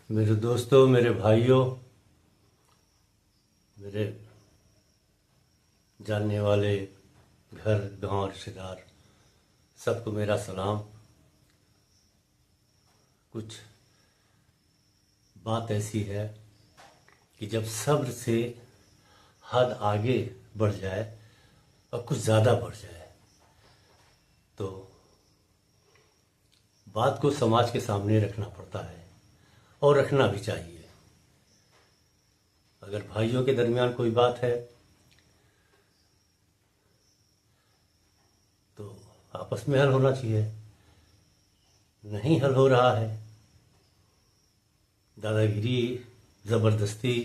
मेरे दोस्तों, मेरे भाइयों, मेरे जानने वाले घर गांव रिश्तेदार, सबको मेरा सलाम। कुछ बात ऐसी है कि जब सब्र से हद आगे बढ़ जाए और कुछ ज़्यादा बढ़ जाए तो बात को समाज के सामने रखना पड़ता है और रखना भी चाहिए। अगर भाइयों के दरमियान कोई बात है तो आपस में हल होना चाहिए। नहीं हल हो रहा है, दादागिरी, ज़बरदस्ती,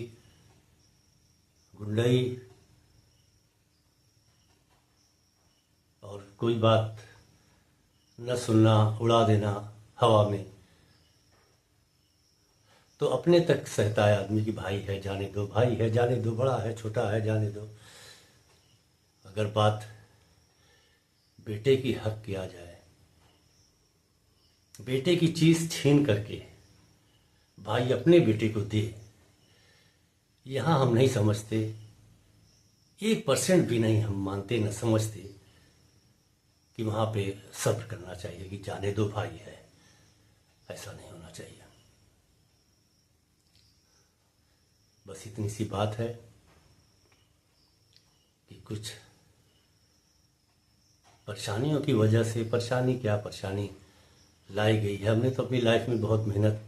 गुंडई और कोई बात न सुनना, उड़ा देना हवा में, तो अपने तक सहता है आदमी की भाई है जाने दो, भाई है जाने दो, बड़ा है छोटा है जाने दो। अगर बात बेटे की हक किया जाए, बेटे की चीज़ छीन करके भाई अपने बेटे को दे, यहाँ हम नहीं समझते, 1% भी नहीं हम मानते न समझते कि वहाँ पे सब्र करना चाहिए कि जाने दो भाई है। ऐसा नहीं होना चाहिए। बस इतनी सी बात है कि कुछ परेशानियों की वजह से, परेशानी क्या परेशानी लाई गई है। हमने तो अपनी लाइफ में बहुत मेहनत,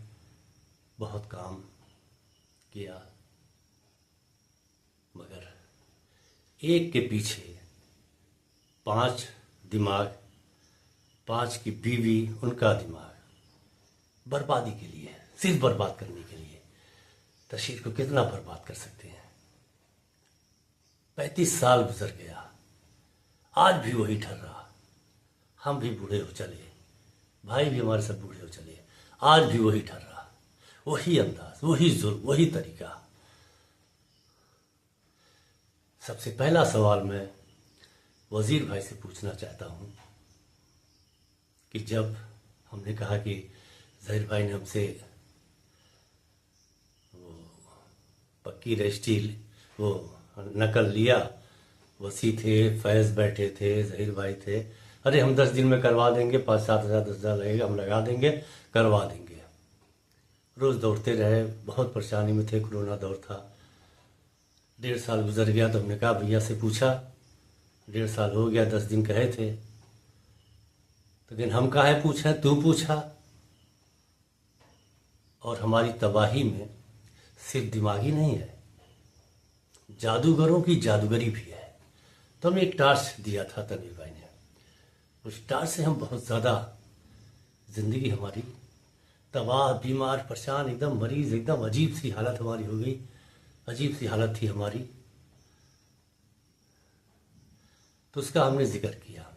बहुत काम किया, मगर एक के पीछे 5 दिमाग, 5 की बीवी, उनका दिमाग बर्बादी के लिए, सिर्फ बर्बाद करने के लिए तशरीर को कितना बर्बाद कर सकते हैं। 35 साल गुजर गया, आज भी वही ठहर रहा। हम भी बूढ़े हो चले, भाई भी हमारे सब बूढ़े हो चले, आज भी वही ठहर रहा, वही अंदाज, वही जुल्म, वही तरीका। सबसे पहला सवाल मैं वजीर भाई से पूछना चाहता हूं कि जब हमने कहा कि ज़हीर भाई ने हमसे वो पक्की रजिस्ट्री वो नकल लिया, वसी थे, फैज़ बैठे थे, ज़हीर भाई थे, अरे हम 10 दिन में करवा देंगे, 5-7 हज़ार 10 हज़ार लगेगा, हम लगा देंगे, करवा देंगे। रोज़ दौड़ते रहे, बहुत परेशानी में थे, कोरोना दौर था। 1.5 साल गुजर गया तो हमने कहा भैया से पूछा, 1.5 साल हो गया, 10 दिन कहे थे, लेकिन हम काहे पूछें, तू पूछा। और हमारी तबाही में सिर्फ दिमागी नहीं है, जादूगरों की जादूगरी भी है। तो हमें एक टार्च दिया था तनवीर भाई ने, उस टार्च से हम बहुत ज़्यादा जिंदगी हमारी तबाह, बीमार, परेशान, एकदम मरीज, एकदम अजीब सी हालत हमारी हो गई। अजीब सी हालत थी हमारी, तो उसका हमने जिक्र किया।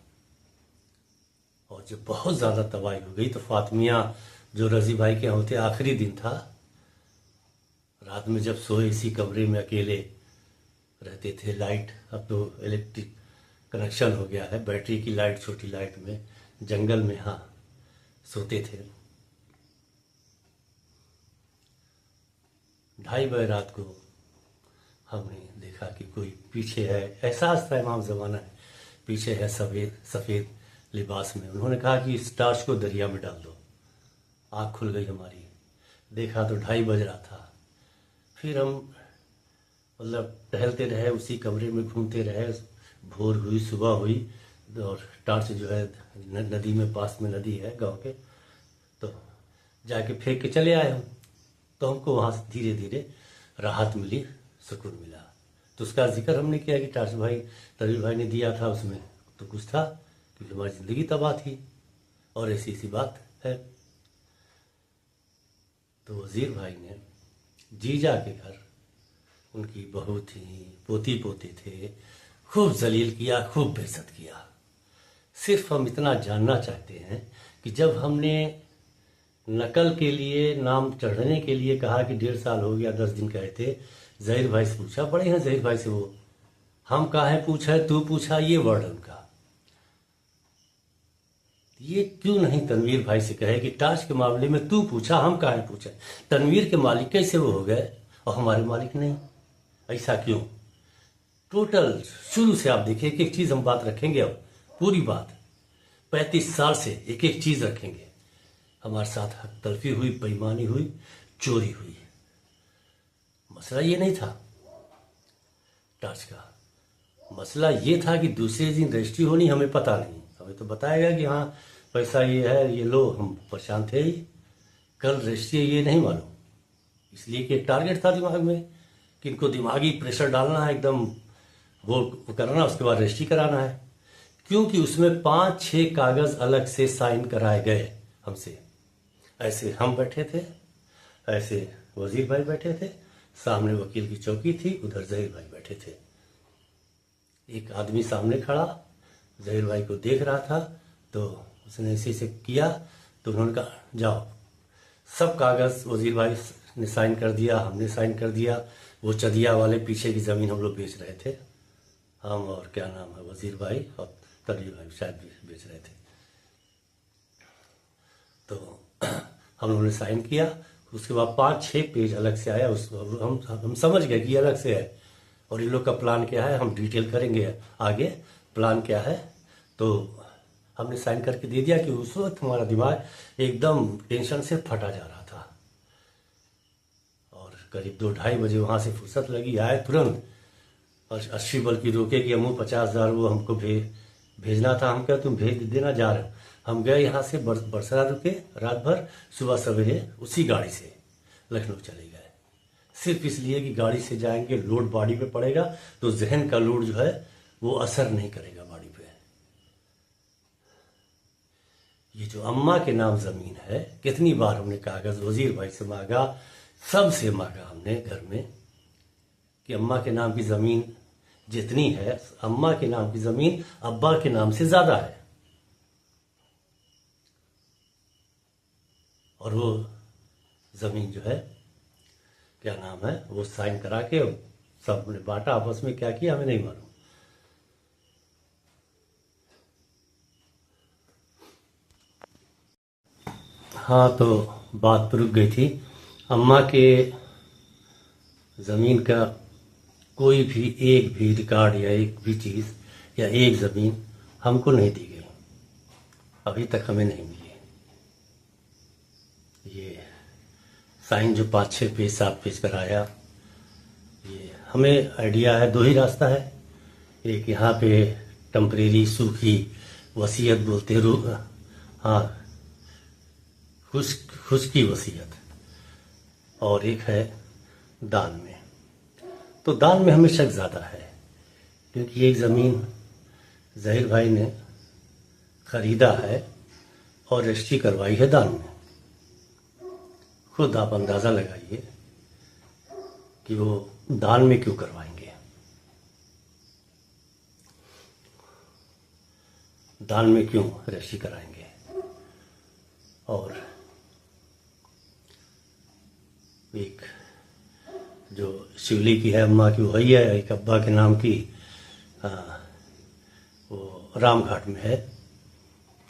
और जब बहुत ज़्यादा तबाही हो गई तो फातिमिया जो रजी भाई के यहाँ होते, आखिरी दिन था, रात में जब सोए इसी कमरे में अकेले रहते थे। लाइट अब तो इलेक्ट्रिक कनेक्शन हो गया है, बैटरी की लाइट, छोटी लाइट में जंगल में हाँ सोते थे। 2:30 बजे रात को हमने देखा कि कोई पीछे है, एहसास था इमाम ज़माना है, पीछे है सफ़ेद लिबास में। उन्होंने कहा कि इस टार्च को दरिया में डाल दो। आँख खुल गई हमारी, देखा तो 2:30 बज रहा था। फिर हम मतलब टहलते रहे, उसी कमरे में घूमते रहे। भोर हुई, सुबह हुई, और टार्च जो है नदी में, पास में नदी है गांव के, तो जाके फेंक के चले आए हम। तो हमको वहाँ से धीरे धीरे राहत मिली, सुकून मिला। तो उसका जिक्र हमने किया कि टार्च भाई, तनवीर भाई ने दिया था, उसमें तो कुछ था, क्योंकि हमारी ज़िंदगी तबाह थी और ऐसी ऐसी बात है। तो वजीर भाई ने जीजा के घर, उनकी बहू थी, पोती पोते थे, खूब जलील किया, खूब बेइज्जत किया। सिर्फ हम इतना जानना चाहते हैं कि जब हमने नकल के लिए, नाम चढ़ने के लिए कहा कि 1.5 साल हो गया, 10 दिन कहे थे, ज़हीर भाई से पूछा, बड़े हैं ज़हीर भाई से वो, हम काहे पूछा, तू पूछा, ये वर्ड उनका। ये क्यों नहीं तनवीर भाई से कहे कि टाश के मामले में तू पूछा, हम काहे पूछे? तनवीर के मालिक कैसे वो हो गए और हमारे मालिक नहीं? ऐसा क्यों? टोटल शुरू से आप देखिए, एक एक चीज हम बात रखेंगे। अब पूरी बात 35 साल से एक एक चीज रखेंगे। हमारे साथ हक तलफी हुई, बेईमानी हुई, चोरी हुई। मसला ये नहीं था टाच का, मसला ये था कि दूसरे दिन रजिस्ट्री होनी, हमें पता नहीं। हमें तो बताया गया कि हाँ पैसा ये है, ये लो, हम परेशान थे ही। कल रजिस्ट्री ये नहीं मालूम, इसलिए कि एक टारगेट था दिमाग में कि इनको दिमागी प्रेशर डालना है, एकदम वो करना, उसके बाद रजिस्ट्री कराना है। क्योंकि उसमें 5-6 कागज अलग से साइन कराए गए हमसे। ऐसे हम बैठे थे, ऐसे वजीर भाई बैठे थे, सामने वकील की चौकी थी, उधर जहीर भाई बैठे थे। एक आदमी सामने खड़ा जहीर भाई को देख रहा था, तो उसने ऐसे किया, तो उन्होंने कहा जाओ। सब कागज वजीर भाई ने साइन कर दिया, हमने साइन कर दिया। वो चदिया वाले पीछे की ज़मीन हम लोग बेच रहे थे, हम और क्या नाम है वजीर भाई और तनवीर भाई शायद बेच रहे थे। तो हम लोगों ने साइन किया। उसके बाद 5-6 पेज अलग से आया, उस हम समझ गए कि अलग से है और इन लोग का प्लान क्या है, हम डिटेल करेंगे आगे प्लान क्या है। तो हमने साइन करके दे दिया कि उस वक्त हमारा दिमाग एकदम टेंशन से फटा जा रहा था। और करीब 2-2:30 बजे वहाँ से फुर्सत लगी, आए तुरंत, और 80 बल्कि रोके कि अमू 50,000 वो हमको भेजना था। हम क्या तुम भेज देना, जा रहे हो। हम गए यहाँ से बरसरा रुके रात भर, सुबह सवेरे उसी गाड़ी से लखनऊ चले गए। सिर्फ इसलिए कि गाड़ी से जाएंगे, लोड बॉडी पे पड़ेगा तो जहन का लोड जो है वो असर नहीं करेगा बॉडी पे। ये जो अम्मा के नाम जमीन है, कितनी बार हमने कागज वजीर भाई से मांगा, सबसे मांगा हमने घर में कि अम्मा के नाम की जमीन जितनी है, अम्मा के नाम की जमीन अब्बा के नाम से ज्यादा है। और वो जमीन जो है क्या नाम है, वो साइन करा के सब ने बांटा आपस में, क्या किया हमें नहीं मालूम। हाँ, तो बात रुक गई थी। अम्मा के जमीन का कोई भी एक भी रिकॉर्ड या एक भी चीज या एक जमीन हमको नहीं दी गई, अभी तक हमें नहीं मिली। ये साइन जो 5-6 पेज 7 पेज कराया, ये हमें आइडिया है 2 ही रास्ता है। एक यहाँ पे टेम्परेरी सूखी वसीयत बोलते हैं, हाँ खुश्की वसीयत, और एक है दान में। तो दान में हमें शक ज़्यादा है, क्योंकि एक ज़मीन जहीर भाई ने खरीदा है और रजिस्ट्री करवाई है दान में। खुद आप अंदाज़ा लगाइए कि वो दान में क्यों करवाएंगे। दान में क्यों रजिस्ट्री कराएंगे। और एक जो शिवली की है अम्मा की वही है, एक अब्बा के नाम की वो रामघाट में है,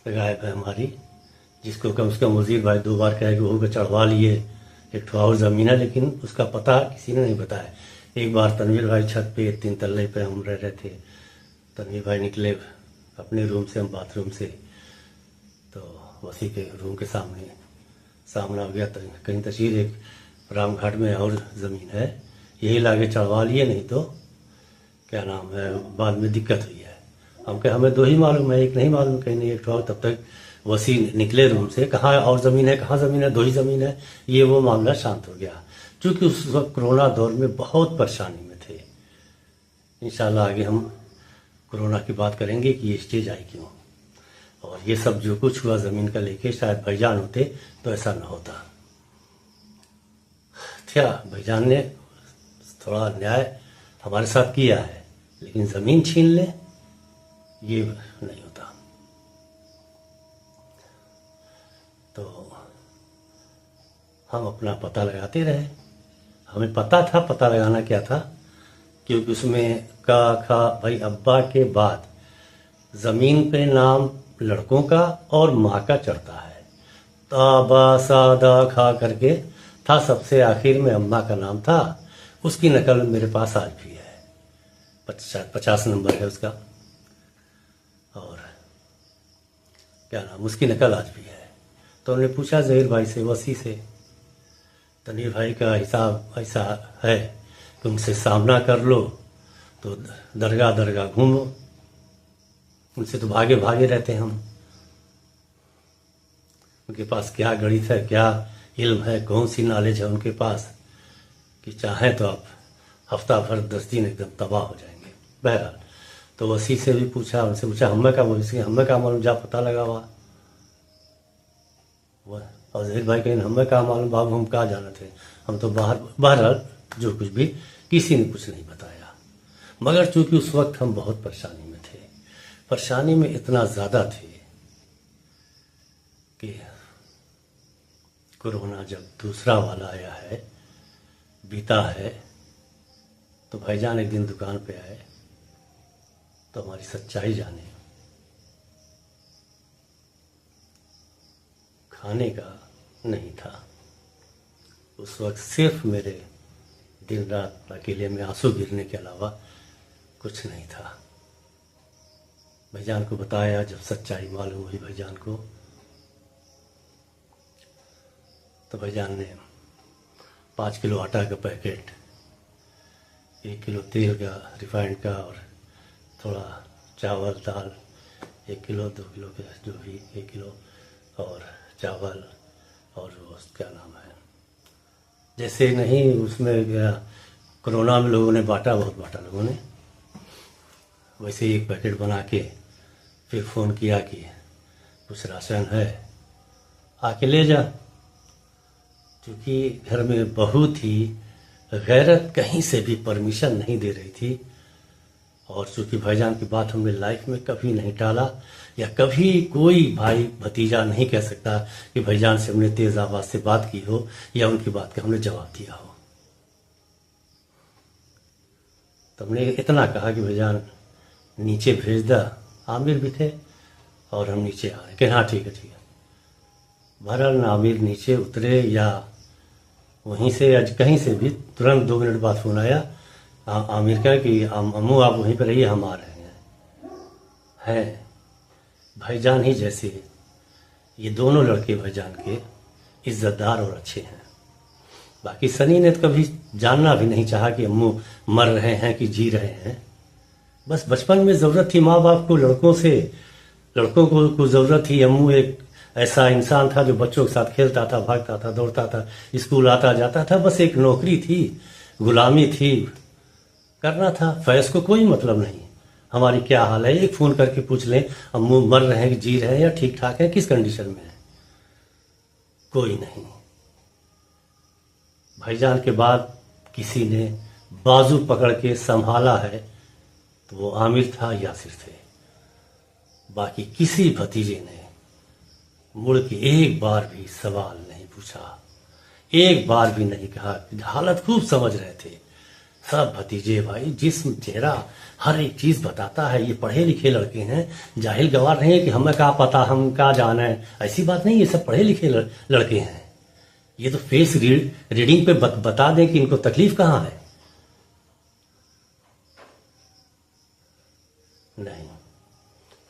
गायब है हमारी, जिसको कम से कम वजीर भाई 2 बार कहे कि वो चढ़वा लिए। एक और ज़मीन है, लेकिन उसका पता किसी ने नहीं बताया। एक बार तनवीर भाई छत पे 3 तल्ले पे हम रह रहे थे, तनवीर भाई निकले अपने रूम से, हम बाथरूम से, तो वसी के रूम के सामना हो गया कहीं तस्वीर, एक रामघाट में और ज़मीन है, यही लाके चढ़वा लिए, नहीं तो क्या नाम है बाद में दिक्कत हुई है। हम कहे हमें 2 ही मालूम है, एक नहीं मालूम, कहीं नहीं एक ठो। तब तक वसी निकले रूम से, कहाँ और ज़मीन है, कहाँ ज़मीन है, 2 ही ज़मीन है। ये वो मामला शांत हो गया, क्योंकि उस वक्त कोरोना दौर में बहुत परेशानी में थे। इंशाल्लाह आगे हम कोरोना की बात करेंगे कि ये स्टेज आई क्यों, और ये सब जो कुछ हुआ ज़मीन का लेके, शायद भाईजान होते तो ऐसा न होता। क्या भाईजान ने थोड़ा न्याय हमारे साथ किया है, लेकिन ज़मीन छीन ले ये नहीं होता। तो हम अपना पता लगाते रहे। हमें पता था पता लगाना क्या था, क्योंकि उसमें का भाई अब्बा के बाद ज़मीन पे नाम लड़कों का और माँ का चढ़ता है। ताबा सादा खा करके था, सबसे आखिर में अम्मा का नाम था। उसकी नकल मेरे पास आज भी है, 50 नंबर है उसका। और क्या नाम, उसकी नकल आज भी है। तो उन्होंने पूछा जहीर भाई से, वसी से, तनवीर भाई का हिसाब ऐसा है कि उनसे सामना कर लो तो दरगाह दरगाह घूमो, उनसे तो भागे भागे रहते हम। उनके पास क्या गणित है, क्या इल्म है, कौन सी नॉलेज है उनके पास कि चाहें तो आप हफ्ता भर 10 दिन एकदम तबाह हो जाएंगे। बहरहाल, तो वसी से भी पूछा, उनसे पूछा हमें का बोली, हमें का मालूम, जा पता लगा हुआ। और जहीर भाई कहीं हमें का मालूम बाबू, हम कहाँ जाना थे, हम तो बाहर। बहरहाल जो कुछ भी, किसी ने कुछ नहीं बताया। मगर चूंकि उस वक्त हम बहुत परेशानी में थे, परेशानी में इतना ज़्यादा थे कि कोरोना जब दूसरा वाला आया है, बीता है, तो भाईजान एक दिन दुकान पे आए तो हमारी सच्चाई जाने। खाने का नहीं था उस वक्त, सिर्फ मेरे दिन रात अकेले में आंसू गिरने के अलावा कुछ नहीं था। भाईजान को बताया, जब सच्चाई मालूम हुई भाईजान को, तो भाईजान ने 5 किलो आटा का पैकेट, 1 किलो तेल का, रिफाइंड का, और थोड़ा चावल दाल 1 किलो 2 किलो के जो भी 1 किलो, और चावल, और वो क्या नाम है, जैसे नहीं उसमें गया कोरोना में लोगों ने बांटा, बहुत बांटा लोगों ने, वैसे ही एक पैकेट बना के फिर फ़ोन किया कि कुछ राशन है, आके ले जा। क्योंकि घर में बहू थी, गैरत कहीं से भी परमिशन नहीं दे रही थी। और चूँकि भाईजान की बात हमने लाइफ में कभी नहीं टाला, या कभी कोई भाई भतीजा नहीं कह सकता कि भाईजान से हमने तेज़ आवाज़ से बात की हो या उनकी बात का हमने जवाब दिया हो। तो हमने इतना कहा कि भाईजान नीचे भेज दा, आमिर भी थे और हम नीचे आ रहे, कि हाँ ठीक है ठीक है। बहरहाल आमिर नीचे उतरे, या वहीं से आज कहीं से भी तुरंत 2 मिनट बाद फ़ोन आया आमिर का कि अम्मू आप वहीं पर रहिए, हम आ रहे हैं। भाईजान ही जैसे ये दोनों लड़के भाईजान के इज्जतदार और अच्छे हैं। बाकी सनी ने तो कभी जानना भी नहीं चाहा कि अम्मू मर रहे हैं कि जी रहे हैं। बस बचपन में ज़रूरत थी माँ बाप को, लड़कों को ज़रूरत थी। अम्मू एक ऐसा इंसान था जो बच्चों के साथ खेलता था, भागता था, दौड़ता था, स्कूल आता जाता था, बस एक नौकरी थी, गुलामी थी, करना था। फैज़ को कोई मतलब नहीं हमारी क्या हाल है, एक फ़ोन करके पूछ लें अम्मू मर रहे हैं कि जी रहे हैं या ठीक ठाक है, किस कंडीशन में है, कोई नहीं। भाईजान के बाद किसी ने बाजू पकड़ के संभाला है तो वो आमिर था, यासिर थे। बाकी किसी भतीजे ने मुड़ के एक बार भी सवाल नहीं पूछा, एक बार भी नहीं कहा। हालत खूब समझ रहे थे सब भतीजे भाई, जिस्म चेहरा हर एक चीज बताता है। ये पढ़े लिखे लड़के हैं, जाहिल गवार नहीं है कि हमें क्या पता, हम क्या जाना है, ऐसी बात नहीं। ये सब पढ़े लिखे लड़के हैं। ये तो फेस रीडिंग पे बता दें कि इनको तकलीफ कहाँ है। नहीं,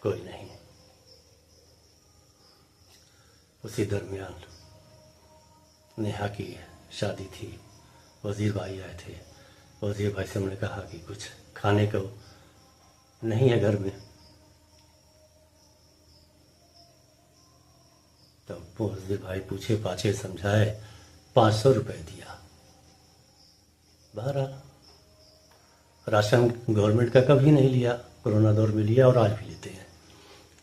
कोई नहीं। उसी दरमियान नेहा की शादी थी, वजीर भाई आए थे। वजीर भाई से हमने कहा कि कुछ खाने को नहीं है घर में, तो वजीर भाई पूछे पाछे समझाए, 500 रुपये दिया। बहरहाल राशन गवर्नमेंट का कभी नहीं लिया, कोरोना दौर में लिया और आज भी लेते हैं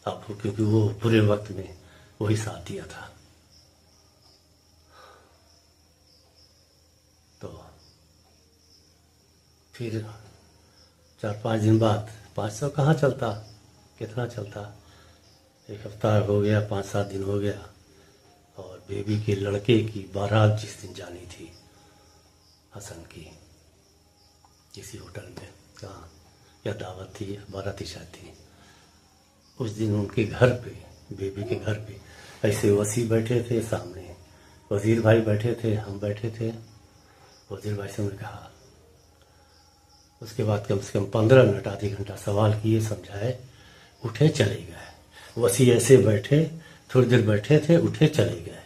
आपको, क्योंकि वो पूरे वक्त में वही साथ दिया था। तो फिर 4-5 दिन बाद 500 कहाँ चलता, कितना चलता, 1 हफ्ता हो गया, 5-7 दिन हो गया। और बेबी के लड़के की बारात जिस दिन जानी थी हसन की, किसी होटल में, कहाँ या दावत थी, बाराती शादी थी, उस दिन उनके घर पे, बेबी के घर पे, ऐसे वसी बैठे थे सामने, वजीर भाई बैठे थे, हम बैठे थे। वजीर भाई से मैंने कहा, उसके बाद कम से कम 15 मिनट, आधी घंटा सवाल किए, समझाए, उठे चले गए। वसी ऐसे बैठे, थोड़ी देर बैठे थे, उठे चले गए।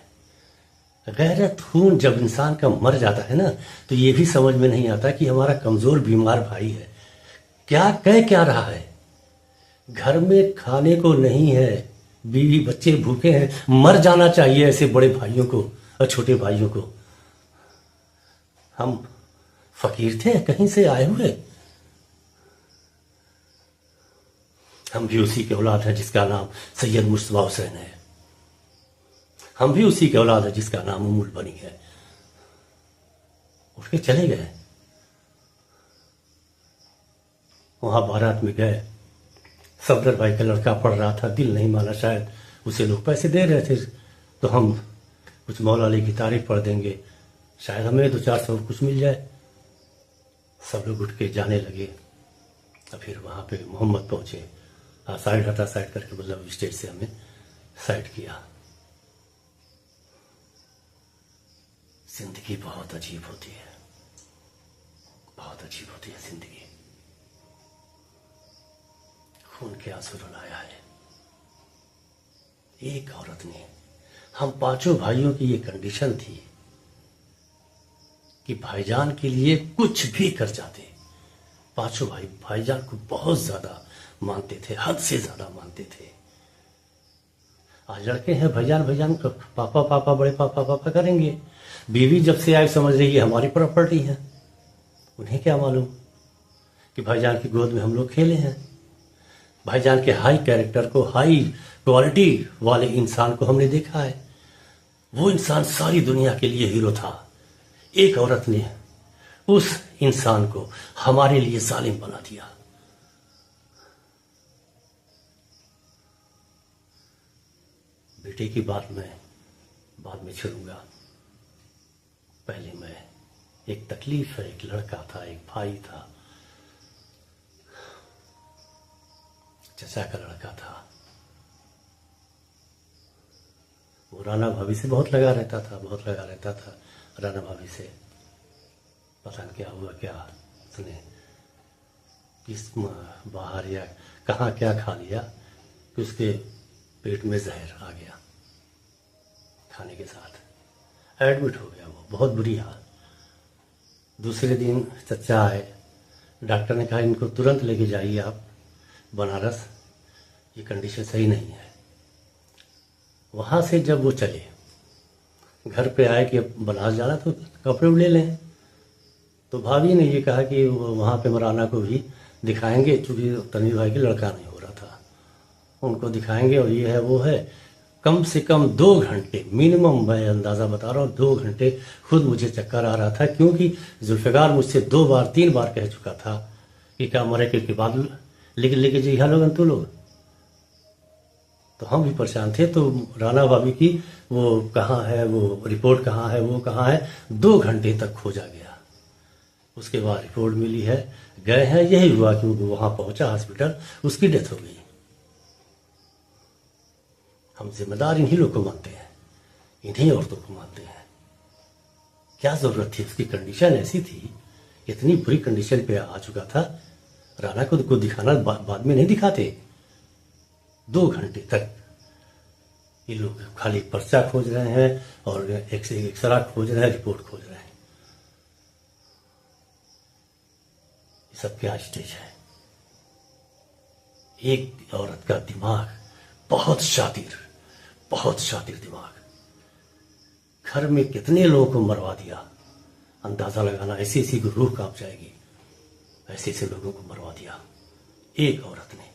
गैरत खून जब इंसान का मर जाता है ना, तो ये भी समझ में नहीं आता कि हमारा कमजोर बीमार भाई है, क्या कह क्या रहा है। घर में खाने को नहीं है, बीवी बच्चे भूखे हैं, मर जाना चाहिए ऐसे बड़े भाइयों को और छोटे भाइयों को। हम फकीर थे कहीं से आए हुए, हम भी उसी के औलाद हैं जिसका नाम सैयद मुस्तफा हुसैन है। हम भी उसी के औलाद है जिसका नाम उम्मुल बनी है। उठ के चले गए। वहां बारात में गए, सफदर भाई का लड़का पढ़ रहा था, दिल नहीं माना, शायद उसे लोग पैसे दे रहे थे तो हम कुछ मौला अली की तारीफ पढ़ देंगे, शायद हमें 2-400 कुछ मिल जाए। सब लोग उठ के जाने लगे। और फिर वहां पे मोहम्मद पहुंचे। साइड हटा, साइड करके मतलब स्टेज से हमें साइड किया। जिंदगी बहुत अजीब होती है, बहुत अजीब होती है जिंदगी। खून के आंसू रुलाया है एक औरत ने। हम 5 भाइयों की ये कंडीशन थी कि भाईजान के लिए कुछ भी कर जाते। 5 भाई भाईजान को बहुत ज्यादा मानते थे, हद से ज्यादा मानते थे। आज लड़के हैं, भाईजान भाईजान पापा पापा, बड़े पापा पापा करेंगे। बीवी जब से आई समझ रही है हमारी प्रॉपर्टी है। उन्हें क्या मालूम कि भाईजान की गोद में हम लोग खेले हैं। भाईजान के हाई कैरेक्टर को, हाई क्वालिटी वाले इंसान को हमने देखा है। वो इंसान सारी दुनिया के लिए हीरो था। एक औरत ने उस इंसान को हमारे लिए जालिम बना दिया। बेटे की बात मैं बाद में छेड़ूंगा। पहले मैं, एक तकलीफ है, एक लड़का था, एक भाई था, चचा का लड़का था। वो राना भाभी से बहुत लगा रहता था, बहुत लगा रहता था राना भाभी से। पता नहीं क्या हुआ, क्या उसने किस बाहर या कहाँ क्या खा लिया कि उसके पेट में जहर आ गया। खाने के साथ एडमिट हो गया वो, बहुत बुरी हाल। दूसरे दिन चचा आए, डॉक्टर ने कहा इनको तुरंत लेके जाइए आप बनारस, ये कंडीशन सही नहीं है। वहाँ से जब वो चले, घर पे आए कि बनारस जाना तो कपड़े ले लें, तो भाभी ने ये कहा कि वहाँ पे मराना को भी दिखाएंगे, चूँकि तनवीर भाई के लड़का नहीं हो रहा था, उनको दिखाएंगे और ये है वो है। कम से कम 2 घंटे मिनिमम, मैं अंदाज़ा बता रहा हूँ, 2 घंटे खुद मुझे चक्कर आ रहा था, क्योंकि जुल्फ़िकार मुझसे 2 बार 3 बार कह चुका था कि क्या मरे के बाद लेके जी हाँ लोग, तू लोग। तो हम भी परेशान थे। तो राना भाभी की वो कहाँ है, वो रिपोर्ट कहाँ है, वो कहाँ है, 2 घंटे तक खोजा गया। उसके बाद रिपोर्ट मिली है, गए हैं, यही हुआ कि वहाँ पहुँचा हॉस्पिटल, उसकी डेथ हो गई। हम जिम्मेदार इन्हीं लोग को मानते हैं, इन्हीं औरतों को मानते हैं। क्या जरूरत थी, उसकी कंडीशन ऐसी थी, इतनी बुरी कंडीशन पे आ चुका था। राना को दिखाना बाद में नहीं दिखाते। 2 घंटे तक ये लोग खाली पर्चा खोज रहे हैं और एक्सरा खोज रहे हैं, रिपोर्ट खोज रहे हैं। ये सब क्या स्टेज है। एक औरत का दिमाग बहुत शातिर, बहुत शातिर दिमाग, घर में कितने लोगों को मरवा दिया, अंदाजा लगाना, ऐसी ऐसी की रूह कांप जाएगी, ऐसे ऐसे लोगों को मरवा दिया एक औरत ने,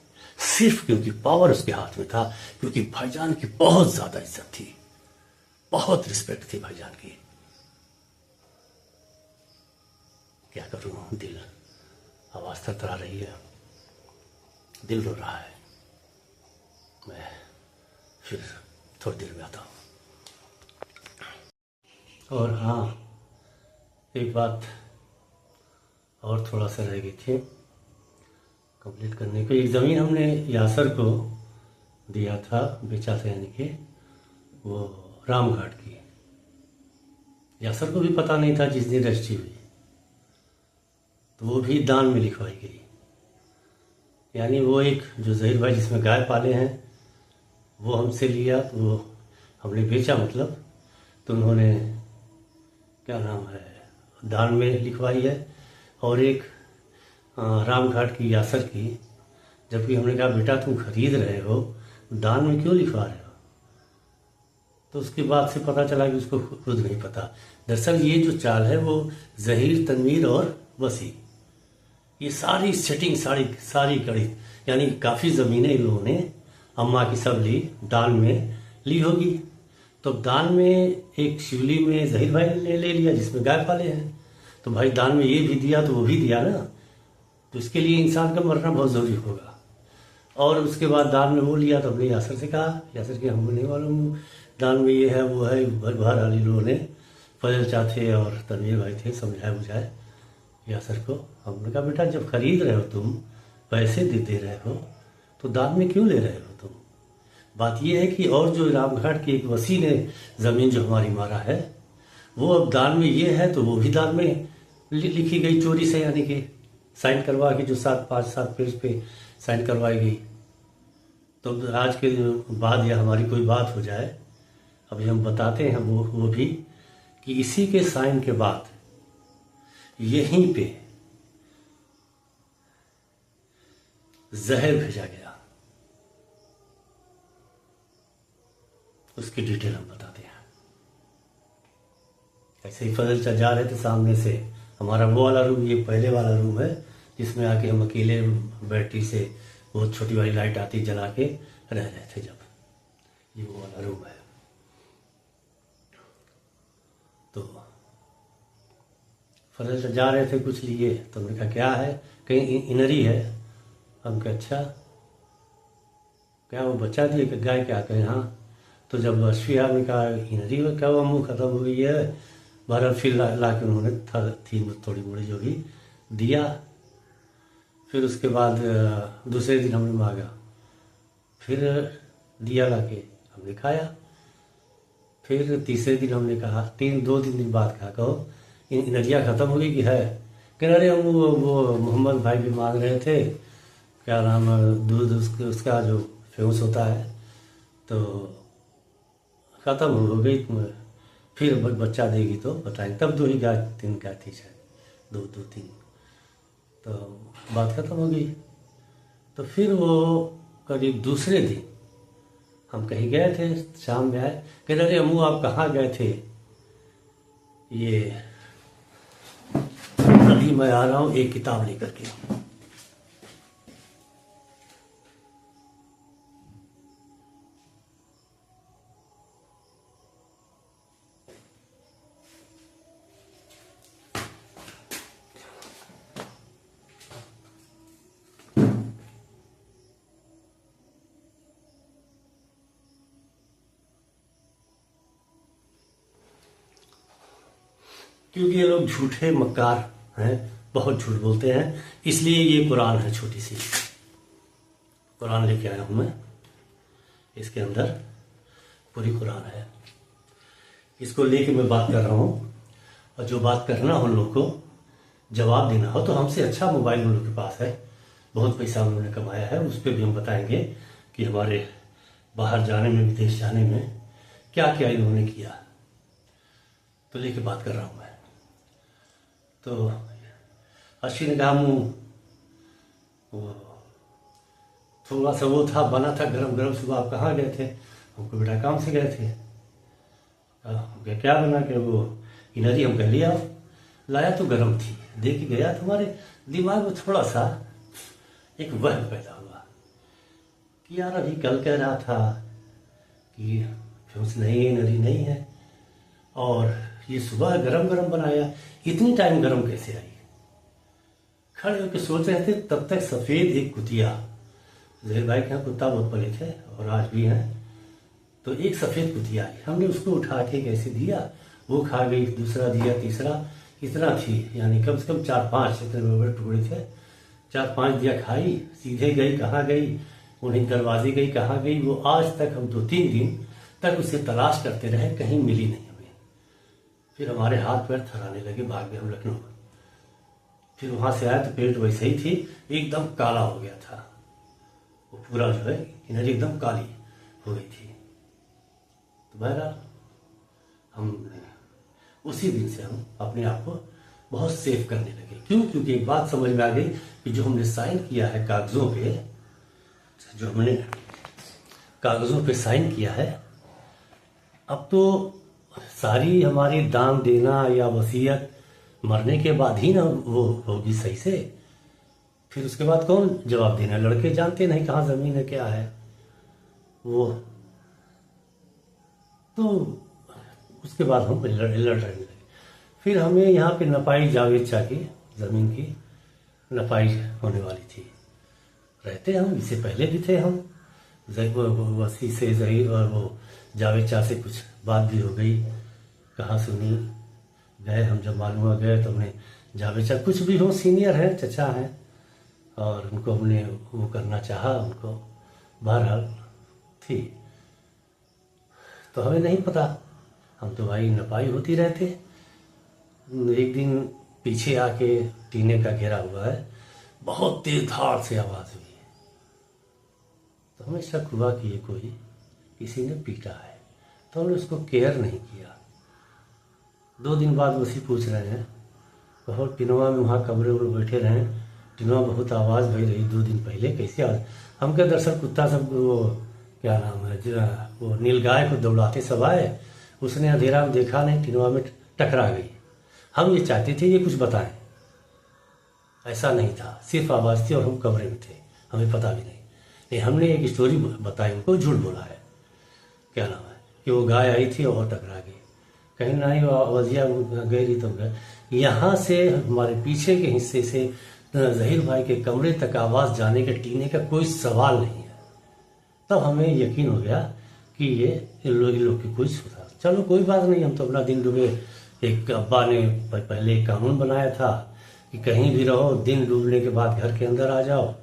सिर्फ क्योंकि पावर उसके हाथ में था, क्योंकि भाईजान की बहुत ज्यादा इज्जत थी, बहुत रिस्पेक्ट थी भाईजान की। क्या करूं, दिल आवाज थरथरा रही है, दिल रो रहा है। मैं फिर थोड़ी देर में आता हूँ। और हाँ, एक बात और थोड़ा सा रह गई थी कंप्लीट करने को। एक ज़मीन हमने यासर को दिया था, बेचा था, यानी कि वो रामघाट की। यासर को भी पता नहीं था जिस दिन रजिस्ट्री हुई, तो वो भी दान में लिखवाई गई। यानी वो एक जो जहीर भाई जिसमें गाय पाले हैं वो हमसे लिया, तो वो हमने बेचा, मतलब तो उन्होंने क्या नाम है दान में लिखवाई है। और एक रामघाट की यासर की, जबकि हमने कहा बेटा तुम खरीद रहे हो, दान में क्यों लिखवा रहे हो? तो उसके बाद से पता चला कि उसको खुद नहीं पता। दरअसल ये जो चाल है वो जहीर, तनवीर और वसी, ये सारी सेटिंग सारी कड़ी, यानी काफ़ी ज़मीनें इन लोगों ने अम्मा की सब ली, दान में ली होगी। तो दान में एक शिवली में जहीर भाई ने ले लिया जिसमें गाय पाले हैं, तो भाई दान में ये भी दिया तो वो भी दिया ना, तो इसके लिए इंसान का मरना बहुत ज़रूरी होगा। और उसके बाद दान में वो लिया, तो हमने यासर से कहा, यासर के हमको नहीं मालूम दान में ये है वो है। भर भर वाली लोगों ने, फजल चा थे और तनवीर भाई थे, समझाए बुझाए यासर को। हमने कहा बेटा जब खरीद रहे हो तुम, पैसे देते रहे हो, तो दान में क्यों ले रहे हो तुम? बात यह है कि और जो रामघाट की एक वसी ने ज़मीन जो हमारी मारा है, वो अब दान में ये है, तो वो भी दान में लिखी गई चोरी से, यानी कि साइन करवा के जो 5-7 पेज पे साइन करवाई गई। तो आज के बाद या हमारी कोई बात हो जाए, अभी हम बताते हैं वो भी कि इसी के साइन के बाद यहीं पे जहर भेजा गया। उसकी डिटेल हम बताते हैं। ऐसे ही फजल जा रहे थे, सामने से हमारा वो वाला रूम, ये पहले वाला रूम है जिसमें आके हम अकेले बैटरी से वो छोटी वाली लाइट आती जला के रह रहे थे। जब ये वो वाला रूम है, तो फजल जा रहे थे, कुछ लिए, तो हमने कहा क्या है, कहीं इनरी है? हम कहा अच्छा, क्या वो बच्चा दिए कि गाय? क्या कहें हाँ। तो जब अश्विया ने कहा इनरी में क्या हुआ, मुँह खत्म हो गई है, बहरहाल फिर ला के उन्होंने थी थोड़ी मोड़ी जो भी दिया। फिर उसके बाद दूसरे दिन हमने मांगा, फिर दिया ला के हमने खाया। फिर तीसरे दिन हमने कहा, 2-3 दिन बाद कहा कहो इनरिया ख़त्म हो गई कि है? कह रहे हम वो मोहम्मद भाई भी मांग रहे थे, क्या नाम, दूध उसका जो फेमस होता है, तो ख़त्म हो गई। फिर बच्चा देगी तो बताएंगे। तब 2 ही गाय 3 गाय थी शायद, 2-3, तो बात ख़त्म हो गई। तो फिर वो करीब दूसरे दिन हम कहीं गए थे, शाम में आए, कह रहे अम्मू आप कहाँ गए थे? ये अभी मैं आ रहा हूँ एक किताब लेकर के। क्योंकि ये लोग झूठे मक्कार हैं, बहुत झूठ बोलते हैं, इसलिए ये कुरान है, छोटी सी कुरान लेके आया हूं मैं। इसके अंदर पूरी कुरान है, इसको लेके मैं बात कर रहा हूँ। और जो बात करना हो उन लोग को, जवाब देना हो, तो हमसे अच्छा मोबाइल उन लोग के पास है, बहुत पैसा उन्होंने कमाया है, उस पर भी हम बताएंगे कि हमारे बाहर जाने में, विदेश जाने में क्या क्या इन्होंने किया। तो लेके बात कर रहा हूँ मैं। तो अश्विन ने कहा वो थोड़ा सा वो था, बना था गरम गरम, सुबह आप कहाँ गए थे? हमको बेटा काम से गए थे। क्या बना के? वो इनरी। हम कह लिया, लाया तो गरम थी, दे के गया। तुम्हारे दिमाग में थोड़ा सा एक वहम पैदा हुआ कि यार अभी कल कह रहा था कि फ्यूज नहीं है, इनरी नहीं है, और ये सुबह गरम गरम बनाया, इतनी टाइम गरम कैसे आई? खड़े होकर सोच रहे थे, तब तक सफ़ेद एक कुतिया, जहीर भाई के यहाँ कुत्ता बहुत पले थे और आज भी हैं, तो एक सफ़ेद कुतिया आई। हमने उसको उठा के कैसे दिया, वो खा गई, दूसरा दिया, तीसरा, इतना थी, यानी कम से कम 4-5 इतने बड़े टुकड़े थे, 4-5 दिया, खाई, सीधे गई, कहाँ गई? उन्हें दरवाजे गई, कहाँ गई वो, आज तक हम 2-3 दिन तक उसे तलाश करते रहे, कहीं मिली नहीं हमें। फिर हमारे हाथ पैर थराने लगे, भाग गए हम लखनऊ। फिर वहां से आया तो पेट वैसे ही थी, एकदम काला हो गया था, वो पूरा जो है एनर्जी एकदम काली हो गई थी। तो बहरहाल हम उसी दिन से हम अपने आप को बहुत सेफ करने लगे। क्यों? क्योंकि एक बात समझ में आ गई कि जो हमने साइन किया है कागजों पे, जो हमने कागजों पे साइन किया है, अब तो सारी हमारी दान देना या वसीयत मरने के बाद ही ना वो होगी सही से। फिर उसके बाद कौन जवाब देना? लड़के जानते नहीं कहाँ जमीन है क्या है वो। तो उसके बाद हम लड़ने लगे। फिर हमें यहाँ पे नपाई जावेद शाह की जमीन की नपाई होने वाली थी। रहते हम, इससे पहले भी थे हम, वसी से जहीर और वो जावेद शाह से कुछ बात भी हो गई, कहा सुनी, गए हम। जब मालूम हो गए तो हमने जावेद शाह, कुछ भी हो सीनियर हैं, चचा हैं, और उनको हमने वो करना चाहा उनको। बहरहाल थी तो हमें नहीं पता, हम तो भाई नपाई होती रहते। एक दिन पीछे आके टीने का घेरा हुआ है, बहुत तेज धाड़ से आवाज हुई, तो हमें शक हुआ कि ये कोई किसी ने पीटा है, तो हमने उसको केयर नहीं किया। 2 दिन बाद वसी पूछ रहे हैं, बहुत टिनवा में वहाँ कमरे में बैठे रहे, टिनवा बहुत आवाज़ भई रही 2 दिन पहले, कैसे आवाज़? हम क्या दरअसल कुत्ता सब वो क्या नाम है, वो नीलगाय को दौड़ाते सब आए, उसने अंधेरा में देखा नहीं, टिनवा में टकरा गई। हम ये चाहते थे ये कुछ बताएं, ऐसा नहीं था, सिर्फ आवाज़ थी और हम कमरे में थे, हमें पता भी नहीं। लेकिन हमने एक स्टोरी बताई उनको, झूठ बोला है, क्या नाम है, कि वो गाय आई थी और टकरा गई। कहीं ना ही वजिया गई रही तो गए। यहाँ से हमारे पीछे के हिस्से से जहीर भाई के कमरे तक आवाज़ जाने के टीने का कोई सवाल नहीं है। तब हमें यकीन हो गया कि ये इन लोग की कोई सुधार। चलो कोई बात नहीं, हम तो अपना दिन डूबे। एक अब्बा ने पहले एक कानून बनाया था कि कहीं भी रहो, दिन डूबने के बाद घर के अंदर आ जाओ।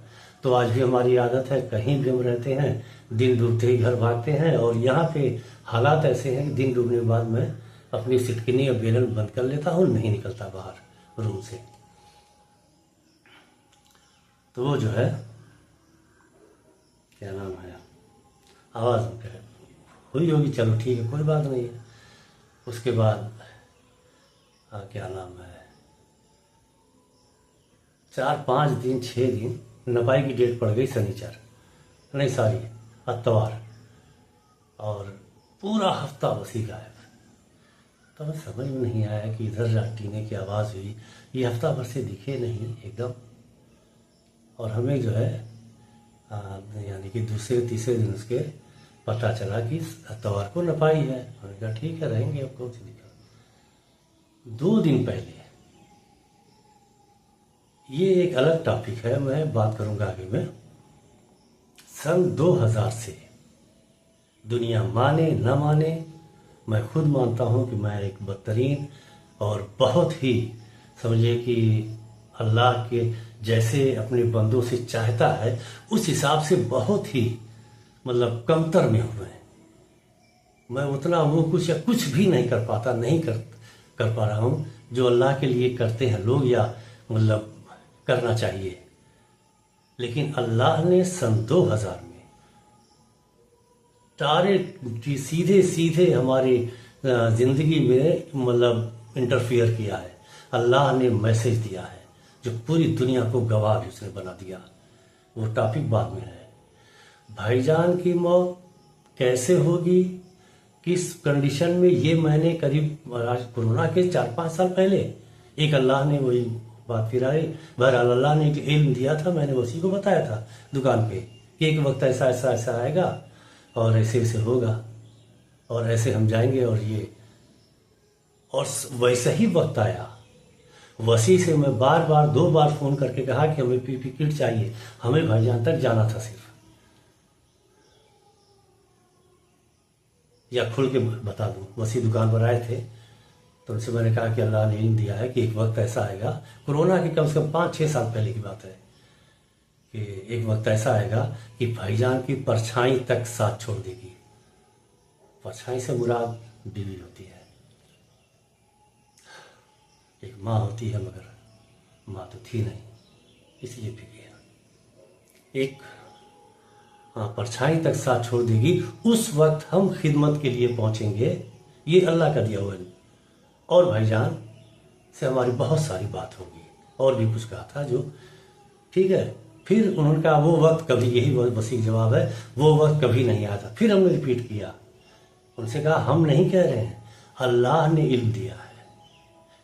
तो आज भी हमारी आदत है, कहीं भी हम रहते हैं दिन डूबते ही घर भागते हैं। और यहाँ पे हालात ऐसे हैं कि दिन डूबने के बाद मैं अपनी सिटकिनी और बेलन बंद कर लेता हूँ, नहीं निकलता बाहर रूम से। तो वो जो है क्या नाम है, आवाज़ हुई होगी, चलो ठीक है, कोई बात नहीं है। उसके बाद क्या नाम है, 4-5 दिन 6 दिन नपाई की डेट पड़ गई शनिचर, नहीं सॉरी इतवार, और पूरा हफ्ता वसी गायब। तो हमें समझ में नहीं आया कि इधर टीने की आवाज़ हुई, ये हफ्ता भर से दिखे नहीं एकदम। और हमें जो है यानी कि दूसरे तीसरे दिन उसके पता चला कि इतवार को नपाई है। हमने कहा ठीक है, रहेंगे, अब कौन सी दिक्कत। 2 दिन पहले, ये एक अलग टॉपिक है, मैं बात करूंगा आगे में। सन 2000 से दुनिया माने न माने, मैं खुद मानता हूं कि मैं एक बदतरीन और बहुत ही समझिए कि अल्लाह के जैसे अपने बंदों से चाहता है उस हिसाब से बहुत ही मतलब कमतर में हूं मैं उतना वो कुछ या कुछ भी नहीं कर पाता, नहीं कर पा रहा हूं जो अल्लाह के लिए करते हैं लोग, या मतलब करना चाहिए। लेकिन अल्लाह ने सन 2000 में तारे सीधे सीधे हमारी जिंदगी में मतलब इंटरफियर किया है। अल्लाह ने मैसेज दिया है जो पूरी दुनिया को गवाह भी उसने बना दिया। वो टॉपिक बाद में है। भाईजान की मौत कैसे होगी, किस कंडीशन में, ये मैंने करीब कोरोना के 4-5 साल पहले एक अल्लाह ने वही बात फिर आई। बहरहाल अल्लाह ने एक इल्म दिया था, मैंने उसी को बताया था दुकान पे कि एक वक्त ऐसा ऐसा ऐसा आएगा और ऐसे ऐसे होगा और ऐसे हम जाएंगे और ये, और वैसा ही वक्त आया। वसी से मैं बार बार 2 बार फोन करके कहा कि हमें पीपी किट चाहिए, हमें भाईजान तक जाना था सिर्फ, या खुल के बता दूं, वसी दुकान पर आए थे तो उनसे मैंने कहा कि अल्लाह ने इल्म दिया है कि एक वक्त ऐसा आएगा, कोरोना के कम से कम 5-6 साल पहले की बात है, कि एक वक्त ऐसा आएगा कि भाईजान की परछाई तक साथ छोड़ देगी। परछाई से मुराद बीवी होती है। एक माँ होती है मगर माँ तो थी नहीं, इसलिए भी गया। एक हाँ, परछाई तक साथ छोड़ देगी, उस वक्त हम खिदमत के लिए पहुंचेंगे। ये अल्लाह का दिया हुआ है। और भाईजान से हमारी बहुत सारी बात होगी। और भी कुछ कहा था जो ठीक है। फिर उन्होंने कहा वो वक्त कभी, यही वसीक जवाब है, वो वक्त कभी नहीं आया था। फिर हमने रिपीट किया, उनसे कहा हम नहीं कह रहे हैं, अल्लाह ने इल्म दिया है।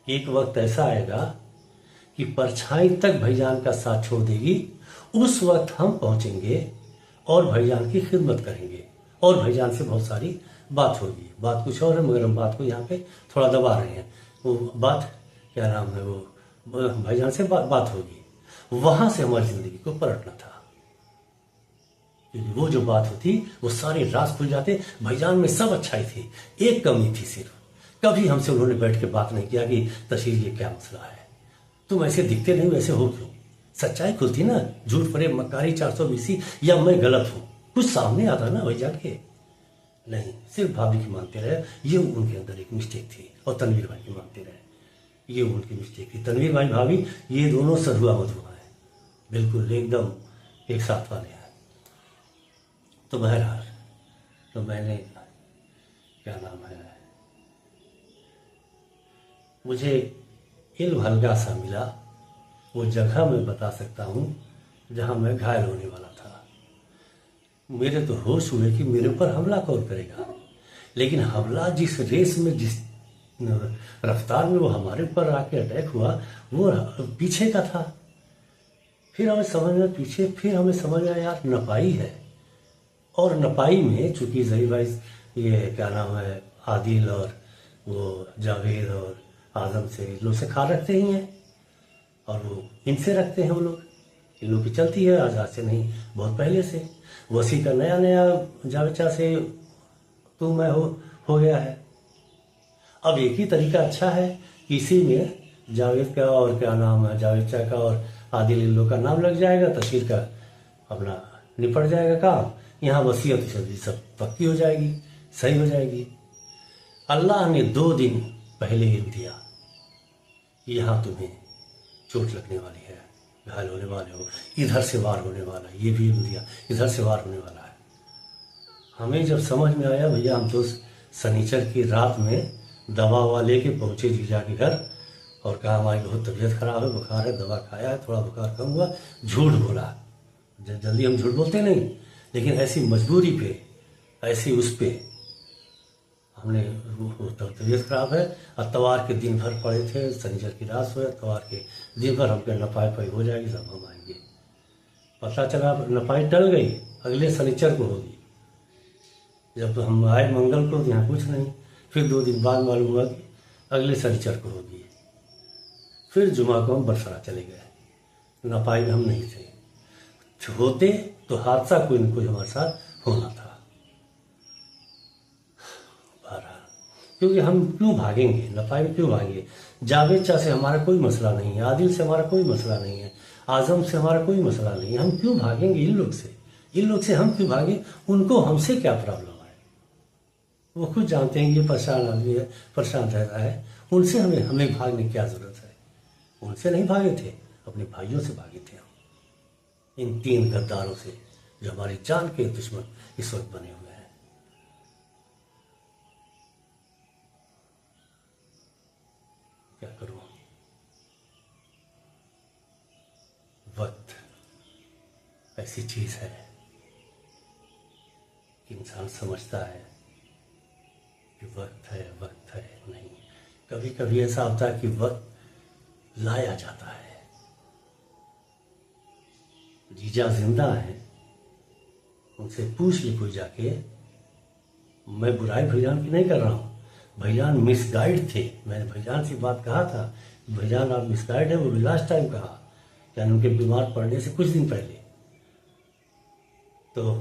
एक वक्त ऐसा आएगा कि परछाई तक भाईजान का साथ छोड़ देगी, उस वक्त हम पहुंचेंगे और भाईजान की खिदमत करेंगे और भाईजान से बहुत सारी बात होगी। बात कुछ और है मगर हम बात को यहाँ पे थोड़ा दबा रहे हैं। वो बात क्या नाम है, वो भाईजान से बात होगी। वहां से हमारी जिंदगी को पलटना था, क्योंकि वो जो बात होती वो सारे राज खुल जाते। भाईजान में सब अच्छाई थी, एक कमी थी सिर्फ, कभी हमसे उन्होंने बैठ के बात नहीं किया कि तशीर ये क्या मसला है, तुम ऐसे दिखते नहीं, वैसे हो क्यों। सच्चाई खुलती ना, झूठ फरेब मक्कारी 420 या मैं गलत हूं, कुछ सामने आता ना भाईजान के। नहीं, सिर्फ भाभी की मानते रहे, ये उनके अंदर एक मिस्टेक थी। और तनवीर भाई की मानते रहे, ये उनकी मिस्टेक थी। तनवीर भाई भाभी ये दोनों सधुआ मधुआ है, बिल्कुल एकदम एक साथ वाले हैं। तो बहरहाल, तो मैंने क्या नाम है, मुझे इल्म हल्का सा मिला। वो जगह मैं बता सकता हूँ जहाँ मैं घायल होने वाला था। मेरे तो होश हुए कि मेरे ऊपर हमला कौन करेगा, लेकिन हमला जिस रेस में, जिस रफ्तार में वो हमारे ऊपर आके अटैक हुआ, वो पीछे का था। फिर हमें समझ में पीछे, फिर हमें समझ आया यार नपाई है। और नपाई में चूंकि जही भाई ये क्या नाम है, आदिल और वो जावेद और आजम से इन लोग से खा रखते ही हैं, और वो इनसे रखते हैं। वो लोग, इन लोग की चलती है आजाद से नहीं, बहुत पहले से। वसी का नया नया जावेचा से तू मैं हो गया है। अब एक ही तरीका अच्छा है कि इसी में जावेद का और क्या नाम है, जावेचा का और आदिल इन लोग का नाम लग जाएगा, तशहीर का अपना निपट जाएगा काम। यहाँ वसीयत सब पक्की हो जाएगी, सही हो जाएगी। अल्लाह ने 2 दिन पहले इल्म दिया, यहाँ तुम्हें चोट लगने वाली है, घायल होने वाले हो, इधर से वार होने वाला है, ये भी इल्म दिया, इधर से वार होने वाला है। हमें जब समझ में आया, भैया हम तो शनिचर की रात में दवा ववा लेके पहुंचे जीजा के घर, और कहा हमारी बहुत तबीयत खराब है, बुखार है, दवा खाया है, थोड़ा बुखार कम हुआ। झूठ बोला, जल्दी हम झूठ बोलते नहीं, लेकिन ऐसी मजबूरी पे, ऐसी उस पे हमने, तबीयत खराब है। अतवार के दिन भर पड़े थे, शनिचर की रात हुए, अतवार के दिन भर हमके नपाई पाई हो जाएगी, सब हम आएंगे। पता चला नपाई टल गई, अगले शनिचर को होगी। जब हम आए मंगल को, यहाँ कुछ नहीं। फिर 2 दिन बाद मालूम हुआ कि अगले शनिचर को होगी। फिर जुमा को हम बरसरा चले गए, नपाई में हम नहीं थे। होते तो हादसा कोई न कोई हमारे साथ होना था। क्योंकि हम क्यों भागेंगे, नपाई में क्यों भागेंगे। जावेद से हमारा कोई मसला नहीं है, आदिल से हमारा कोई मसला नहीं है, आजम से हमारा कोई मसला नहीं है। हम क्यों भागेंगे इन लोग से, इन लोग से हम क्यों भागें, उनको हमसे क्या प्रॉब्लम है। वो खुद जानते हैं ये परेशान आदमी है, परेशान रहता है, उनसे हमें भागने की क्या जरूरत है। उनसे नहीं भागे थे, अपने भाइयों से भागे थे हम, इन 3 गद्दारों से जो हमारी जान के दुश्मन इस वक्त बने हुए हैं। क्या करूं, वक्त ऐसी चीज है कि इंसान समझता है कि वक्त है नहीं। कभी कभी ऐसा होता है कि वक्त लाया जाता है। जीजा जिंदा है, उनसे पूछ ले कोई जाके। मैं बुराई भैजान की नहीं कर रहा हूँ, भैजान मिसगाइड थे। मैंने भैजान से बात कहा था, भैजान आप मिसगाइड है, वो भी लास्ट टाइम कहा, यानी उनके बीमार पड़ने से कुछ दिन पहले। तो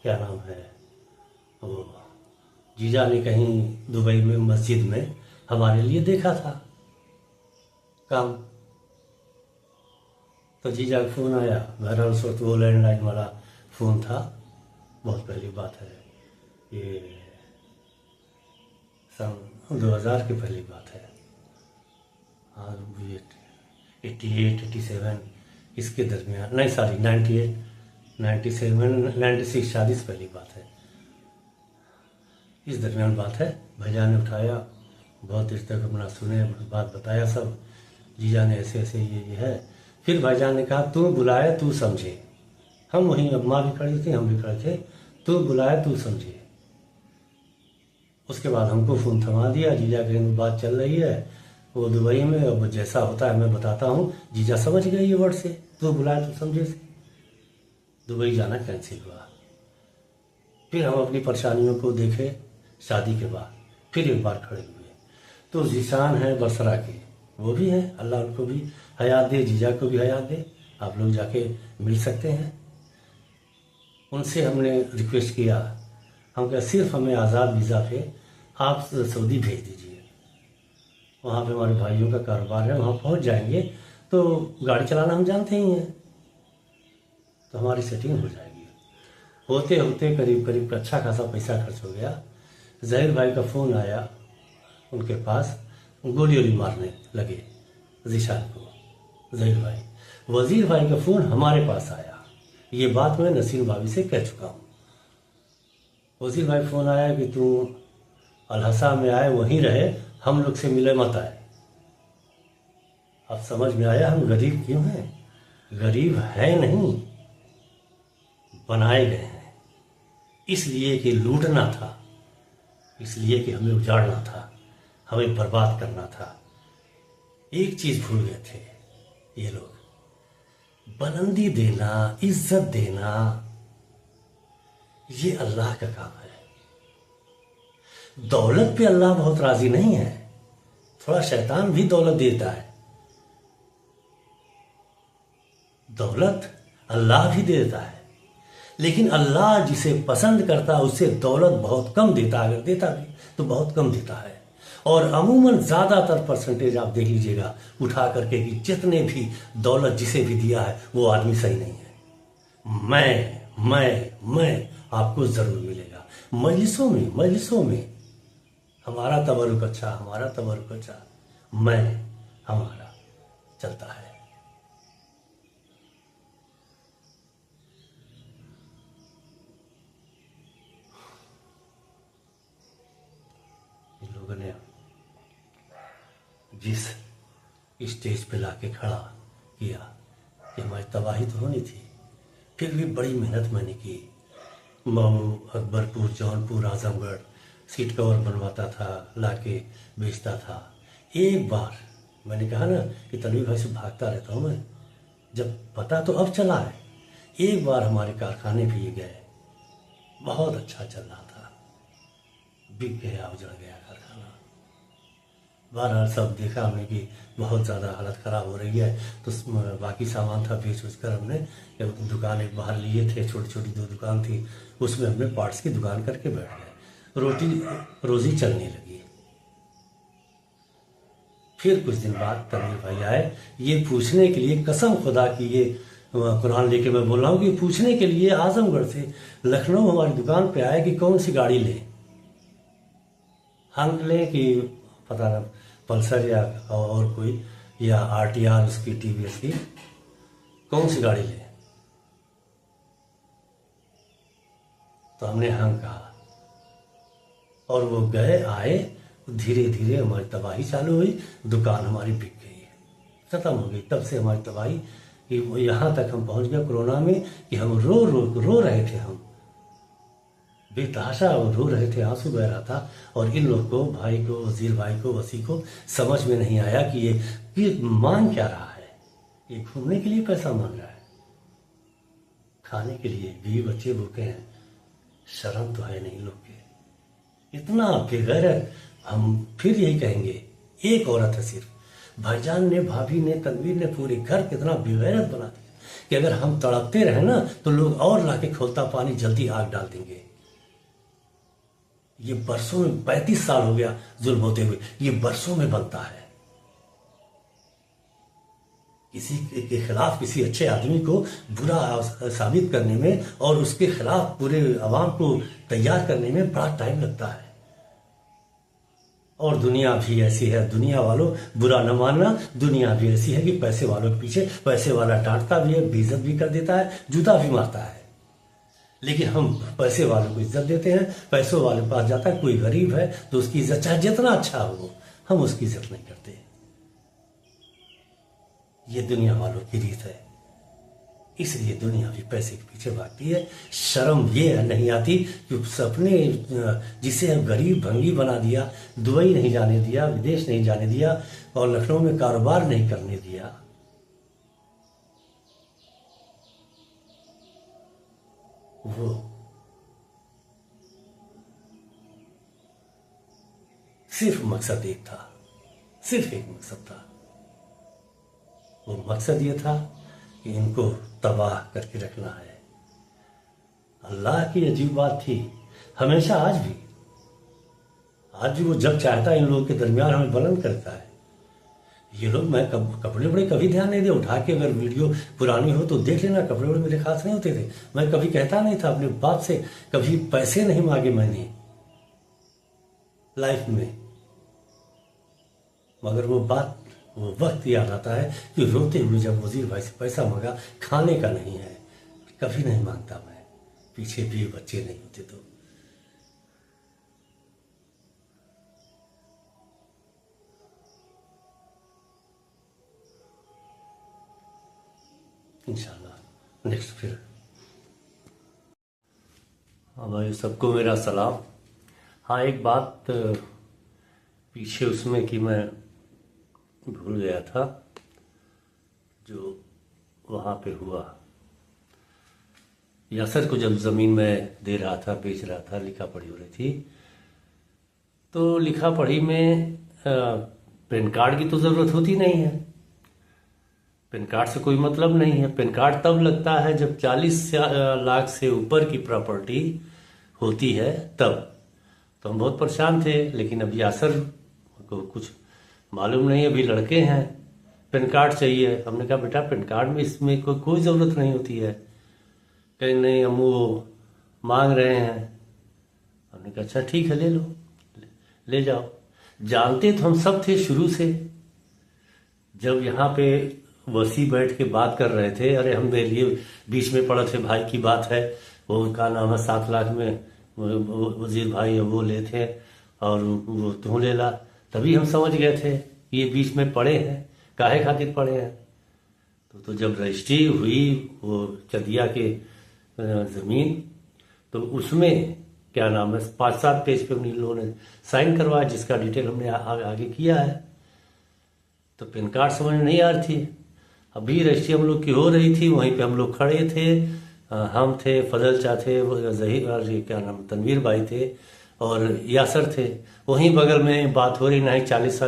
क्या नाम है, वो जीजा ने कहीं दुबई में मस्जिद में हमारे लिए देखा था काम। तो जीजा का फ़ोन आया। मेरा उस वक्त वो लैंडलाइन वाला फ़ोन था। बहुत पहली बात है, ये सन 2000 की पहली बात है। हाँ, 88 87 इसके दरमियान, नहीं सॉरी 98 97 96 शादी से पहली बात है, इस दरमियान बात है। भाईजान ने उठाया, बहुत देर तक अपना सुने, बात बताया सब। जीजा ने ऐसे ऐसे ये है। फिर भाईजान ने कहा तू बुलाया तू समझे। हम वहीं, अब माँ भी खड़ी थी, हम भी खड़े थे। तू बुलाया तू समझे। उसके बाद हमको फ़ोन थमा दिया। जीजा के बात चल रही है वो दुबई में, अब जैसा होता है मैं बताता हूँ। जीजा समझ गए ये वर्ड से, तू बुलाया तू समझे से। दुबई जाना कैंसिल हुआ। फिर हम अपनी परेशानियों को देखे शादी के बाद। फिर एक बार खड़े हुए तो जीशान है बरसरा के, वो भी हैं, अल्लाह उनको भी हयात दे, जीजा को भी हयात दे। आप लोग जाके मिल सकते हैं। उनसे हमने रिक्वेस्ट किया, हम क्या सिर्फ हमें आज़ाद वीज़ा पे आप सऊदी भेज दीजिए। वहाँ पे हमारे भाइयों का कारोबार है, वहाँ पहुँच जाएंगे तो गाड़ी चलाना हम जानते ही हैं, तो हमारी सेटिंग हो जाएगी। होते होते करीब करीब अच्छा खासा पैसा खर्च हो गया। जहीर भाई का फ़ोन आया उनके पास, गोली वोली मारने लगे जीशान को जहीर भाई। वजीर भाई का फ़ोन हमारे पास आया। ये बात मैं नसीर भाभी से कह चुका हूँ। वजीर भाई फ़ोन आया कि तू अलहसा में आए, वहीं रहे, हम लोग से मिले मत आए। अब समझ में आया हम गरीब क्यों हैं। गरीब है नहीं, बनाए गए हैं, इसलिए कि लूटना था, इसलिए कि हमें उजाड़ना था, हमें बर्बाद करना था। एक चीज भूल गए थे ये लोग, बुलंदी देना, इज्जत देना, ये अल्लाह का काम है। दौलत पे अल्लाह बहुत राजी नहीं है। थोड़ा शैतान भी दौलत देता है, दौलत अल्लाह भी देता है, लेकिन अल्लाह जिसे पसंद करता है उसे दौलत बहुत कम देता है। अगर देता भी तो बहुत कम देता है। और अमूमन ज़्यादातर परसेंटेज आप देख लीजिएगा उठा करके कि जितने भी दौलत जिसे भी दिया है वो आदमी सही नहीं है। मैं आपको ज़रूर मिलेगा मजलिसों में हमारा तबरुक अच्छा, हमारा तबरुक अच्छा, मैं हमारा चलता है। इन लोगों ने जिस स्टेज पे लाके खड़ा किया कि हमारी तबाही तो होनी थी, फिर भी बड़ी मेहनत मैंने की। मऊ, अकबरपुर, जौनपुर, आजमगढ़ सीट कवर बनवाता था, लाके बेचता था। एक बार मैंने कहा ना कि तनवीर भाई से भागता रहता हूँ मैं, जब पता तो अब चला है। एक बार हमारे कारखाने भी ये गए, बहुत अच्छा चल रहा था, बिक गया, उजड़ गया कारखाना। बहरहाल सब देखा हमने कि बहुत ज़्यादा हालत ख़राब हो रही है, तो बाकी सामान था बेच उच कर हमने दुकान एक बाहर लिए थे, छोटी छोटी 2 दुकान थी, उसमें हमने पार्ट्स की दुकान करके बैठ गए। रोजी चलने लगी। फिर कुछ दिन बाद तनवीर भाई आए, ये पूछने के लिए, कसम खुदा की ये कुरान लेके मैं बोल रहा हूँ, कि पूछने के लिए आजमगढ़ से लखनऊ हमारी दुकान पे आए कि कौन सी गाड़ी लें। हम लें कि पता ना पल्सर या और कोई, या आरटीआर उसकी टीवीएस की, कौन सी गाड़ी लें। तो हमने हाँ कहा और वो गए, आए, धीरे धीरे हमारी तबाही चालू हुई। दुकान हमारी बिक गई, खत्म हो गई। तब से हमारी तबाही कि वो यहाँ तक हम पहुँच गए कोरोना में कि हम रो रहे थे, हम बेतहाशा रो रहे थे, आंसू बह रहा था। और इन लोग को, भाई को, वजीर भाई को, वसी को समझ में नहीं आया कि ये मांग क्या रहा है। ये घूमने के लिए पैसा मांग रहा है, खाने के लिए, बीवी बच्चे भूखे हैं, शर्म तो है नहीं लोग के, इतना बेगैरत। हम फिर यही कहेंगे, एक औरत है सिर्फ, भाईजान ने, भाभी ने, तनवीर ने पूरे घर कितना बेगैरत बना दिया कि अगर हम तड़पते रहे ना तो लोग और लाके खोलता पानी जल्दी आग डाल देंगे। ये बरसों में, 35 साल हो गया जुल्म होते हुए, ये बरसों में बनता है। किसी के खिलाफ किसी अच्छे आदमी को बुरा साबित करने में और उसके खिलाफ पूरे अवाम को तैयार करने में बड़ा टाइम लगता है। और दुनिया भी ऐसी है, दुनिया वालों बुरा न मानना, दुनिया भी ऐसी है कि पैसे वालों के पीछे पैसे वाला डांटता भी है, बेइज्जत भी कर देता है, जूता भी मारता है। लेकिन हम पैसे वालों को इज्जत देते हैं। पैसों वाले के पास जाता है, कोई गरीब है तो उसकी इज्जत चाहे जितना अच्छा हो, हम उसकी इज्जत नहीं करते। ये दुनिया वालों की रीत है, इसलिए दुनिया भी पैसे के पीछे भागती है। शर्म ये नहीं आती कि सपने जिसे गरीब भंगी बना दिया, दुबई नहीं जाने दिया, विदेश नहीं जाने दिया और लखनऊ में कारोबार नहीं करने दिया, वो सिर्फ मकसद एक था, सिर्फ एक मकसद था। वो मकसद ये था कि इनको तबाह करके रखना है। अल्लाह की अजीब बात थी, हमेशा आज भी वो जब चाहता है इन लोगों के दरमियान हमें बुलंद करता है। ये लोग, मैं कपड़े बड़े कभी ध्यान नहीं दे, उठा के अगर वीडियो पुरानी हो तो देख लेना, कपड़े बड़े मेरे खास नहीं होते थे। मैं कभी कहता नहीं था अपने बाप से, कभी पैसे नहीं मांगे मैंने लाइफ में। मगर वो वक्त याद आता है कि रोते हुए जब वजीर भाई से पैसा मांगा, खाने का नहीं है, कभी नहीं मांगता मैं, पीछे भी बच्चे नहीं होते तो। इंशाल्लाह नेक्स्ट फिर। हाँ भाई, सबको मेरा सलाम। हाँ, एक बात पीछे उसमें कि मैं भूल गया था, जो वहाँ पे हुआ। यासर को जब ज़मीन में दे रहा था, बेच रहा था, लिखा पढ़ी हो रही थी, तो लिखा पढ़ी में पैन कार्ड की तो ज़रूरत होती नहीं है। पैन कार्ड से कोई मतलब नहीं है। पैन कार्ड तब लगता है जब 40 लाख से ऊपर की प्रॉपर्टी होती है, तब। तो हम बहुत परेशान थे, लेकिन अब यासर को कुछ मालूम नहीं, अभी लड़के हैं, पैन कार्ड चाहिए। हमने कहा बेटा पैन कार्ड में इसमें कोई ज़रूरत नहीं होती है। कहीं नहीं, हम वो मांग रहे हैं। हमने कहा अच्छा ठीक है, ले लो, ले जाओ। जानते तो हम सब थे शुरू से। जब यहाँ पे वसी बैठ के बात कर रहे थे, अरे हम मेरे लिए बीच में पड़े थे, भाई की बात है, वो का नाम है 7 लाख में वजीर भाई वो ले थे और वो तू ले ला। तभी हम समझ गए थे कि ये बीच में पड़े हैं, काहे खातिर पड़े हैं। तो जब रजिस्ट्री हुई वो चदिया के ज़मीन, तो उसमें क्या नाम है 5-7 पेज पे उन लोगों ने साइन करवाया, जिसका डिटेल हमने आगे किया है। तो पैन कार्ड समझ में नहीं आ रही थी। अभी रजिस्ट्री हम लोग की हो रही थी, वहीं पे हम लोग खड़े थे। हम थे, फजल चा थे, जहीर क्या नाम तनवीर भाई थे और यासर थे। वहीं बगल में बात हो रही, नहीं 40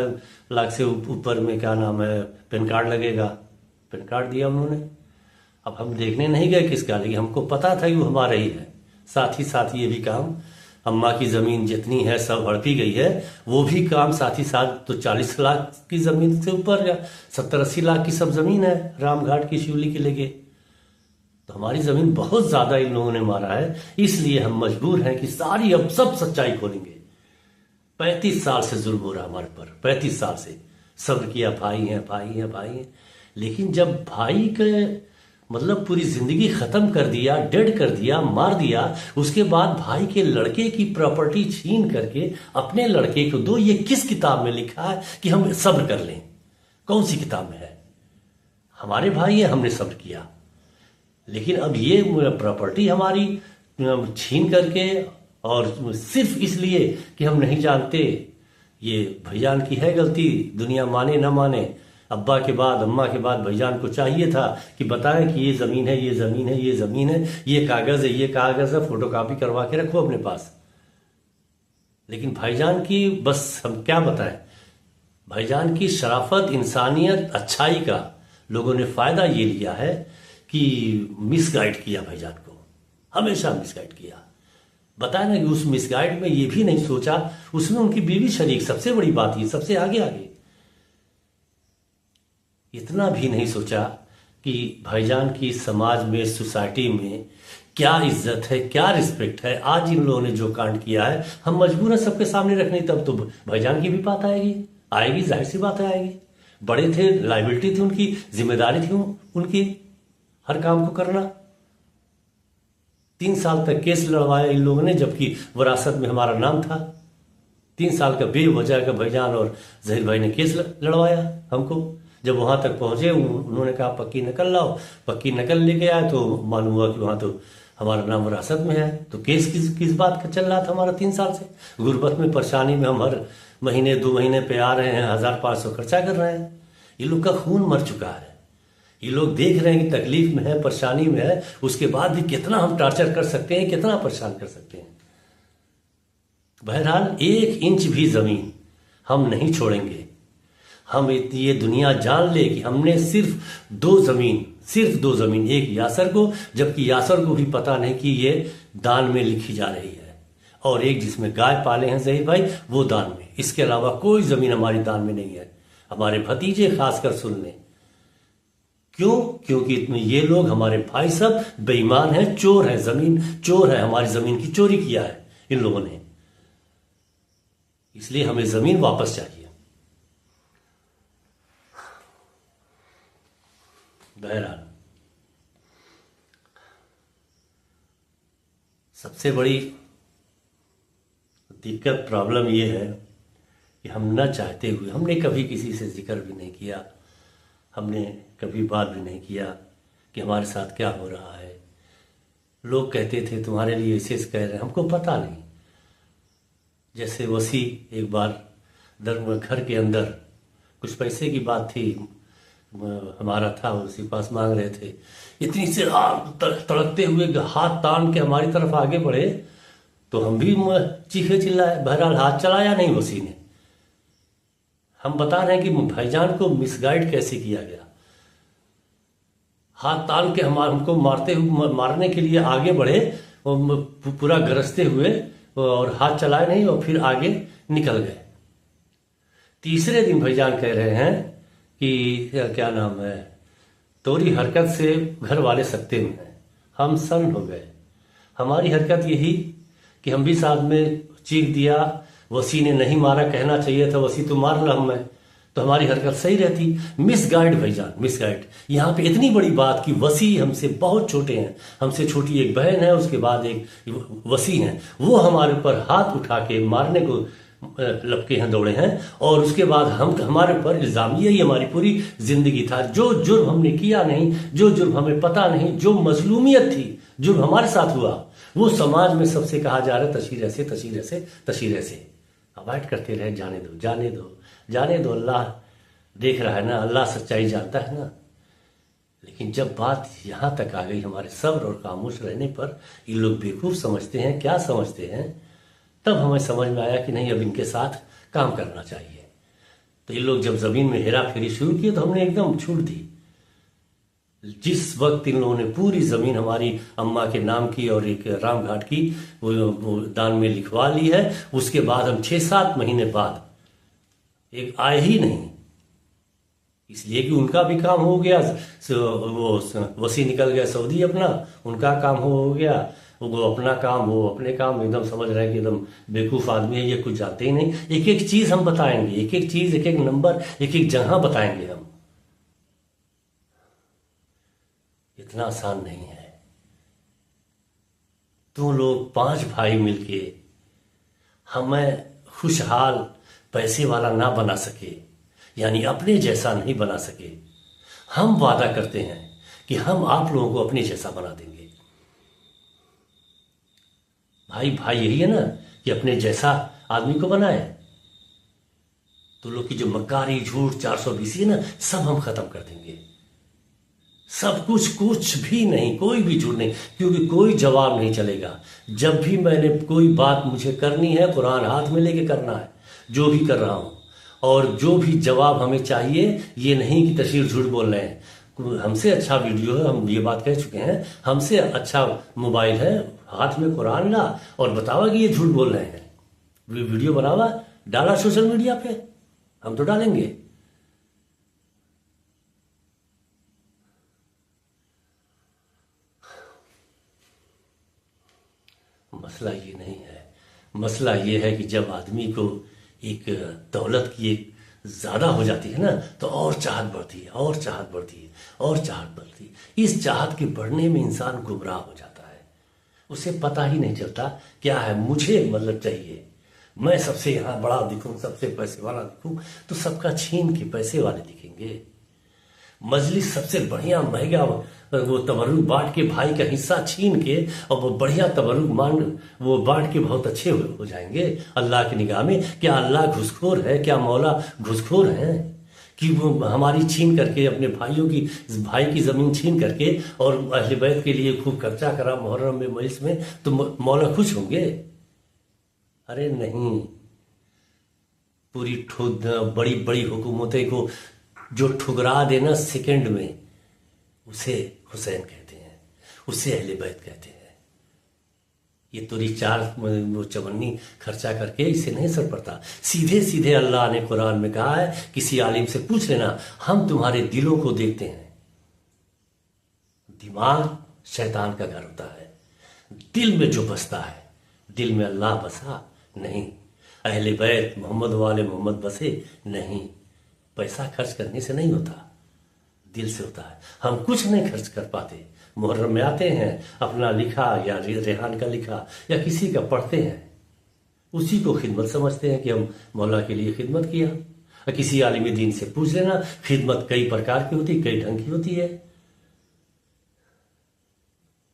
लाख से ऊपर में क्या नाम है पैन कार्ड लगेगा। पैन कार्ड दिया उन्होंने। अब हम देखने नहीं गए किसका, लेकिन हमको पता था कि वो हमारा ही है। साथ ही साथ ये भी काम, अम्मा की ज़मीन जितनी है सब हड़पी गई है, वो भी काम साथ ही साथ। तो 40 लाख की ज़मीन से ऊपर या 70-80 लाख की सब ज़मीन है रामघाट की शिवली के लेके। तो हमारी ज़मीन बहुत ज़्यादा इन लोगों ने मारा है, इसलिए हम मजबूर हैं कि सारी अब सब सच्चाई खोलेंगे। 35 साल से जुल्म हो रहा हमारे पर, 35 साल से सब्र किया, भाई हैं भाई हैं भाई हैं। लेकिन जब भाई के मतलब पूरी जिंदगी खत्म कर दिया, डेड कर दिया, मार दिया, उसके बाद भाई के लड़के की प्रॉपर्टी छीन करके अपने लड़के को दो, ये किस किताब में लिखा है कि हम सब्र कर लें? कौन सी किताब में है? हमारे भाई है, हमने सब्र किया। लेकिन अब ये प्रॉपर्टी हमारी छीन करके, और सिर्फ इसलिए कि हम नहीं जानते, ये भाईजान की है गलती, दुनिया माने ना माने। अब्बा के बाद, अम्मा के बाद भाईजान को चाहिए था कि बताएं कि ये ज़मीन है, ये ज़मीन है, ये ज़मीन है, ये कागज़ है, ये कागज़ है, फोटोकॉपी करवा के रखो अपने पास। लेकिन भाईजान की बस हम क्या बताएं, भाईजान की शराफत, इंसानियत, अच्छाई का लोगों ने फ़ायदा ये लिया है कि मिसगाइड किया भाईजान को, हमेशा मिसगाइड किया। बताया ना कि उस मिसगाइड में ये भी नहीं सोचा, उसमें उनकी बीवी शरीक, सबसे बड़ी बात ये, सबसे आगे आगे। इतना भी नहीं सोचा कि भाईजान की समाज में, सोसाइटी में क्या इज्जत है, क्या रिस्पेक्ट है। आज इन लोगों ने जो कांड किया है, हम मजबूर हैं सबके सामने रखने, तब तो भाईजान की भी बात आएगी, जाहिर सी बात है आएगी। बड़े थे, लाइबिलिटी थी उनकी, जिम्मेदारी थी उनकी हर काम को करना। 3 साल तक केस लड़वाया इन लोगों ने, जबकि विरासत में हमारा नाम था। 3 साल का बेवजह का भाईजान और जहीर भाई ने केस लड़वाया हमको। जब वहां तक पहुंचे, उन्होंने कहा पक्की नकल लाओ, पक्की नकल लेके आए तो मालूम हुआ कि वहां तो हमारा नाम विरासत में है। तो केस किस बात का चल रहा था हमारा 3 साल से? गुर्बत में, परेशानी में हम हर महीने 2 महीने पे आ रहे हैं, 1500 खर्चा कर रहे हैं। ये लोग का खून मर चुका है। ये लोग देख रहे हैं कि तकलीफ में है, परेशानी में है, उसके बाद भी कितना हम टॉर्चर कर सकते हैं, कितना परेशान कर सकते हैं। बहरहाल 1 इंच भी जमीन हम नहीं छोड़ेंगे। हम ये दुनिया जान ले कि हमने सिर्फ 2 जमीन, एक यासर को, जबकि यासर को भी पता नहीं कि ये दान में लिखी जा रही है, और एक जिसमें गाय पाले हैं जहीर भाई, वो दान में। इसके अलावा कोई जमीन हमारी दान में नहीं है। हमारे भतीजे खासकर सुन लें। क्यों? क्योंकि ये लोग, हमारे भाई सब बेईमान हैं, चोर हैं, जमीन चोर है, हमारी जमीन की चोरी किया है इन लोगों ने। इसलिए हमें जमीन वापस चाहिए। बहरहाल सबसे बड़ी दिक्कत, प्रॉब्लम ये है कि हम न चाहते हुए, हमने कभी किसी से जिक्र भी नहीं किया, हमने कभी बात भी नहीं किया कि हमारे साथ क्या हो रहा है। लोग कहते थे तुम्हारे लिए ऐसे कह रहे हैं, हमको पता नहीं। जैसे वसी एक बार घर के अंदर कुछ पैसे की बात थी, हमारा था, उसी पास मांग रहे थे। इतनी से तड़कते हुए हाथ तान के हमारी तरफ आगे बढ़े, तो हम भी चीखे चिल्लाए। बहरहाल हाथ चलाया नहीं वसी ने। हम बता रहे हैं कि भाईजान को मिसगाइड कैसे किया गया। हाथ तान के हमको मारने के लिए आगे बढ़े, और पूरा गरजते हुए, और हाथ चलाए नहीं, और फिर आगे निकल गए। तीसरे दिन भाईजान कह रहे हैं कि क्या नाम है, तोरी हरकत से घर वाले सकते हुए हैं। हम सन्न हो गए। हमारी हरकत यही कि हम भी साथ में चीख दिया, वसी ने नहीं मारा, कहना चाहिए था वसी तो मार ला हमें, तो हमारी हरकत सही रहती। मिसगाइड भाईजान, मिसगाइड। यहाँ पे इतनी बड़ी बात कि वसी हमसे बहुत छोटे हैं, हमसे छोटी एक बहन है, उसके बाद एक वसी हैं, वो हमारे ऊपर हाथ उठा के मारने को लपके हैं, दौड़े हैं। और उसके बाद हमारे ऊपर इल्जाम यही हमारी पूरी जिंदगी था। जो जुर्म हमने किया नहीं, जो जुर्म हमें पता नहीं, जो मजलूमियत थी, जुर्म हमारे साथ हुआ, वो समाज में सबसे कहा जा रहा है तशीर ऐसे अवॉइड करते रहे। जाने दो, अल्लाह देख रहा है ना, अल्लाह सच्चाई जानता है ना। लेकिन जब बात यहां तक आ गई, हमारे सब्र और खामोश रहने पर, ये लोग बेवकूफ समझते हैं, क्या समझते हैं, तब हमें समझ में आया कि नहीं, अब इनके साथ काम करना चाहिए। तो ये लोग जब जमीन में हेरा फेरी शुरू की, तो हमने एकदम छूट दी। जिस वक्त इन लोगों ने पूरी जमीन हमारी अम्मा के नाम की और एक रामघाट की वो दान में लिखवा ली है, उसके बाद हम 6-7 महीने बाद एक आए ही नहीं। इसलिए कि उनका भी काम हो गया, वो वसी निकल गया सऊदी अपना, उनका काम हो गया, वो अपना काम, वो अपने काम। एकदम समझ रहे हैं कि एकदम बेवकूफ आदमी है, ये कुछ जाते ही नहीं। एक एक चीज हम बताएंगे, एक एक चीज, एक एक नंबर, एक एक जगह बताएंगे हम। इतना आसान नहीं है। तुम लोग 5 भाई मिलके हमें खुशहाल पैसे वाला ना बना सके, यानी अपने जैसा नहीं बना सके। हम वादा करते हैं कि हम आप लोगों को अपने जैसा बना देंगे। भाई यही है ना कि अपने जैसा आदमी को बनाए। तो लोग की जो मक्कारी, झूठ, 420 है ना, सब हम खत्म कर देंगे। सब कुछ भी नहीं, कोई भी झूठ नहीं, क्योंकि कोई जवाब नहीं चलेगा। जब भी मैंने कोई बात मुझे करनी है, कुरान हाथ में लेके करना है, जो भी कर रहा हूं। और जो भी जवाब हमें चाहिए, ये नहीं कि तशरीर झूठ बोल रहे हैं। हमसे अच्छा वीडियो है, हम ये बात कह चुके हैं, हमसे अच्छा मोबाइल है, हाथ में कुरान ला और बतावा कि ये झूठ बोल रहे हैं। वीडियो बनावा, डाला सोशल मीडिया पे, हम तो डालेंगे। मसला ये नहीं है। मसला ये है कि जब आदमी को एक दौलत की एक ज्यादा हो जाती है ना, तो और चाहत बढ़ती है, और चाहत बढ़ती है, और चाहत बढ़ती है। इस चाहत के बढ़ने में इंसान गुमराह हो जाता है। उसे पता ही नहीं चलता क्या है, मुझे मतलब चाहिए, मैं सबसे यहाँ बड़ा दिखूं, सबसे पैसे वाला दिखूं, तो सबका छीन के पैसे वाले दिखेंगे। मजलिस सबसे बढ़िया महंगा वो तबरुक बांट के, भाई का हिस्सा छीन के, और वो बढ़िया तबरुक वो बांट के बहुत अच्छे हो जाएंगे अल्लाह की निगाह में। क्या अल्लाह घुसखोर है? क्या मौला घुसखोर है कि वो हमारी छीन करके, अपने भाई की जमीन छीन करके और अहले बैत के लिए खूब खर्चा करा मुहर्रम में, मजलिस में, तो मौला खुश होंगे? अरे नहीं। पूरी बड़ी बड़ी हुकूमतें को जो ठुकरा देना सेकंड में, उसे हुसैन कहते हैं, उसे अहले बैत कहते हैं। ये तोरी चार वो चवन्नी खर्चा करके इसे नहीं सर पड़ता। सीधे सीधे अल्लाह ने कुरान में कहा है, किसी आलिम से पूछ लेना, हम तुम्हारे दिलों को देखते हैं। दिमाग शैतान का घर होता है, दिल में जो बसता है, दिल में अल्लाह बसा नहीं, अहले बैत मोहम्मद वाले मोहम्मद बसे नहीं। पैसा खर्च करने से नहीं होता, दिल से होता है। हम कुछ नहीं खर्च कर पाते, मुहर्रम में आते हैं, अपना लिखा या रेहान का लिखा या किसी का पढ़ते हैं, उसी को खिदमत समझते हैं कि हम मौला के लिए खिदमत किया। किसी आलिम दीन से पूछ लेना, खिदमत कई प्रकार की होती, कई ढंग की होती है।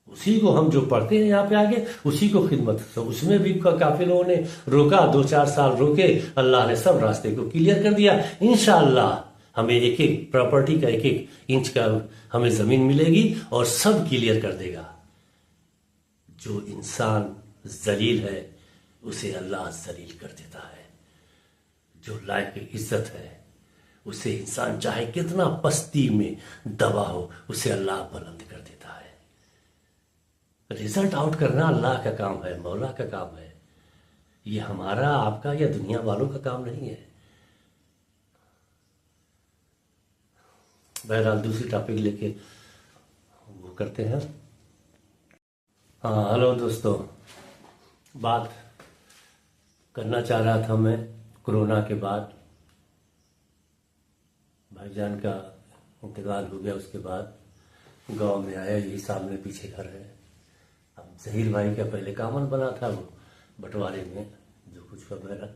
उसी को हम जो पढ़ते हैं यहाँ पे आगे, उसी को खिदमत। तो उसमें भी काफी लोगों ने रोका, 2-4 साल रोके, अल्लाह ने सब रास्ते को क्लियर कर दिया। इंशाअल्लाह हमें एक एक प्रॉपर्टी का, एक एक इंच का हमें जमीन मिलेगी और सब क्लियर कर देगा। जो इंसान जलील है उसे अल्लाह जलील कर देता है। जो लायक इज्जत है उसे इंसान चाहे कितना पस्ती में दबा हो, उसे अल्लाह बुलंद कर देता है। रिजल्ट आउट करना अल्लाह का काम है, मौला का काम है। ये हमारा, आपका या दुनिया वालों का काम नहीं है। बहरहाल दूसरी टॉपिक लेके वो करते हैं। हाँ, हेलो दोस्तों, बात करना चाह रहा था मैं। कोरोना के बाद भाईजान का इंतकाल हो गया, उसके बाद गांव में आया, यही सामने पीछे घर है। अब जहीर भाई का पहले कामन बना था, वो बंटवारे में जो कुछ वगैरह,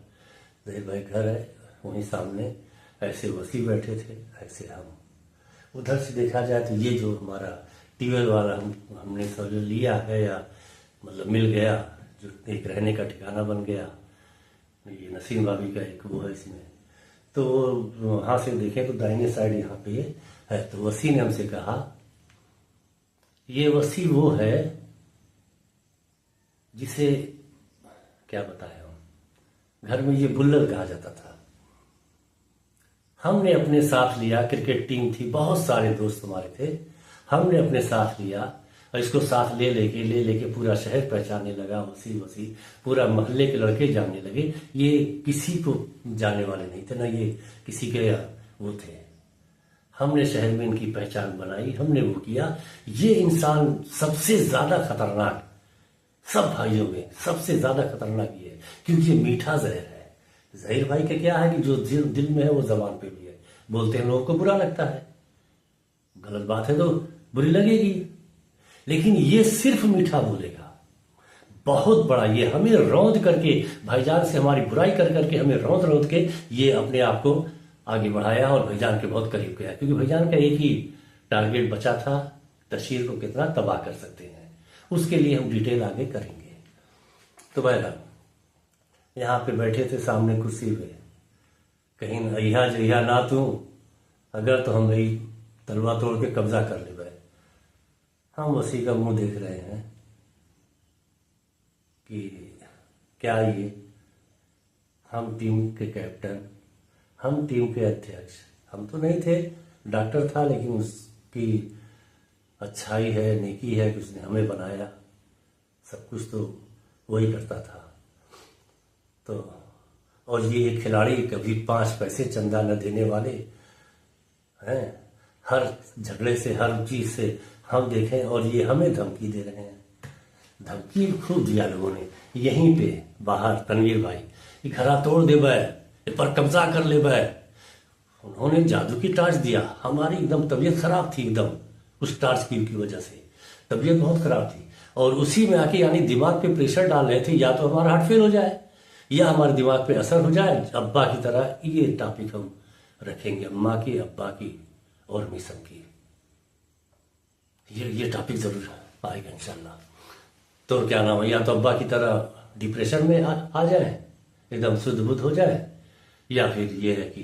जहीर भाई घर है वहीं सामने। ऐसे वसी बैठे थे, ऐसे हम। उधर से देखा जाए तो ये जो हमारा ट्यूबवेल वाला हमने सब लिया है, या मतलब मिल गया, जो एक रहने का ठिकाना बन गया, ये नसीम भाभी का एक वो है इसमें। तो वहां से देखें तो दाहिने साइड यहाँ पे है। तो वसी ने हमसे कहा, ये वसी वो है जिसे क्या बताया हम, घर में ये बुल्लर कहा जाता था। हमने अपने साथ लिया, क्रिकेट टीम थी, बहुत सारे दोस्त हमारे थे, हमने अपने साथ लिया और इसको साथ ले लेके पूरा शहर पहचानने लगा। वसी पूरा मोहल्ले के लड़के जानने लगे। ये किसी को जानने वाले नहीं थे, ना ये किसी के वो थे। हमने शहर में इनकी पहचान बनाई, हमने वो किया। ये इंसान सबसे ज्यादा खतरनाक, सब भाइयों में सबसे ज्यादा खतरनाक ये है, क्योंकि ये मीठा जहर है। जहीर भाई का क्या है कि जो दिल में है वो जबान पे भी है। बोलते हैं लोगों को बुरा लगता है, गलत बात है तो बुरी लगेगी, लेकिन ये सिर्फ मीठा बोलेगा। बहुत बड़ा ये हमें रौंद करके, भाईजान से हमारी बुराई कर करके हमें रौंद के ये अपने आप को आगे बढ़ाया और भाईजान के बहुत करीब गया। क्योंकि भाईजान का एक ही टारगेट बचा था, तशहीर को कितना तबाह कर सकते हैं। उसके लिए हम डिटेल आगे करेंगे। तो बहरहाल यहाँ पे बैठे थे सामने कुर्सी पे, कहीं अहिया जहिया ना तू, अगर तो हम यही तलवा तोड़ के कब्जा कर ले। हम वसी का मुंह देख रहे हैं कि क्या ये, हम टीम के कैप्टन, हम टीम के अध्यक्ष, हम तो नहीं थे, डॉक्टर था, लेकिन उसकी अच्छाई है, नेकी है कि उसने हमें बनाया, सब कुछ तो वही करता था। तो और ये खिलाड़ी कभी 5 पैसे चंदा न देने वाले हैं, हर झगड़े से, हर चीज से हम देखें, और ये हमें धमकी दे रहे हैं। धमकी खूब दिया लोगों ने यहीं पे बाहर, तनवीर भाई ये घरा तोड़ देबे, ये पर कब्जा कर लेबे। उन्होंने जादू की टार्च दिया, हमारी एकदम तबीयत खराब थी, एकदम उस टार्च की वजह से तबीयत बहुत खराब थी। और उसी में आके यानी दिमाग पे प्रेशर डाल रहे थे, या तो हमारा हार्ट फेल हो जाए या हमारे दिमाग पे असर हो जाए अब्बा की तरह। ये टॉपिक हम रखेंगे, अम्मा की, अब्बा की और मिशन की। ये टॉपिक जरूर आएगा इंशाल्लाह। तो क्या नाम है, या तो अब्बा की तरह डिप्रेशन में आ जाए, एकदम शुद्ध बुद्ध हो जाए, या फिर ये है कि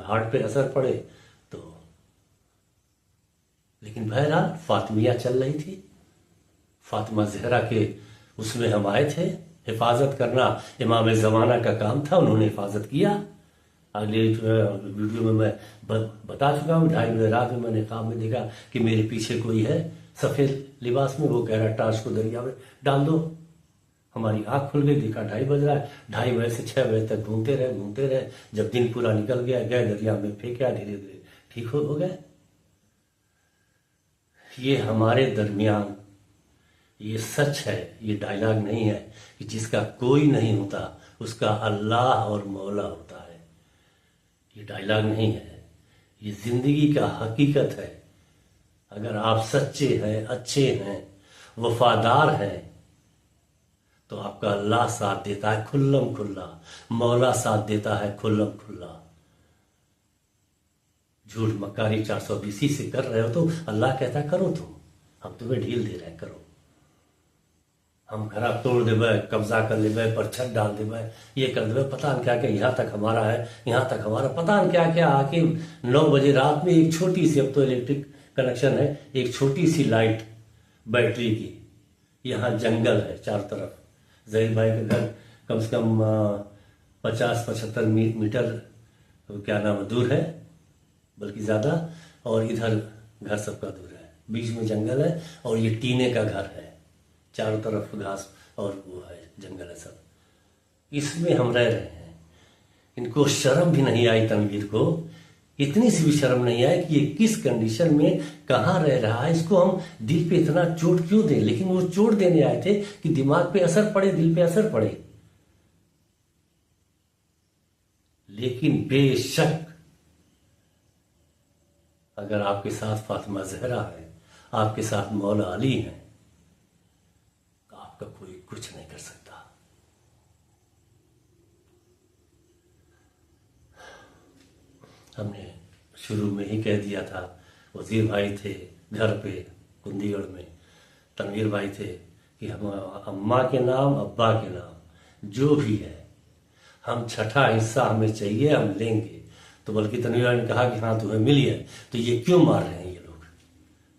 हार्ट पे असर पड़े। तो लेकिन बहरहाल फातिमिया चल रही थी, फातिमा जहरा के उसमें हम आए थे। हिफाजत करना इमाम ज़माना का काम था, उन्होंने हिफाजत किया। अगले वीडियो में मैं बता चुका हूँ, 2:30 बजे रात में मैंने ख्वाब में देखा कि मेरे पीछे कोई है सफ़ेद लिबास में, वो कह रहा टार्च को दरिया में डाल दो। हमारी आंख खुल गई, देखा 2:30 बज रहा है। 2:30 बजे से 6 बजे तक घूमते रहे। जब दिन पूरा निकल गया, गए दरिया में फेंका, धीरे धीरे ठीक हो गए। ये हमारे दरमियान ये सच है, ये डायलॉग नहीं है कि जिसका कोई नहीं होता उसका अल्लाह और मौला होता है। ये डायलॉग नहीं है, ये जिंदगी का हकीकत है। अगर आप सच्चे हैं, अच्छे हैं, वफादार हैं, तो आपका अल्लाह साथ देता है खुल्लम खुल्ला, मौला साथ देता है खुल्लम खुल्ला। झूठ मक्कारी 420 से कर रहे हो तो अल्लाह कहता है करो, तुम हम तुम्हें ढील दे रहे हैं, करो। हम घर तोड़ देवे, कब्जा कर लेवे, पर छत डाल देवे, ये कर देवे, पता नहीं क्या क्या, यहाँ तक हमारा है, यहाँ तक हमारा, पता नहीं क्या क्या। आके 9 बजे रात में एक छोटी सी, अब तो इलेक्ट्रिक कनेक्शन है, एक छोटी सी लाइट बैटरी की, यहाँ जंगल है चारों तरफ। जहीर भाई का घर कम से कम 50-75 मीटर क्या नाम दूर है, बल्कि ज़्यादा। और इधर घर सबका दूर है, बीच में जंगल है, और ये टीने का घर है, चारों तरफ घास और वो है, जंगल है सब। इसमें हम रह रहे हैं। इनको शर्म भी नहीं आई, तनवीर को इतनी सी भी शर्म नहीं आई कि ये किस कंडीशन में कहाँ रह रहा है। इसको हम दिल पे इतना चोट क्यों दें। लेकिन वो चोट देने आए थे कि दिमाग पे असर पड़े, दिल पे असर पड़े। लेकिन बेशक अगर आपके साथ फातिमा जहरा है, आपके साथ मौला अली है, तो आपका कोई कुछ नहीं कर सकता। हमने शुरू में ही कह दिया था, वजीर भाई थे घर पे कुंदीगढ़ में, तनवीर भाई थे कि हम अम्मा के नाम, अब्बा के नाम जो भी है, हम छठा हिस्सा हमें चाहिए, हम लेंगे। तो बल्कि तनवीर भाई ने कहा कि हाँ तुम्हें मिली है, तो ये क्यों मार रहे हैं ये लोग।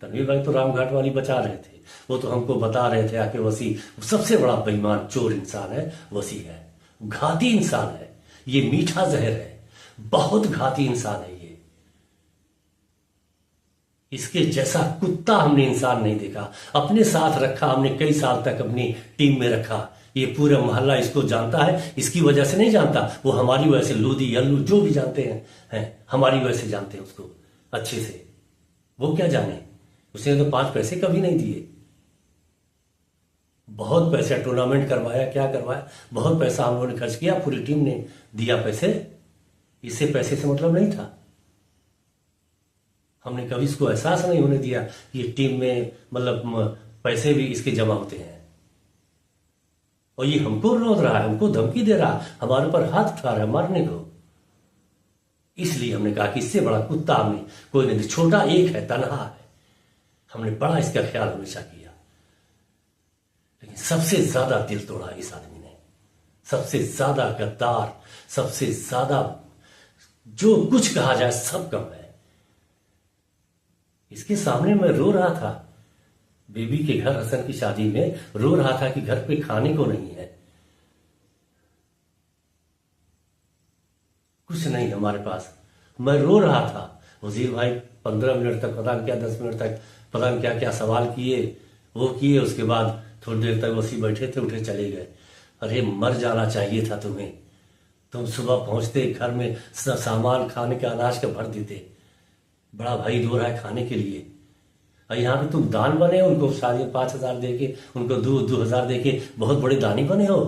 तनवीर भाई तो रामघाट वाली बचा रहे थे, वो तो हमको बता रहे थे आके वसी सबसे बड़ा बेईमान चोर इंसान है, वसी है, घाती इंसान है, ये मीठा जहर है, बहुत घाती इंसान है ये। इसके जैसा कुत्ता हमने इंसान नहीं देखा। अपने साथ रखा हमने, कई साल तक अपनी टीम में रखा। ये पूरा मोहल्ला इसको जानता है, इसकी वजह से नहीं जानता, वो हमारी वजह से, लूदी यल्लू जो भी जानते हैं हमारी वजह से जानते हैं उसको अच्छे से। वो क्या जाने, उसने तो 5 पैसे कभी नहीं दिए। बहुत पैसा टूर्नामेंट करवाया, क्या करवाया, बहुत पैसा हम लोगों ने खर्च किया, पूरी टीम ने दिया पैसे। इससे पैसे से मतलब नहीं था। हमने कभी इसको एहसास नहीं होने दिया कि ये टीम में मतलब पैसे भी इसके जमा होते हैं। और ये हमको रोक रहा है, हमको धमकी दे रहा है, हमारे ऊपर हाथ उठा रहा है मारने को। इसलिए हमने कहा कि इससे बड़ा कुत्ता हमने कोई नहीं, छोटा एक है, तनहा है, हमने बड़ा इसका ख्याल हमेशा किया। लेकिन सबसे ज्यादा दिल तोड़ा इस आदमी ने, सबसे ज्यादा गद्दार, सबसे ज्यादा जो कुछ कहा जाए सब कम है। इसके सामने मैं रो रहा था, बेबी के घर हसन की शादी में रो रहा था कि घर पे खाने को नहीं है, कुछ नहीं हमारे पास। मैं रो रहा था। वजीर भाई 15 मिनट तक, पता नहीं क्या 10 मिनट तक, पता नहीं क्या क्या सवाल किए, वो किए। उसके बाद थोड़ी देर तक वसी बैठे थे, उठे चले गए। अरे मर जाना चाहिए था तुम्हें। तुम सुबह पहुंचते, घर में सामान खाने के अनाज का भर देते। बड़ा भाई रो रहा है खाने के लिए, और यहाँ पे तुम दान बने, उनको शादी 5,000 दे के, उनको 2,000 दे के बहुत बड़े दानी बने हो।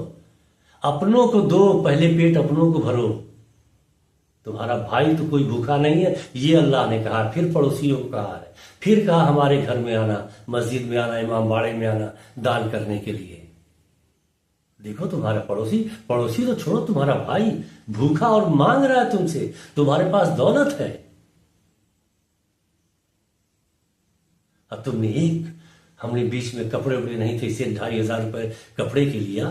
अपनों को दो, पहले पेट अपनों को भरो। तुम्हारा भाई तो कोई भूखा नहीं है, ये अल्लाह ने कहा। फिर पड़ोसियों को कहा है, फिर कहा हमारे घर में आना, मस्जिद में आना, इमाम बाड़े में आना दान करने के लिए। देखो तुम्हारा पड़ोसी, पड़ोसी तो छोड़ो, तुम्हारा भाई भूखा और मांग रहा है तुमसे, तुम्हारे पास दौलत है। अब तुमने हमने बीच में कपड़े उपड़े नहीं थे, इसे 2,500 रुपए कपड़े के लिया,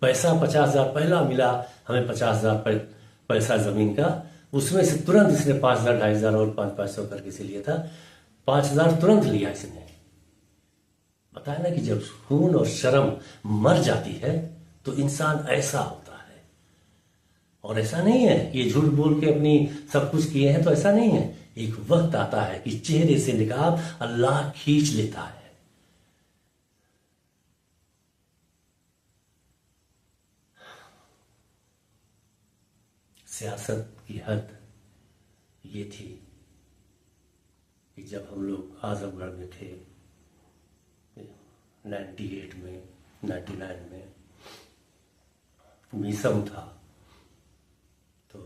पैसा 50,000 पहला मिला हमें, 50,000 पैसा जमीन का, उसमें से तुरंत इसने 5,000, 2,500 और 500 करके से लिया था। 5,000 तुरंत लिया इसने। बताया ना कि जब खून और शर्म मर जाती है तो इंसान ऐसा होता है। और ऐसा नहीं है ये झूठ बोल के अपनी सब कुछ किए हैं, तो ऐसा नहीं है। एक वक्त आता है कि चेहरे से निकाब अल्लाह खींच लेता है। सियासत की हद ये थी कि जब हम लोग आजमगढ़ में थे 98 में, 99 में मीसम था, तो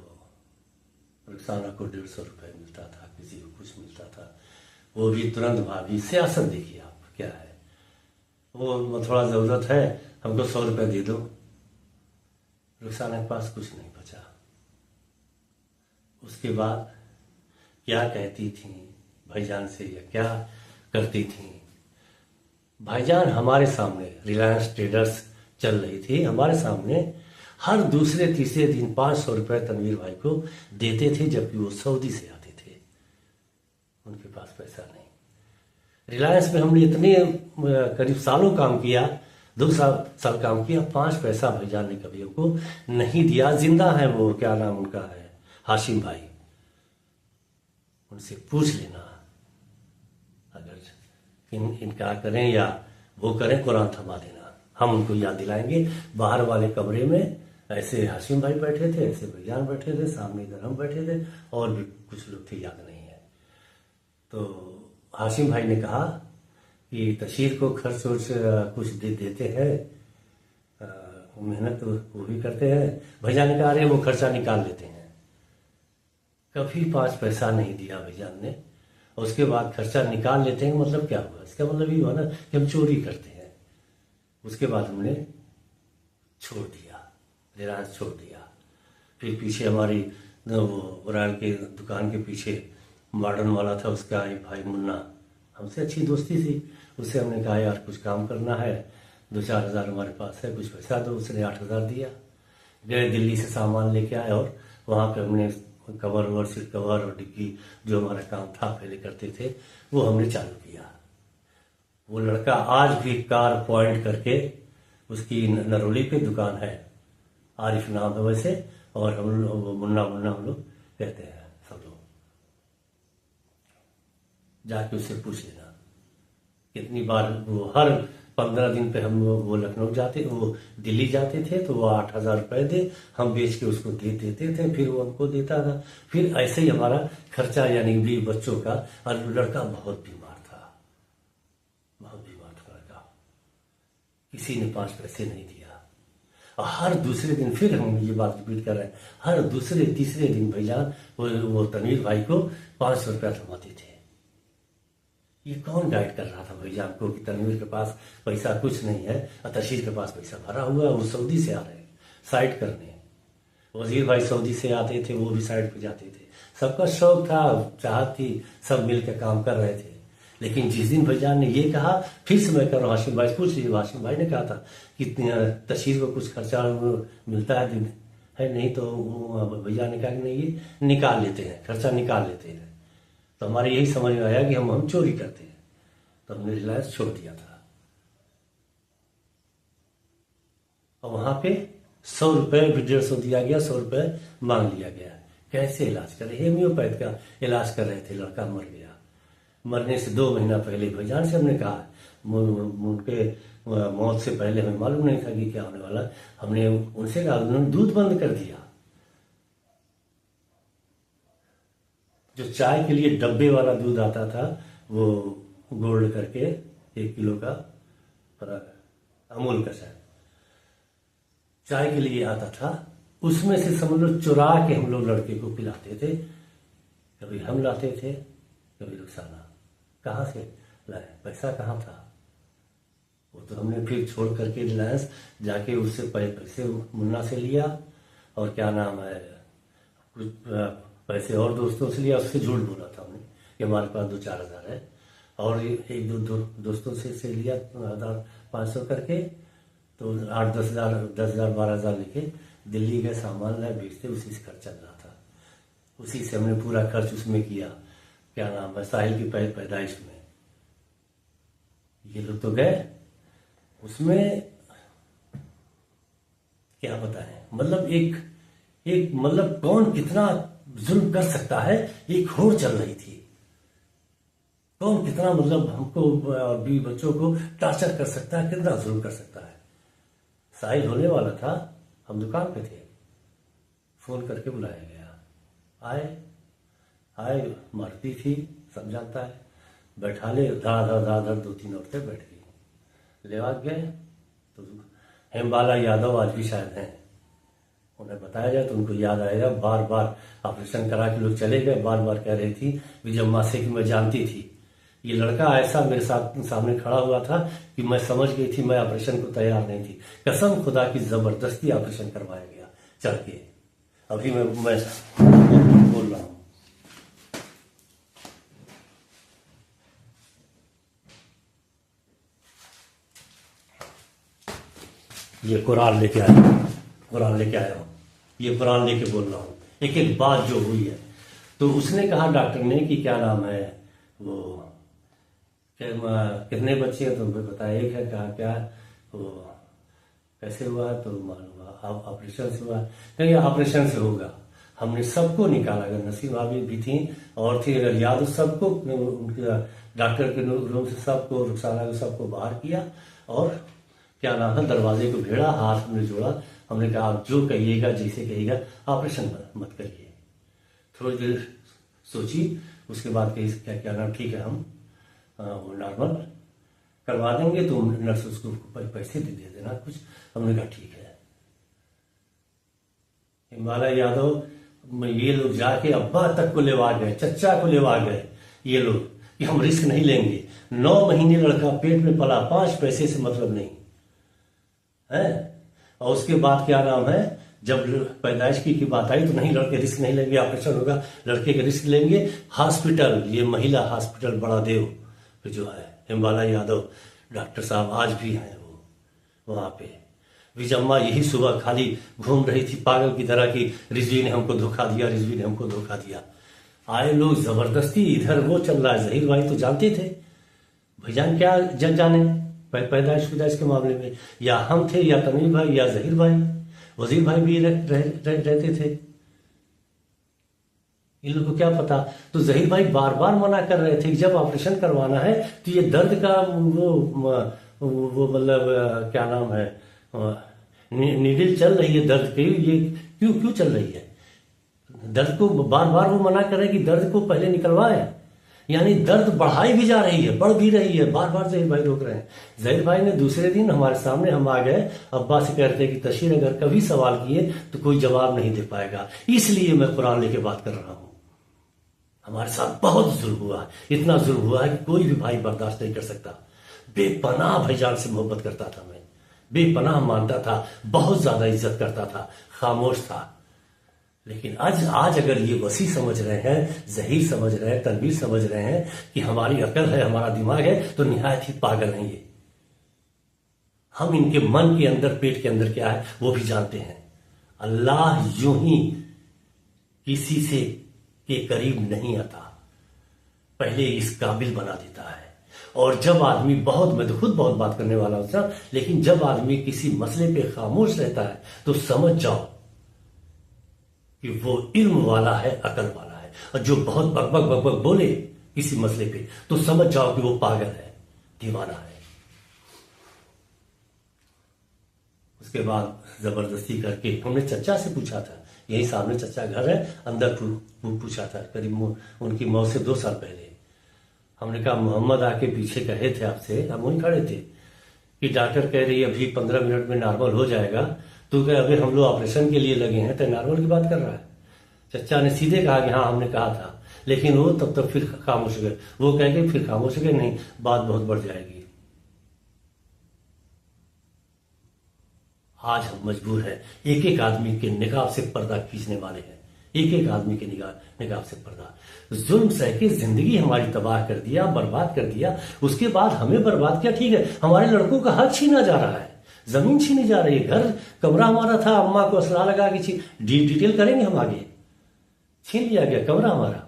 रुखसाना को 150 रुपये मिलता था, किसी को कुछ मिलता था, वो भी तुरंत भाभी। सियासत देखिए आप क्या है, वो थोड़ा ज़रूरत है, हमको 100 रुपये दे दो। रुखसाना के पास कुछ नहीं बचा। उसके बाद क्या कहती थी भाईजान से या क्या करती थी। भाईजान हमारे सामने, रिलायंस ट्रेडर्स चल रही थी, हमारे सामने हर दूसरे तीसरे दिन 500 रुपये तनवीर भाई को देते थे, जबकि वो सऊदी से आते थे, उनके पास पैसा नहीं। रिलायंस में हमने इतने करीब सालों काम किया, 2 साल काम किया, 5 पैसा भाईजान ने कभी हमको नहीं दिया। जिंदा है वो, क्या नाम उनका है, हाशिम भाई, उनसे पूछ लेना। अगर इनकार करें या वो करें, कुरान थमा देना, हम उनको याद दिलाएंगे। बाहर वाले कमरे में ऐसे हाशिम भाई बैठे थे, ऐसे भाईजान बैठे थे, सामने इधर हम बैठे थे, और भी कुछ लोग थे, याद नहीं है। तो हाशिम भाई ने कहा कि तशीर को खर्च कुछ देते हैं, मेहनत तो वो भी करते हैं। भाईजान ने कहा अरे वो खर्चा निकाल लेते हैं। कभी 5 पैसा नहीं दिया भाईजान ने। उसके बाद खर्चा निकाल लेते हैं, मतलब क्या हुआ, इसका मतलब ये हुआ ना कि हम चोरी करते हैं। उसके बाद हमने छोड़ दिया, रिलायंस छोड़ दिया। फिर पीछे हमारी वो रॉयल के दुकान के पीछे मॉडर्न वाला था, उसका एक भाई मुन्ना, हमसे अच्छी दोस्ती थी, उससे हमने कहा यार कुछ काम करना है, 2-4 हज़ार हमारे पास है, कुछ पैसा दो। उसने 8,000 दिया। गए दिल्ली से सामान लेके आए, और वहाँ पे हमने कवर ववर, सीट कवर और डिग्गी, जो हमारा काम था पहले करते थे, वो हमने चालू किया। वो लड़का आज भी कार पॉइंट करके, उसकी नरोली पे दुकान है, आरिफ नाम है वैसे, और हम लोग मुन्ना हम लोग कहते हैं सब लोग। जाके उससे पूछ लेना कितनी बार वो, हर 15 दिन पे हम वो लखनऊ जाते, वो दिल्ली जाते थे, तो वो 8,000 रुपये दे, हम बेच के उसको दे देते थे, फिर वो हमको देता था। फिर ऐसे ही हमारा खर्चा, यानी भी बच्चों का। और लड़का बहुत बीमार था, बहुत बीमार था लड़का, किसी ने 5 पैसे नहीं दिया। और हर दूसरे दिन, फिर हम ये बात रिपीट कर रहे हैं, हर दूसरे तीसरे दिन भाईजान वो तनवीर भाई को 500 रुपया थमाते थे। ये कौन गाइड कर रहा था भाईजान को कि तनवीर के पास पैसा कुछ नहीं है, और तशीर के पास पैसा भरा हुआ है, वो सऊदी से आ रहे हैं साइड करने। वजीर भाई सऊदी से आते थे, वो भी साइड पे जाते थे। सबका शौक था, चाहत थी, सब मिल के काम कर रहे थे। लेकिन जिस दिन भाईजान ने ये कहा, फिर से मैं कर रहा हूँ, हाशिम भाई पूछ लीजिए, हाशिम भाई ने कहा था कि तशीर को कुछ खर्चा मिलता है नहीं, तो भैया ने कहा कि नहीं, ये निकाल लेते हैं, खर्चा निकाल लेते हैं। तो हमारे यही समझ में आया कि हम चोरी करते हैं, तो हमने रिलायंस छोड़ दिया था। और वहां पे 100 रुपये भी 150 दिया गया, 100 रुपये मांग लिया गया। कैसे इलाज करे, हेम्योपैथ का इलाज कर रहे थे, लड़का मर गया। मरने से 2 महीना पहले भाईजान से हमने कहा, उनके मौत से पहले हमें मालूम नहीं था कि क्या होने वाला। हमने उनसे कहा, उन्होंने दूध बंद कर दिया। जो चाय के लिए डब्बे वाला दूध आता था, वो गोल्ड करके 1 किलो का अमूल का चाय के लिए आता था। उसमें से समझ लो चुरा के हम लोग लड़के को पिलाते थे। कभी हम लाते थे, कभी रुखसाना। कहाँ से लाए, पैसा कहाँ था? वो तो हमने फिर छोड़ करके रिलायंस जाके उससे पैसे मुन्ना से लिया, और क्या नाम है, कुछ पैसे और दोस्तों से लिया। उससे झूठ बोला था हमने कि हमारे पास 2-4 हज़ार है, और एक दो दोस्तों से लिया 1500 करके। तो 8-10 हज़ार, 10,000, 12,000 लेके दिल्ली गए, सामान लाए, बेचते, उसी से खर्च चल रहा था। उसी से हमने पूरा खर्च उसमें किया, क्या नाम है, साहिल की पैदाइश में। ये लोग तो गए उसमें, क्या बताएं, मतलब एक मतलब कौन कितना जुल्म कर सकता है। एक होड़ चल रही थी, कौन कितना मतलब हमको और भी बच्चों को टॉर्चर कर सकता है, कितना जुल्म कर सकता है। साहिल होने वाला था, हम दुकान पे थे, फोन करके बुलाया गया। आए, मरती थी, सब जानता है। बैठा ले, धड़ 2-3 औरतें बैठ गई। लेवा गए तो हेमबाला यादव आज भी शायद हैं, उन्हें बताया जाए तो उनको याद आएगा। बार बार ऑपरेशन करा के लोग चले गए। बार बार कह रही थी विजम्मा से कि मैं जानती थी। ये लड़का ऐसा मेरे साथ सामने खड़ा हुआ था कि मैं समझ गई थी मैं ऑपरेशन को तैयार नहीं थी। कसम खुदा की जबरदस्ती ऑपरेशन करवाया गया चढ़ के। अभी मैं बोल रहा हूं। ये कुरान लेके आया हूं, ये कुरान लेके बोल रहा हूं, एक एक बात जो हुई है। तो उसने कहा डॉक्टर ने कि क्या नाम है वो, कितने बच्चे हैं, तो बताया एक है। कहा क्या वो कैसे हुआ, तो मालूम ऑपरेशन से हुआ। नहीं, ऑपरेशन से होगा। हमने सबको निकाला, अगर नसीब भाभी भी थी और थी अगर याद, सबको डॉक्टर के रूम से सबको, रुखसाना को सबको बाहर किया, और क्या नाम है, दरवाजे को घेरा, हाथ हमने जोड़ा। हमने कहा आप जो कहिएगा, जैसे कहिएगा, ऑपरेशन मत करिए। थोड़ी देर सोची, उसके बाद कही क्या नाम, ठीक है हम वो नॉर्मल करवा देंगे, तो नर्स उसको पैसे दे देना कुछ। हमने कहा ठीक है। हिमालय यादव ये लोग जाके अब्बा तक को लेवा गए, चच्चा को लेवा गए ये लोग कि हम रिस्क नहीं लेंगे। 9 महीने लड़का पेट में पला, 5 पैसे से मतलब नहीं है। और उसके बाद क्या नाम है, जब पैदाइश की बात आई तो नहीं, लड़के रिस्क नहीं लेंगे, ऑपरेशन होगा, लड़के के रिस्क लेंगे। हॉस्पिटल, ये महिला हॉस्पिटल बड़ा देव जो है, हिमाला यादव डॉक्टर साहब आज भी हैं वो वहां पे। विजम्मा यही सुबह खाली घूम रही थी पागल की तरह की रिजवी ने हमको धोखा दिया, रिजवी ने हमको धोखा दिया। आए लोग जबरदस्ती, इधर वो चल रहा है। जहीर भाई तो जानते थे, भाईजान क्या जन जाने पैदाइश के मामले में, या हम थे या तमीर भाई या जहीर भाई, वजीर भाई भी रहते थे। इन लोगों को क्या पता। तो जहीर भाई बार बार मना कर रहे थे कि जब ऑपरेशन करवाना है तो ये दर्द का वो मतलब क्या नाम है, नीडल चल रही है दर्द की, ये क्यों चल रही है। दर्द को बार बार वो मना कर रहे हैं कि दर्द को पहले निकलवाए, यानी दर्द बढ़ाई भी जा रही है, बढ़ भी रही है। बार बार जहीर भाई रोक रहे हैं। जहीर भाई ने दूसरे दिन हमारे सामने, हम आ गए, अब्बा से कहते हैं कि तशीर अगर कभी सवाल किए तो कोई जवाब नहीं दे पाएगा, इसलिए मैं कुरान लेके बात कर रहा हूं। हमारे साथ बहुत जुल्म हुआ है, इतना जुल्म हुआ है कि कोई भी भाई बर्दाश्त नहीं कर सकता। बेपनाह भाईजान से मोहब्बत करता था मैं, बेपनाह मानता था, बहुत ज्यादा इज्जत करता था, खामोश था। लेकिन आज अगर ये वसी समझ रहे हैं, जहीर समझ रहे हैं, तनवीर समझ रहे हैं कि हमारी अकल है, हमारा दिमाग है, तो निहायत ही पागल हैं ये। हम इनके मन के अंदर, पेट के अंदर क्या है वो भी जानते हैं। अल्लाह यूं ही किसी से के करीब नहीं आता, पहले इस काबिल बना देता है। और जब आदमी मैं तो खुद बहुत बात करने वाला हूं सर, लेकिन जब आदमी किसी मसले पे खामोश रहता है तो समझ जाओ कि वो इल्म वाला है, अकल वाला है। और जो बहुत बकबक बोले किसी मसले पे तो समझ जाओ कि वो पागल है, दीवाना है। उसके बाद जबरदस्ती करके हमने चचा से पूछा था, यही सामने चचा घर है, अंदर पूछा था, करीब उनकी मौत से 2 साल पहले। हमने कहा मोहम्मद आके पीछे कहे थे आपसे, हम वहीं खड़े थे कि डॉक्टर कह रही है अभी 15 मिनट में नॉर्मल हो जाएगा, तो क्या अभी हम लोग ऑपरेशन के लिए लगे हैं तो नॉर्मल की बात कर रहा है। चचा ने सीधे कहा कि हाँ हमने कहा था, लेकिन वो तब तक फिर खामोश हो गए। वो कह के फिर खामोश हो गए, नहीं बात बहुत बढ़ जाएगी। आज हम मजबूर हैं, एक एक आदमी के निकाब से पर्दा खींचने वाले हैं, एक एक आदमी के निकाब से पर्दा। जुल्म सह के जिंदगी हमारी तबाह कर दिया, बर्बाद कर दिया, उसके बाद हमें बर्बाद किया। ठीक है, हमारे लड़कों का हक छीना जा रहा है, जमीन छीनी जा रही है, घर कमरा हमारा था, अम्मा को असला लगा के डिटेल करेंगे हम आगे, छीन लिया गया कमरा हमारा।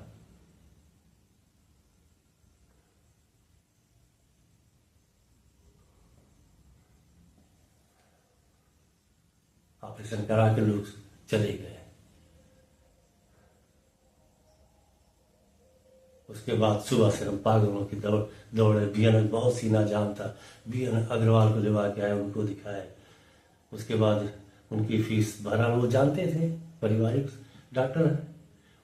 ऑपरेशन करा के लोग चले गए। उसके बाद सुबह से हम पागलों की दौड़े। बीएन बहुत सीना जाम था, बीएन अग्रवाल को लेवा के आए, उनको दिखाए। उसके बाद उनकी फीस भरा, वो जानते थे, पारिवारिक डॉक्टर है।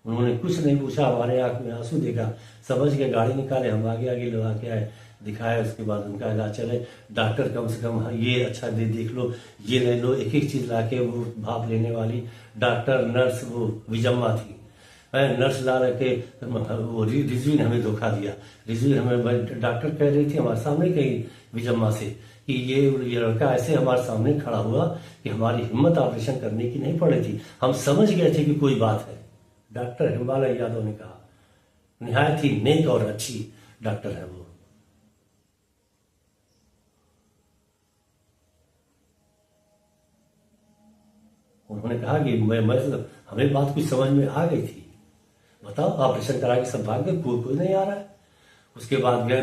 उन्होंने कुछ नहीं पूछा, हमारे आंख में आंसू देखा, समझ के गाड़ी निकाले, हम आगे आगे लेवा के आए, दिखाया। उसके बाद उनका इलाज चले। डॉक्टर कम से कम ये अच्छा देख लो, ये ले लो, एक एक चीज लाके, वो भाप लेने वाली डॉक्टर, नर्स, वो विजम्मा थी, नर्स ला के वो रिजवीन हमें धोखा दिया। रिजवीन हमें डॉक्टर कह रही थी हमारे सामने कही विजम्मा से कि ये लड़का ऐसे हमारे सामने खड़ा हुआ कि हमारी हिम्मत ऑपरेशन करने की नहीं पड़ रही थी, हम समझ गए थे कि कोई बात है। डॉक्टर हिमालय यादव ने कहा, निहायत ही नेक और अच्छी डॉक्टर है वो। उन्होंने कहा कि मैं हमें बात कुछ समझ में आ गई थी, बताओ ऑपरेशन करा के सब भाग गए, कोई नहीं आ रहा है। उसके बाद गए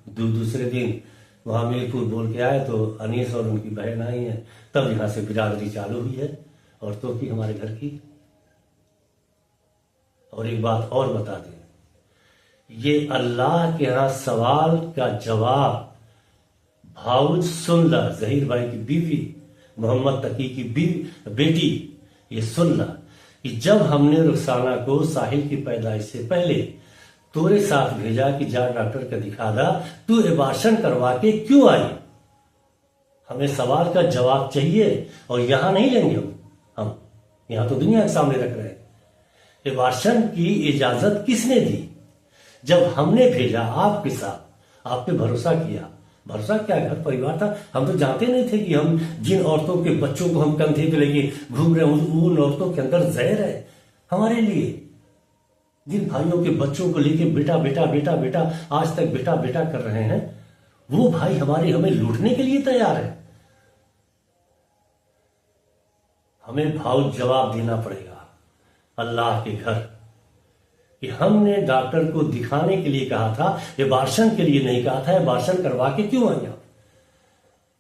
दूसरे दिन वहां मीरपुर बोल के आए, तो अनीस और उनकी बहन आई है, तब यहां से बिरादरी चालू हुई है औरतों की, हमारे घर की। और एक बात और बता दें, ये अल्लाह के यहां सवाल का जवाब भाउज सुन ला, जहीर भाई की बीवी, मोहम्मद तकी की बेटी, ये सुन ला कि जब हमने रुखसाना को साहिल की पैदाइश से पहले तोरे साथ भेजा कि जा डॉक्टर का दिखा दा, तू एबार्शन करवा के क्यों आई? हमें सवाल का जवाब चाहिए, और यहां नहीं लेंगे हम यहां तो दुनिया के सामने रख रहे हैं। एबार्शन की इजाजत किसने दी? जब हमने भेजा आपके साथ, आप पे भरोसा किया। भरोसा क्या, घर परिवार था, हम तो जानते नहीं थे कि हम जिन औरतों के बच्चों को हम कंधे पे लेके घूम रहे हैं, उन औरतों के अंदर जहर है हमारे लिए। जिन भाइयों के बच्चों को लेके बेटा बेटा बेटा बेटा आज तक बेटा बेटा कर रहे हैं, वो भाई हमें लूटने के लिए तैयार है। हमें भाव जवाब देना पड़ेगा अल्लाह के घर कि हमने डॉक्टर को दिखाने के लिए कहा था, एबार्शन के लिए नहीं कहा था। एबार्शन करवा के क्यों आई आप?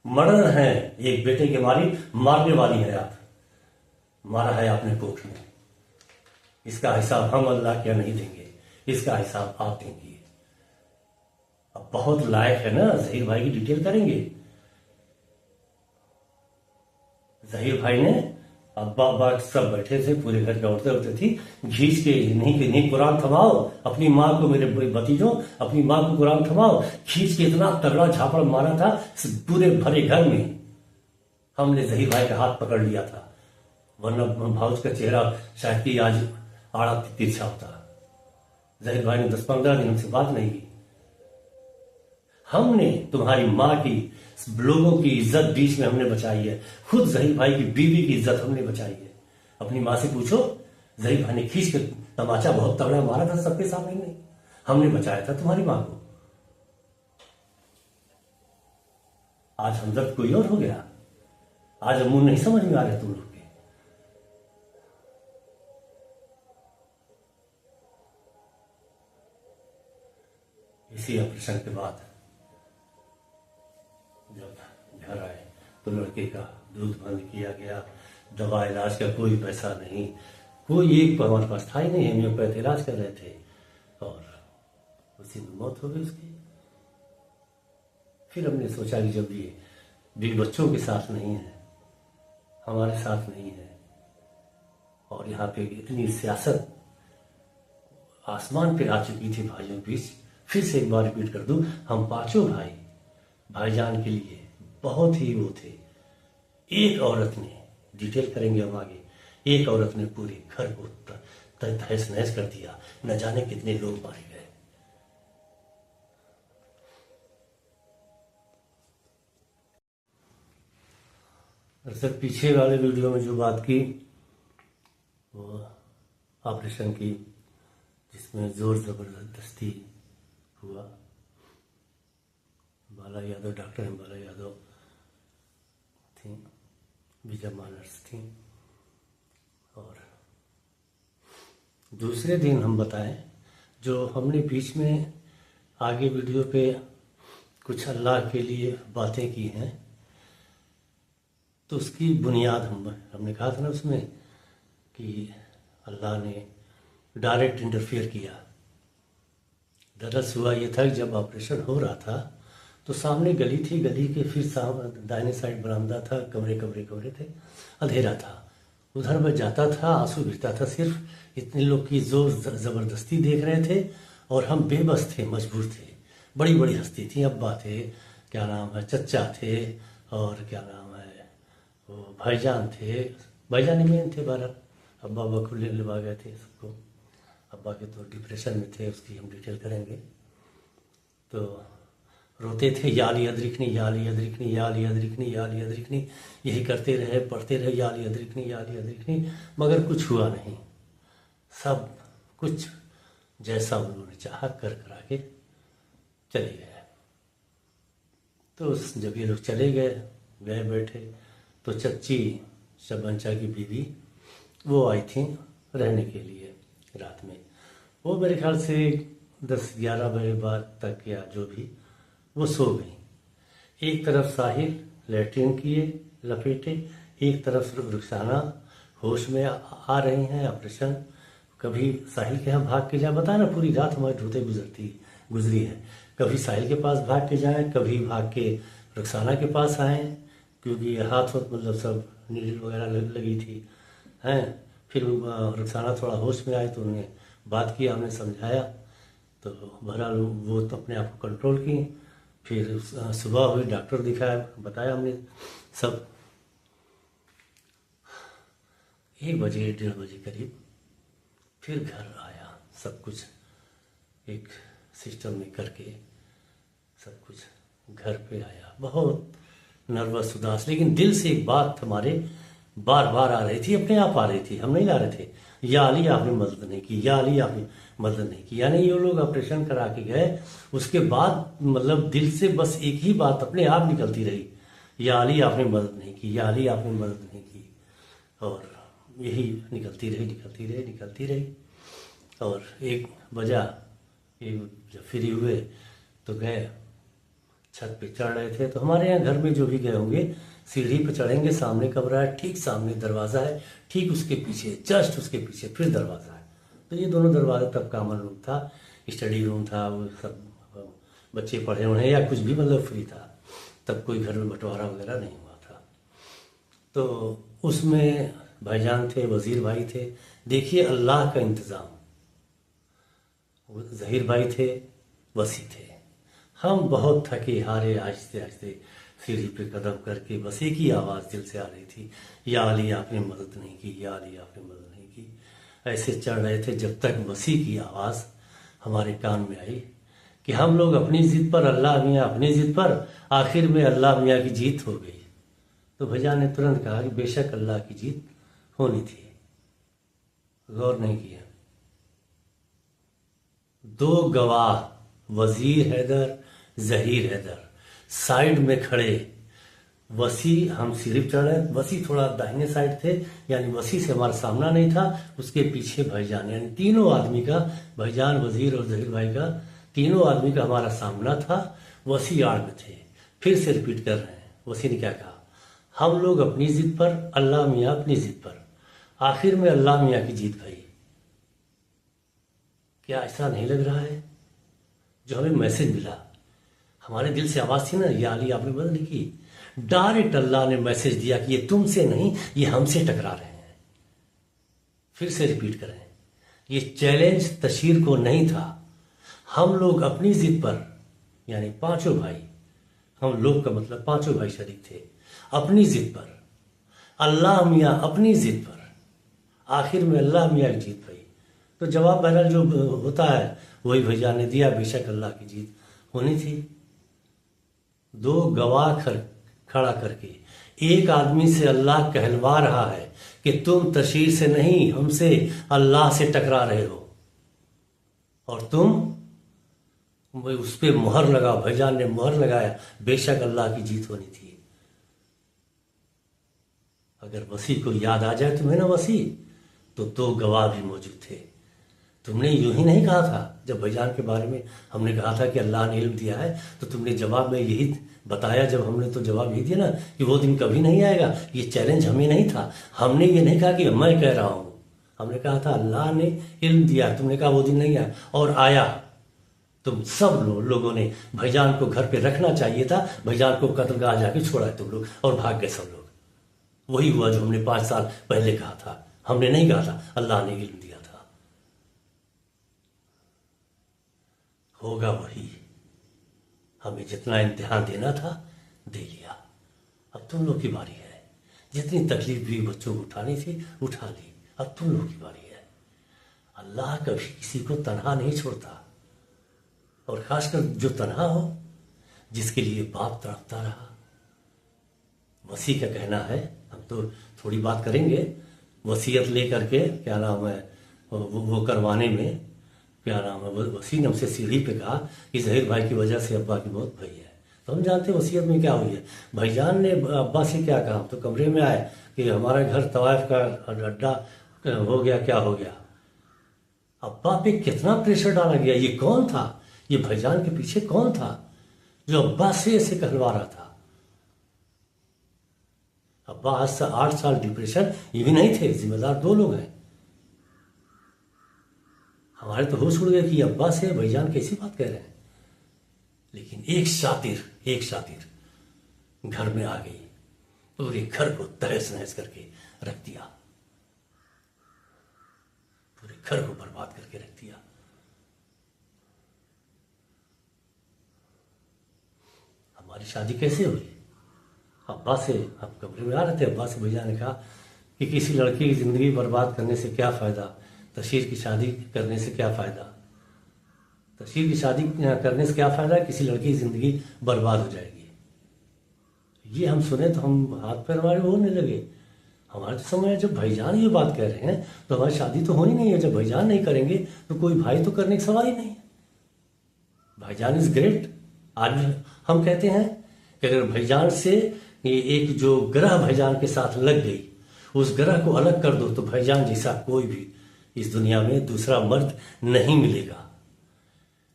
मर्डर है, एक बेटे के मारने वाली है आप, मारा है आपने कोख में। इसका हिसाब हम अल्लाह क्या नहीं देंगे, इसका हिसाब आप देंगे। अब बहुत लायक है ना, जहीर भाई की डिटेल करेंगे। जहीर भाई ने अब्बा सब बैठे थे, पूरे घर की औरतें होते थी, घींच के नहीं कुरान थमाओ, अपनी माँ को, मेरे भतीजों, अपनी माँ को कुरान थमाओ, खींच के इतना तगड़ा झापड़ मारा था पूरे भरे घर में। हमने जहीर भाई का हाथ पकड़ लिया था, वरना भाउज का चेहरा शायद कि आज आड़ा तिरछा होता। जहीर भाई ने 10-15 दिन हमसे बात नहीं की। हमने तुम्हारी माँ की, लोगों की इज्जत बीच में हमने बचाई है, खुद जहीर भाई की बीवी की इज्जत हमने बचाई है। अपनी माँ से पूछो, जहीर भाई ने खींच कर तमाचा बहुत तगड़ा मारा था सबके सामने में, हमने बचाया था तुम्हारी माँ को। आज हमदर्द कोई और हो गया, आज अमूल नहीं समझ में आ रहे तुम लोग के। इसी ऑपरेशन के बाद जब घर आए तो लड़के का दूध बंद किया गया, दवा इलाज का कोई पैसा नहीं, कोई एक हमारे पास था ही नहीं, होम्योपैथ इलाज कर रहे थे, और उसी में मौत हो गई उसकी। फिर हमने सोचा कि जब ये भी बच्चों के साथ नहीं है, हमारे साथ नहीं है, और यहाँ पे इतनी सियासत आसमान पे आ चुकी थी भाइयों बीच, फिर से एक बार रिपीट कर दूं, हम पांचों भाई भाईजान के लिए बहुत ही वो थे। एक औरत ने, डिटेल करेंगे हम आगे, एक औरत ने पूरे घर को तहस नहस कर दिया। न जाने कितने लोग मारे गए। दरअसल पीछे वाले वीडियो में जो बात की वो ऑपरेशन की, जिसमें जोर जबरदस्ती हुआ। बाला यादव, डॉक्टर हैं बाला यादव थी, विजयम्मा नर्स थी। और दूसरे दिन हम बताएं, जो हमने बीच में आगे वीडियो पे कुछ अल्लाह के लिए बातें की हैं, तो उसकी बुनियाद हमने कहा था ना उसमें कि अल्लाह ने डायरेक्ट इंटरफियर किया। दरअसल हुआ ये था कि जब ऑपरेशन हो रहा था तो सामने गली थी, गली के फिर दाहिने साइड बरामदा था, कमरे थे, अंधेरा था। उधर मैं जाता था, आंसू गिरता था। सिर्फ इतने लोग की जोर जबरदस्ती देख रहे थे और हम बेबस थे, मजबूर थे। बड़ी बड़ी हस्ती थी, अब्बा थे, क्या नाम है, चचा थे, और क्या नाम है वो भाईजान थे, भाईजान ही मेन थे। बारह अब्बा को लेवा गए थे सबको। अब्बा के तो डिप्रेशन में थे, उसकी हम डिटेल करेंगे। तो रोते थे, याली अदरिकनी, याली अदरिकनी, याली अदरिकनी, याली अदरिकनी, यही करते रहे, पढ़ते रहे, याली अदरिकनी, याली अदरिकनी, मगर कुछ हुआ नहीं। सब कुछ जैसा उन्होंने चाहा कर करा के चले गए। तो जब ये लोग चले गए बैठे, तो चच्ची शबनचा की बीवी वो आई थी रहने के लिए रात में। वो मेरे ख्याल से 10-11 बजे बाद तक या जो भी, वो सो गई। एक तरफ साहिल लैट्रिन किए लपेटे, एक तरफ रुखसाना होश में आ रही हैं। ऑपरेशन कभी साहिल के यहाँ भाग के जाए, बताया ना पूरी रात हमारी ढूंढते गुजरी है। कभी साहिल के पास भाग के जाए, कभी भाग के रुखसाना के पास आए, क्योंकि हाथ मतलब सब नीडल वगैरह लगी थी हैं। फिर रुखसाना थोड़ा होश में आए तो उन्हें बात किया, हमने समझाया, तो बहरहाल वो तो अपने आप को कंट्रोल की। फिर सुबह हुई, डॉक्टर दिखाया, बताया हमने सब। 1 बजे 1:30 बजे करीब फिर घर आया। सब कुछ एक सिस्टम में करके सब कुछ घर पे आया। बहुत नर्वस, उदास, लेकिन दिल से एक बात हमारे बार बार आ रही थी, अपने आप आ रही थी, हम नहीं ला रहे थे। या अली आपने मदद नहीं की, या अली आपने मदद नहीं की। यानी ये लोग ऑपरेशन करा के गए, उसके बाद मतलब दिल से बस एक ही बात अपने आप निकलती रही, या अली आपने मदद नहीं की, या अली आपने मदद नहीं की। और यही निकलती रही। और 1 बजा, जब फ्री हुए तो गए, छत पे चढ़ रहे थे। तो हमारे यहाँ घर में जो भी गए होंगे, सीढ़ी पे चढ़ेंगे, सामने कमरा है, ठीक सामने दरवाज़ा है, ठीक उसके पीछे, जस्ट उसके पीछे फिर दरवाज़ा है। तो ये दोनों दरवाजे तब कॉमन रूम था, स्टडी रूम था, वो सब बच्चे पढ़े उन्हें या कुछ भी मतलब फ्री था। तब कोई घर में बंटवारा वगैरह नहीं हुआ था। तो उसमें भाईजान थे, वजीर भाई थे। देखिए अल्लाह का इंतज़ाम, जहीर भाई थे, वसी थे। हम बहुत थके हारे, आहिस्ते आहिस्ते सीढ़ी पे कदम करके बस एक ही आवाज़ दिल से आ रही थी, या अली आपने मदद नहीं की, या अली आपने मदद नहीं की। ऐसे चढ़ रहे थे जब तक वसी की आवाज़ हमारे कान में आई कि हम लोग अपनी जिद पर, अल्लाह मियाँ अपनी जिद पर, आखिर में अल्लाह मियाँ की जीत हो गई। तो भैया ने तुरंत कहा कि बेशक अल्लाह की जीत होनी थी। गौर नहीं किया। 2 गवाह, वजीर हैदर, जहीर हैदर, साइड में खड़े। वसी, हम सिर्फ चढ़ रहे, वसी थोड़ा दाहिने साइड थे, यानी वसी से हमारा सामना नहीं था, उसके पीछे भाईजान, यानी तीनों आदमी का, भाईजान, वजीर और जहीर भाई का, तीनों आदमी का हमारा सामना था। वसी आड़ में थे। फिर से रिपीट कर रहे हैं, वसी ने क्या कहा, हम लोग अपनी जिद पर, अल्लाह मियाँ अपनी जिद पर, आखिर में अल्लाह मियाँ की जीत भाई। क्या ऐसा नहीं लग रहा है? जो हमें मैसेज मिला, हमारे दिल से आवाज थी ना, या अली आपने मदद नहीं की, डायरेक्ट अल्लाह ने मैसेज दिया कि ये तुमसे नहीं, ये हमसे टकरा रहे हैं। फिर से रिपीट करें, ये चैलेंज तशीर को नहीं था, हम लोग अपनी जिद पर, यानी पांचों भाई, हम लोग का मतलब पांचों भाई शरीक थे, अपनी जिद पर, अल्लाह मियाँ अपनी जिद पर, आखिर में अल्लाह मियाँ की जीत पाई। तो जवाब बहरहाल जो होता है वही भैया ने दिया, बेशक अल्लाह की जीत होनी थी। दो गवाह खड़ा करके एक आदमी से अल्लाह कहलवा रहा है कि तुम तशरीर से नहीं, हमसे अल्लाह से टकरा रहे हो, और तुम उस पर मुहर लगा, भाईजान ने मुहर लगाया, बेशक अल्लाह की जीत होनी थी। अगर वसी को याद आ जाए तुम्हें ना वसी, तो दो गवाह भी मौजूद थे। तुमने यूं ही नहीं कहा था, जब भाईजान के बारे में हमने कहा था कि अल्लाह ने इल्म दिया है, तो तुमने जवाब में यही बताया, जब हमने तो जवाब यही दिया ना कि वो दिन कभी नहीं आएगा। ये चैलेंज हमें नहीं था, हमने ये नहीं कहा कि मैं कह रहा हूं, हमने कहा था अल्लाह ने इल्म दिया, तुमने कहा वो दिन नहीं आया, और आया। तुम सब लोगों ने भाईजान को घर पे रखना चाहिए था, भाईजान को कत्लगाह जाके छोड़ा तुम लोग, और भाग गए सब लोग। वही हुआ जो हमने 5 साल पहले कहा था। हमने नहीं कहा था अल्लाह ने इल्म दिया था। होगा वही, हमें जितना इम्तिहान देना था दे लिया, अब तुम लोग की बारी है। जितनी तकलीफ भी बच्चों को उठानी थी उठा ली, अब तुम लोग की बारी है। अल्लाह कभी किसी को तनहा नहीं छोड़ता, और खासकर जो तनहा हो, जिसके लिए बाप तड़पता रहा। वसी का कहना है, हम तो थोड़ी बात करेंगे वसीयत लेकर के, क्या नाम है, वो करवाने में, क्या नाम है, वसी ने हमसे सीढ़ी पे कहा कि जहीर भाई की वजह से अब्बा की मौत भई है। तो हम जानते वसीयत में क्या हुई है। भाईजान ने अब्बा से क्या कहा, तो कमरे में आए कि हमारा घर तवाइफ का अड्डा हो गया, क्या हो गया। अब्बा पे कितना प्रेशर डाला गया। ये कौन था, ये भाईजान के पीछे कौन था जो अब्बा से ऐसे कहलवा रहा था। अब्बा आज से 8 साल डिप्रेशन, ये भी नहीं थे, जिम्मेदार 2 लोग हैं। हमारे तो होश उड़ गए कि अब्बा से भाईजान कैसी बात कह रहे हैं। लेकिन एक शातिर घर में आ गई, पूरे घर को तहस नहस करके रख दिया, पूरे घर को बर्बाद करके रख दिया। हमारी शादी कैसे हुई। अब्बा से, हम कमरे में आ रहे थे, अब्बा से भैया ने कहा कि किसी लड़की की ज़िंदगी बर्बाद करने से क्या फ़ायदा, तशहीर की शादी करने से क्या फ़ायदा, तशहीर की शादी करने से क्या फ़ायदा, किसी लड़की की ज़िंदगी बर्बाद हो जाएगी। ये हम सुने तो हम हाथ पैर हमारे होने लगे। हमारे तो समय जब भाईजान ये बात कह रहे हैं तो हमारी शादी तो होनी नहीं है। जब भाईजान नहीं करेंगे तो कोई भाई तो करने का सवाल ही नहीं है। भाईजान इज़ ग्रेट। आज हम कहते हैं कि अगर भाईजान से ये एक जो ग्रह भाईजान के साथ लग गई, उस ग्रह को अलग कर दो, तो भाईजान जैसा कोई भी इस दुनिया में दूसरा मर्द नहीं मिलेगा।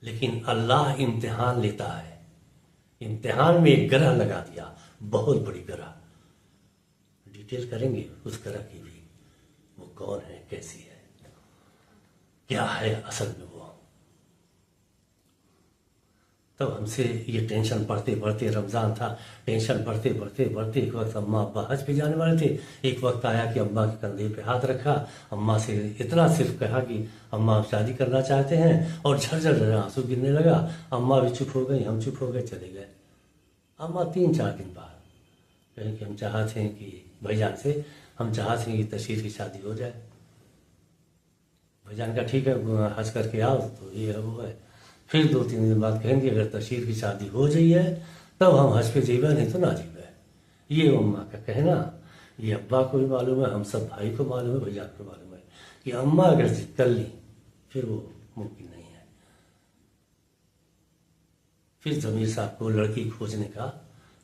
लेकिन अल्लाह इम्तिहान लेता है, इम्तिहान में एक ग्रह लगा दिया, बहुत बड़ी ग्रह। डिटेल करेंगे उस ग्रह की भी, वो कौन है, कैसी है, क्या है असल में वो। तब हमसे ये टेंशन बढ़ते बढ़ते, रमज़ान था, टेंशन बढ़ते बढ़ते बढ़ते एक वक्त अम्मा अब्बा हज पे जाने वाले थे। एक वक्त आया कि अम्मा के कंधे पे हाथ रखा, अम्मा से इतना सिर्फ कहा कि अम्मा आप शादी करना चाहते हैं, और झरझर आंसू गिरने लगा। अम्मा भी चुप हो गई, हम चुप हो गए, चले गए। अम्मा 3-4 दिन बाद कहें कि हम चाहते हैं कि भाईजान से, हम चाहते हैं कि तशहीर की शादी हो जाए। भाईजान का ठीक है, हज करके आओ, तो ये है वो है। फिर 2-3 दिन बाद कहेंगे अगर तशहीर की शादी हो जाई है तब हम हज पे जेबे, नहीं तो ना जेबे। ये अम्मा का कहना, ये अब्बा को भी मालूम है, हम सब भाई को मालूम है, भैया को मालूम है कि अम्मा अगर जिद कर ली फिर वो मुमकिन नहीं है। फिर जमीर साहब को लड़की खोजने का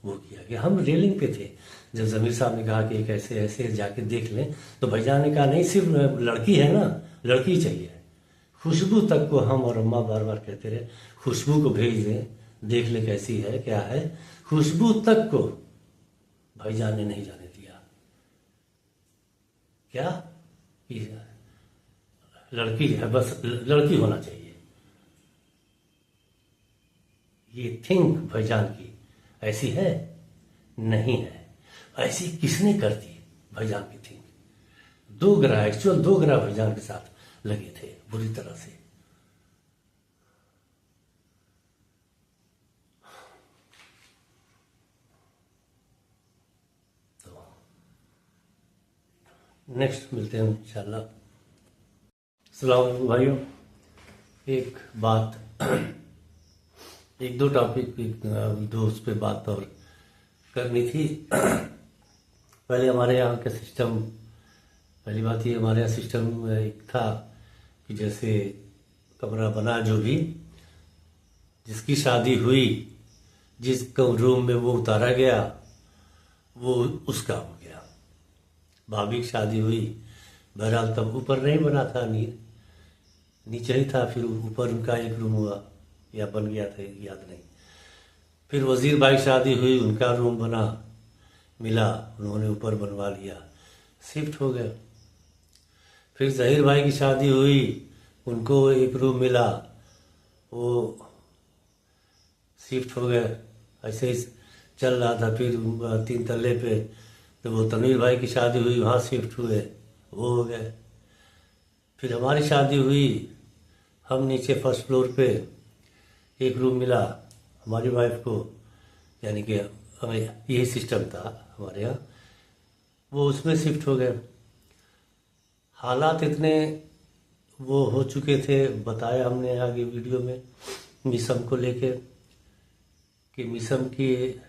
वो किया गया। हम रेलिंग पे थे जब जमीर साहब ने कहा कि एक ऐसे ऐसे जाके देख लें, तो भैया ने कहा नहीं, सिर्फ लड़की है ना, लड़की चाहिए। खुशबू तक को हम और अम्मा बार बार कहते रहे, खुशबू को भेज दें, देख ले कैसी है, क्या है। खुशबू तक को भाईजान ने नहीं जाने दिया। क्या कि लड़की है, बस लड़की होना चाहिए। ये थिंक भाईजान की ऐसी है नहीं है। ऐसी किसने कर दी भाईजान की थिंक। 2 ग्रह, एक्चुअल 2 ग्रह भाईजान के साथ लगे थे बुरी तरह से। नेक्स्ट मिलते हैं इंशाल्लाह। अस्सलाम वालेकुम भाइयों। एक बात, एक दो टॉपिक दो उस पे बात और करनी थी। पहले हमारे यहाँ का सिस्टम, पहली बात ये, हमारे यहाँ सिस्टम एक था कि जैसे कमरा बना, जो भी जिसकी शादी हुई, जिस रूम में वो उतारा गया वो उसका हो गया। भाभी की शादी हुई, बहरहाल तब ऊपर नहीं बना था, नीचे ही था, फिर ऊपर उनका एक रूम हुआ या बन गया था, याद नहीं। फिर वजीर भाई की शादी हुई, उनका रूम बना, मिला, उन्होंने ऊपर बनवा लिया, शिफ्ट हो गए। फिर जहीर भाई की शादी हुई, उनको एक रूम मिला, वो शिफ्ट हो गए। ऐसे ही चल रहा था। फिर 3 तल्ले पे तो वो तनवीर भाई की शादी हुई, वहाँ शिफ्ट हुए, वो हो गए। फिर हमारी शादी हुई, हम नीचे फर्स्ट फ्लोर पे, एक रूम मिला हमारी वाइफ को, यानी कि यही सिस्टम था हमारे यहाँ, वो उसमें शिफ्ट हो गए। हालात इतने वो हो चुके थे, बताया हमने आगे वीडियो में मिसम को लेके, कि मिसम की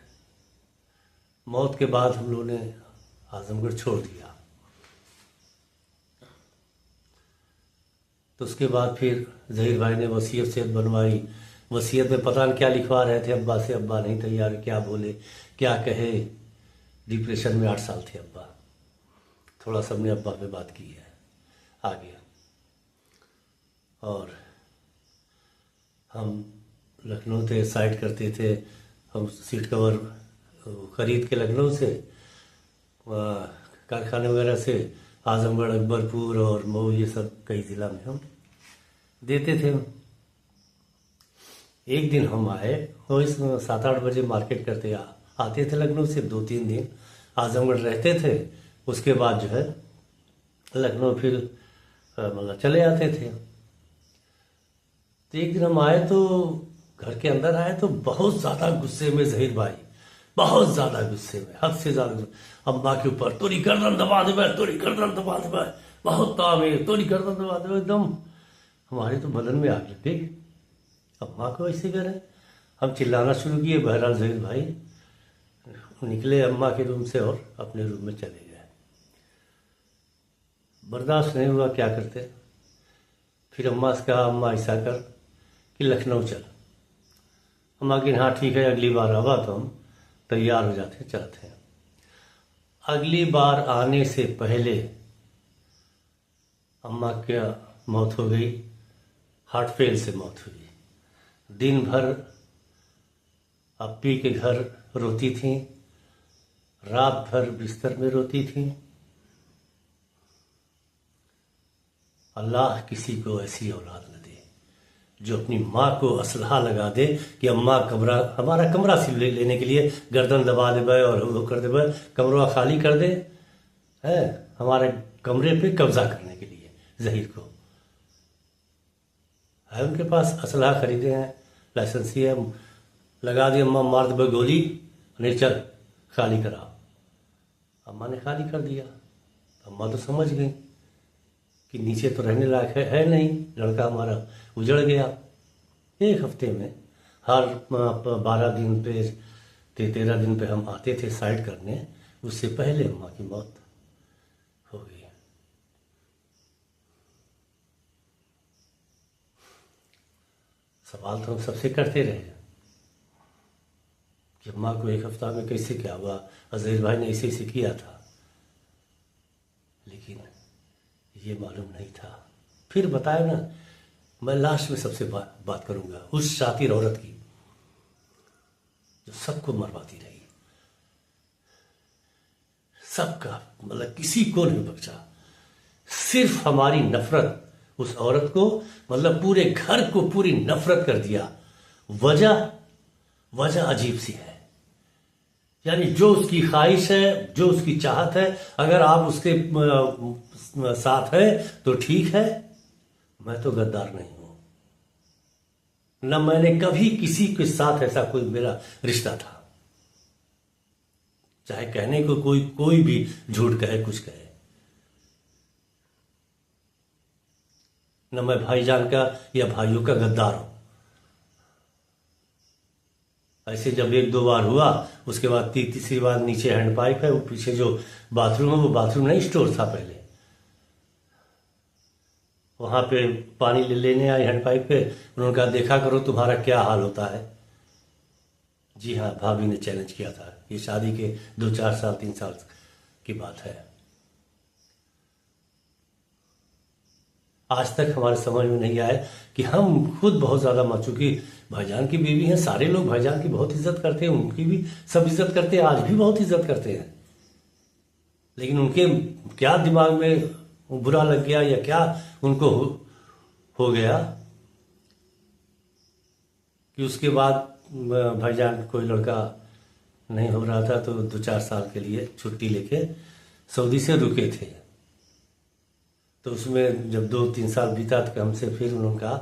मौत के बाद हम लोगों ने आजमगढ़ छोड़ दिया। तो उसके बाद फिर जहीर भाई ने वसीयत बनवाई। वसीयत में पता नहीं क्या लिखवा रहे थे अब्बा से, अब्बा नहीं तैयार, क्या बोले क्या कहे। डिप्रेशन में 8 साल थे अब्बा। थोड़ा सा हमने अब्बा पे बात की है आगे। और हम लखनऊ से साइड करते थे, हम सीट कवर खरीद के लखनऊ से, कारखाने वगैरह से आजमगढ़, अकबरपुर और मऊ, ये सब कई ज़िला में हम देते थे। एक दिन हम आए और इस 7-8 बजे मार्केट करते आते थे लखनऊ से, 2-3 दिन आजमगढ़ रहते थे। उसके बाद जो है लखनऊ फिर मतलब चले आते थे। तो एक दिन हम आए तो घर के अंदर आए तो बहुत ज़्यादा गुस्से में जहीर भाई, बहुत ज़्यादा गुस्से में, हद से ज़्यादा। अम्मा के ऊपर तोरी गर्दन दबा दे, तोरी गर्दन दबा दे, बहुत ताम है, तोरी गर्दन दबा दे। एकदम हमारे तो बदन में आग लग गई, अम्मा को ऐसे करें। हम चिल्लाना शुरू किए। बहरहाल जहीर भाई निकले अम्मा के रूम से और अपने रूम में चले गए। बर्दाश्त नहीं हुआ, क्या करते। फिर अम्मा से कहा, अम्मा ऐसा कर कि लखनऊ चल। अम्मा की हाँ ठीक है, अगली बार आवा तो हम तैयार हो जाते, चलते हैं। अगली बार आने से पहले अम्मा की मौत हो गई, हार्ट फेल से मौत हुई। दिन भर अप्पी के घर रोती थी, रात भर बिस्तर में रोती थी। अल्लाह किसी को ऐसी औलाद न दे जो अपनी माँ को असलहा लगा दे कि अम्मा कमरा, हमारा कमरा सिर्फ लेने के लिए गर्दन दबा दे और वो कर दे, कमरा खाली कर दे, है हमारे कमरे पे कब्जा करने के लिए। जहीर को है उनके पास असलहा खरीदे हैं, लाइसेंसी है, लगा दी, अम्मा मार दे गोली, नहीं चल खाली करा। अम्मा ने खाली कर दिया। अम्मा तो समझ गई कि नीचे तो रहने लायक है नहीं, लड़का हमारा उजड़ गया। 1 हफ्ते में हर 12 दिन पे 13 दिन पे हम आते थे साइड करने, उससे पहले अम्मा की मौत हो गई। सवाल तो हम सबसे करते रहे कि अम्मा को 1 हफ्ता में कैसे क्या हुआ, अजीज भाई ने ऐसे ऐसे किया था, लेकिन ये मालूम नहीं था। फिर बताया ना, मैं लास्ट में सबसे बात करूंगा उस शातिर औरत की जो सबको मरवाती रही, सबका, मतलब किसी को नहीं बख्शा। सिर्फ हमारी नफरत उस औरत को, मतलब पूरे घर को पूरी नफरत कर दिया। वजह अजीब सी है, यानी जो उसकी ख्वाहिश है, जो उसकी चाहत है, अगर आप उसके साथ है तो ठीक है। मैं तो गद्दार नहीं हूं, न मैंने कभी किसी के साथ ऐसा कोई मेरा रिश्ता था, चाहे कहने को कोई भी झूठ कहे, कुछ कहे, न मैं भाईजान का या भाइयों का गद्दार हूं। ऐसे जब एक दो बार हुआ, उसके बाद तीसरी बार नीचे हैंड पाइप है, वो पीछे जो बाथरूम है वो बाथरूम नहीं स्टोर था पहले, वहां पे पानी लेने आए हैंड पाइप पे, उन्होंने कहा देखा करो तुम्हारा क्या हाल होता है। जी हाँ, भाभी ने चैलेंज किया था। ये शादी के 2-4 साल 3 साल की बात है। आज तक हमारे समझ में नहीं आया कि हम खुद बहुत ज्यादा चूंकि भाईजान की बीवी हैं, सारे लोग भाईजान की बहुत इज्जत करते हैं, उनकी भी सब इज्जत करते हैं, आज भी बहुत इज्जत करते हैं, लेकिन उनके क्या दिमाग में बुरा लग गया या क्या उनको हो गया कि उसके बाद भाईजान कोई लड़का नहीं हो रहा था, तो 2-4 साल के लिए छुट्टी लेके सऊदी से रुके थे। तो उसमें जब 2-3 साल बीता तो हमसे फिर उन्होंने कहा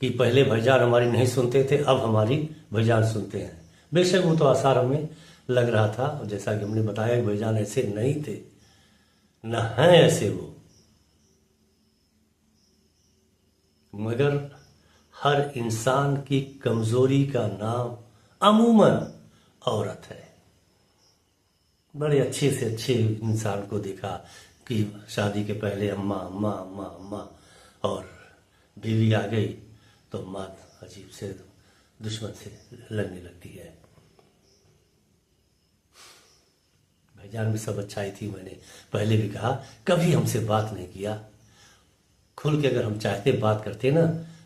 कि पहले भाईजान हमारी नहीं सुनते थे, अब हमारी भाईजान सुनते हैं। बेशक वो तो आसार हमें लग रहा था, और जैसा कि हमने बताया कि भाईजान ऐसे नहीं थे, न हैं ऐसे वो, मगर हर इंसान की कमजोरी का नाम अमूमन औरत है। बड़े अच्छे से अच्छे इंसान को देखा कि शादी के पहले अम्मा अम्मा अम्मा अम्मा, और बीवी आ गई तो माँ अजीब से दुश्मन से लड़ने लगती है। भाईजान भी सब अच्छाई थी, मैंने पहले भी कहा, कभी हमसे बात नहीं किया खुल के। अगर हम चाहते बात करते ना,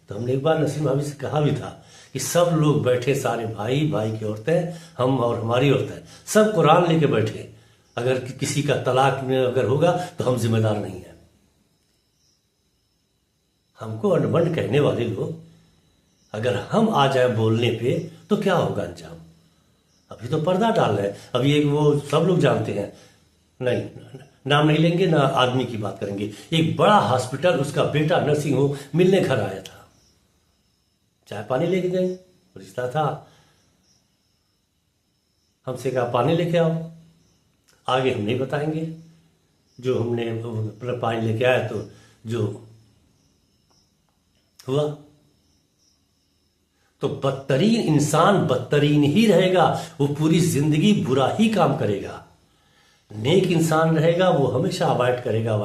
तो हमने एक बार नसीम भाभी से कहा भी था कि सब लोग बैठे, सारे भाई भाई की औरतें, हम और हमारी औरतें, सब कुरान लेके बैठे, अगर किसी का तलाक में अगर होगा तो हम जिम्मेदार नहीं हैं। हमको अनबन कहने वाले लोग अगर हम आ जाए बोलने पे तो क्या होगा अंजाम। अभी तो पर्दा डाल रहे हैं, अभी एक वो सब लोग जानते हैं, नहीं नाम नहीं लेंगे ना आदमी की बात करेंगे। एक बड़ा हॉस्पिटल, उसका बेटा नर्सिंग होम मिलने घर आया था, चाय पानी लेके गए, रिश्ता था, हमसे कहा पानी लेके आओ, आगे हम नहीं बताएंगे। जो हमने पानी लेके आया तो जो हुआ, तो बदतरीन इंसान बदतरीन ही रहेगा, वो पूरी जिंदगी बुरा ही काम करेगा। नेक इंसान रहेगा वो हमेशा अवॉइड करेगा।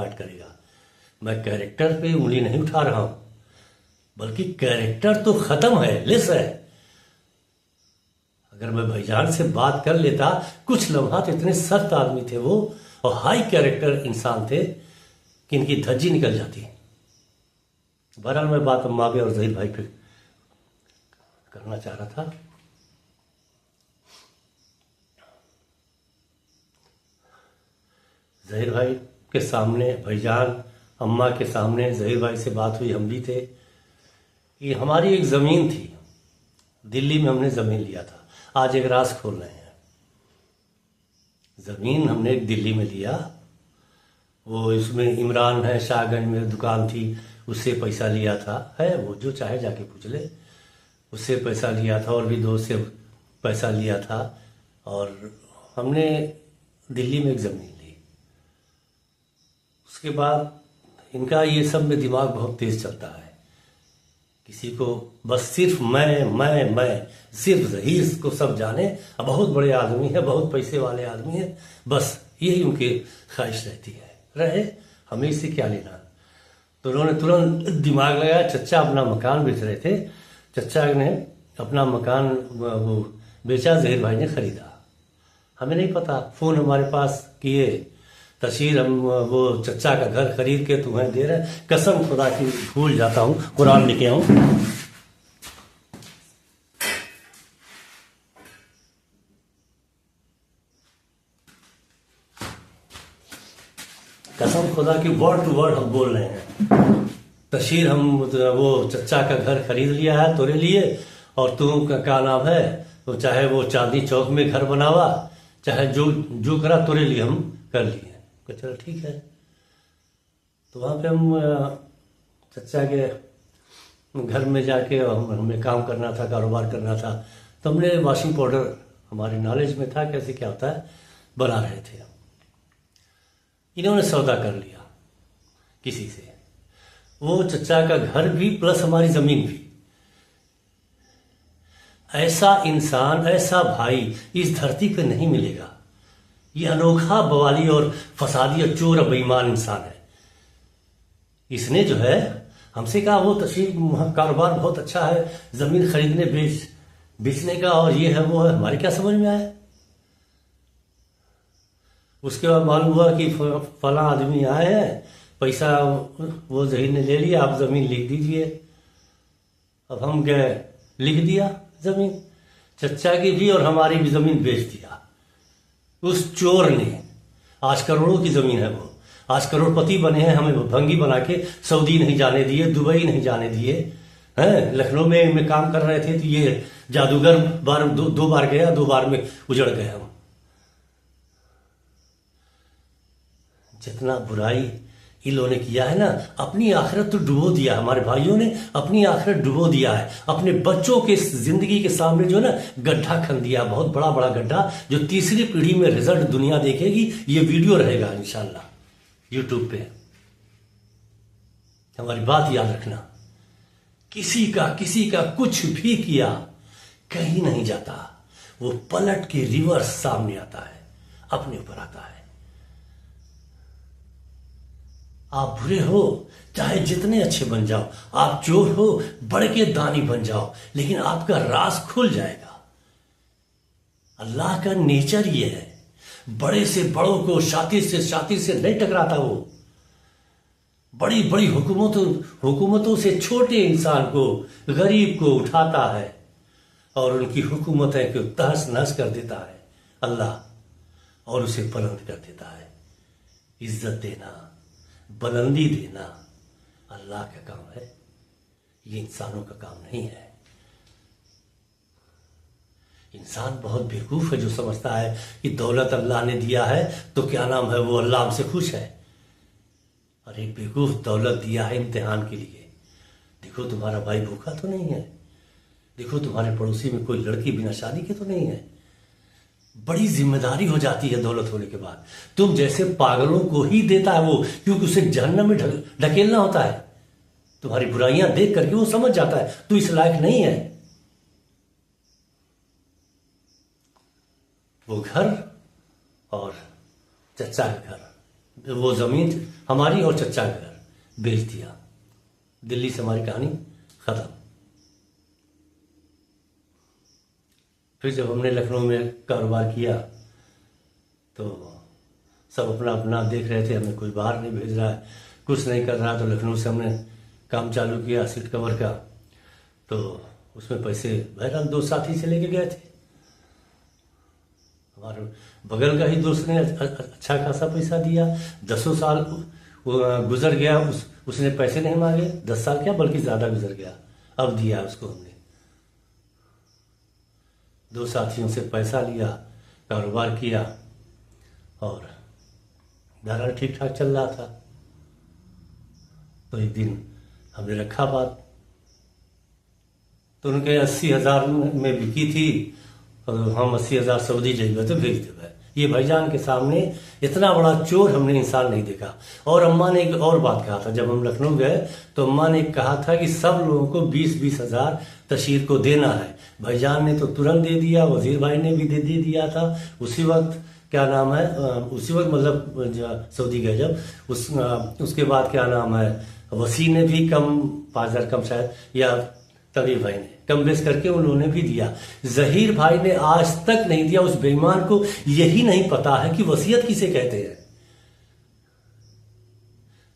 मैं कैरेक्टर पे उंगली नहीं उठा रहा हूं, बल्कि कैरेक्टर तो खत्म है, लेस है। अगर मैं भाईजान से बात कर लेता, कुछ लम्हात इतने सख्त आदमी थे वो, और हाई कैरेक्टर इंसान थे कि इनकी धज्जी निकल जाती। बहरहाल मैं बात मावे और जहीर भाई पे करना चाह रहा था। जहीर भाई के सामने, भाईजान अम्मा के सामने जहीर भाई से बात हुई, हम भी थे, कि हमारी एक ज़मीन थी, दिल्ली में हमने ज़मीन लिया था, आज एक राज खोल रहे हैं। ज़मीन हमने एक दिल्ली में लिया, वो इसमें इमरान है, शाहगंज में दुकान थी, उससे पैसा लिया था, है वो, जो चाहे जाके पूछ ले, उससे पैसा लिया था, और भी दोस्त से पैसा लिया था, और हमने दिल्ली में एक ज़मीन ली। उसके बाद इनका ये सब में दिमाग बहुत तेज चलता है, किसी को बस सिर्फ मैं सिर्फ जहीर को सब जाने, अब बहुत बड़े आदमी है, बहुत पैसे वाले आदमी है, बस यही उनकी ख्वाहिश रहती है, रहे, हमें इससे क्या लेना। तो उन्होंने तुरंत दिमाग लगाया, चचा अपना मकान बेच रहे थे, चचा ने अपना मकान वो बेचा, जहीर भाई ने खरीदा, हमें नहीं पता, फोन हमारे पास किए, तशीर हम वो चचा का घर खरीद के तुम्हें दे रहे, कसम खुदा की भूल जाता हूं, कुरान लेके आऊं, कसम खुदा की वर्ड टू वर्ड हम बोल रहे हैं। तशीर हम वो चचा का घर खरीद लिया है तेरे लिए, और तुम का क्या नाम है, तो चाहे वो चांदनी चौक में घर बनावा, चाहे जो करा तेरे लिए हम कर लिए। चलो ठीक है। तो वहाँ पे हम चचा के घर में जाके हमें काम करना था, कारोबार करना था, तो हमने वॉशिंग पाउडर, हमारे नॉलेज में था कैसे क्या होता है, बना रहे थे। इन्होंने सौदा कर लिया किसी से, वो चचा का घर भी प्लस हमारी जमीन भी। ऐसा इंसान, ऐसा भाई इस धरती पे नहीं मिलेगा। ये अनोखा बवाली और फसादी और चोर और बेईमान इंसान है। इसने जो है हमसे कहा वो तशरीफ कारोबार बहुत अच्छा है, जमीन खरीदने बेचने का, और ये है वो है। हमारे क्या समझ में आया। उसके बाद मालूम हुआ कि फला आदमी आए हैं, पैसा वो जहीर ने ले लिया, आप जमीन लिख दीजिए। अब हम गए, लिख दिया जमीन, चचा की भी और हमारी भी जमीन बेच दिया उस चोर ने। आज करोड़ों की जमीन है वो, आज करोड़पति बने हैं। हमें भंगी बना के सऊदी नहीं जाने दिए, दुबई नहीं जाने दिए हैं। लखनऊ में काम कर रहे थे तो ये जादूगर दो बार गया, 2 बार में उजड़ गए हम। जितना बुराई इन लोगों ने किया है ना, अपनी आखिरत तो डुबो दिया। हमारे भाइयों ने अपनी आखिरत डुबो दिया है। अपने बच्चों के जिंदगी के सामने जो है ना गड्ढा खन दिया, बहुत बड़ा बड़ा गड्ढा, जो तीसरी पीढ़ी में रिजल्ट दुनिया देखेगी। ये वीडियो रहेगा इंशाल्लाह यूट्यूब पे। हमारी बात याद रखना, किसी का कुछ भी किया कहीं नहीं जाता, वो पलट के रिवर्स सामने आता है, अपने ऊपर आता है। आप बुरे हो चाहे जितने अच्छे बन जाओ, आप चोर हो बड़े के दानी बन जाओ, लेकिन आपका राज खुल जाएगा। अल्लाह का नेचर ये है, बड़े से बड़ों को, शातिर से नहीं टकराता। वो बड़ी बड़ी हुकूमतों से छोटे इंसान को, गरीब को उठाता है और उनकी हुकूमतें को तहस नहस कर देता है अल्लाह, और उसे बुलंद कर देता है। इज्जत देना, बुलंदी देना अल्लाह का काम है, ये इंसानों का काम नहीं है। इंसान बहुत बेवकूफ है जो समझता है कि दौलत अल्लाह ने दिया है तो क्या नाम है वो अल्लाह हमसे खुश है। अरे बेवकूफ, दौलत दिया है इम्तिहान के लिए। देखो तुम्हारा भाई भूखा तो नहीं है, देखो तुम्हारे पड़ोसी में कोई लड़की बिना शादी के तो नहीं है। बड़ी जिम्मेदारी हो जाती है दौलत होने के बाद। तुम जैसे पागलों को ही देता है वो, क्योंकि उसे जहन्नम में ढकेलना होता है। तुम्हारी बुराइयां देख करके वो समझ जाता है तू इस लायक नहीं है। वो घर और चचा का घर, वो जमीन हमारी और चचा का घर बेच दिया। दिल्ली से हमारी कहानी खत्म। फिर जब हमने लखनऊ में कारोबार किया तो सब अपना अपना देख रहे थे, हमें कोई बाहर नहीं भेज रहा है, कुछ नहीं कर रहा। तो लखनऊ से हमने काम चालू किया सीट कवर का, तो उसमें पैसे बहरहाल 2 साथी से लेके गए थे। हमारे बगल का ही दोस्त ने अच्छा खासा पैसा दिया। 10 साल गुजर गया, उसने पैसे नहीं मांगे। 10 साल क्या बल्कि ज़्यादा गुजर गया, अब दिया उसको हमने। 2 साथियों से पैसा लिया, कारोबार किया और बहरहाल ठीक ठाक चल रहा था। तो एक दिन हमने रखा बात, तो उनके 80,000 में बिकी थी और हम 80,000 सऊदी जेब तो भेज दे। ये भाईजान के सामने इतना बड़ा चोर हमने इंसान नहीं देखा। और अम्मा ने एक और बात कहा था, जब हम लखनऊ गए तो अम्मा ने कहा था कि सब लोगों को 20-20 हज़ार तशरीर को देना है। भाईजान ने तो तुरंत दे दिया, वजीर भाई ने भी दे दिया था उसी वक्त। क्या नाम है, उसी वक्त मतलब सऊदी गए जब, उसके बाद क्या नाम है, वसी ने भी कम 5,000 कम शायद, या तबीब भाई ने कम बेस करके उन्होंने भी दिया। जहीर भाई ने आज तक नहीं दिया। उस बेईमान को यही नहीं पता है कि वसीयत किसे कहते हैं।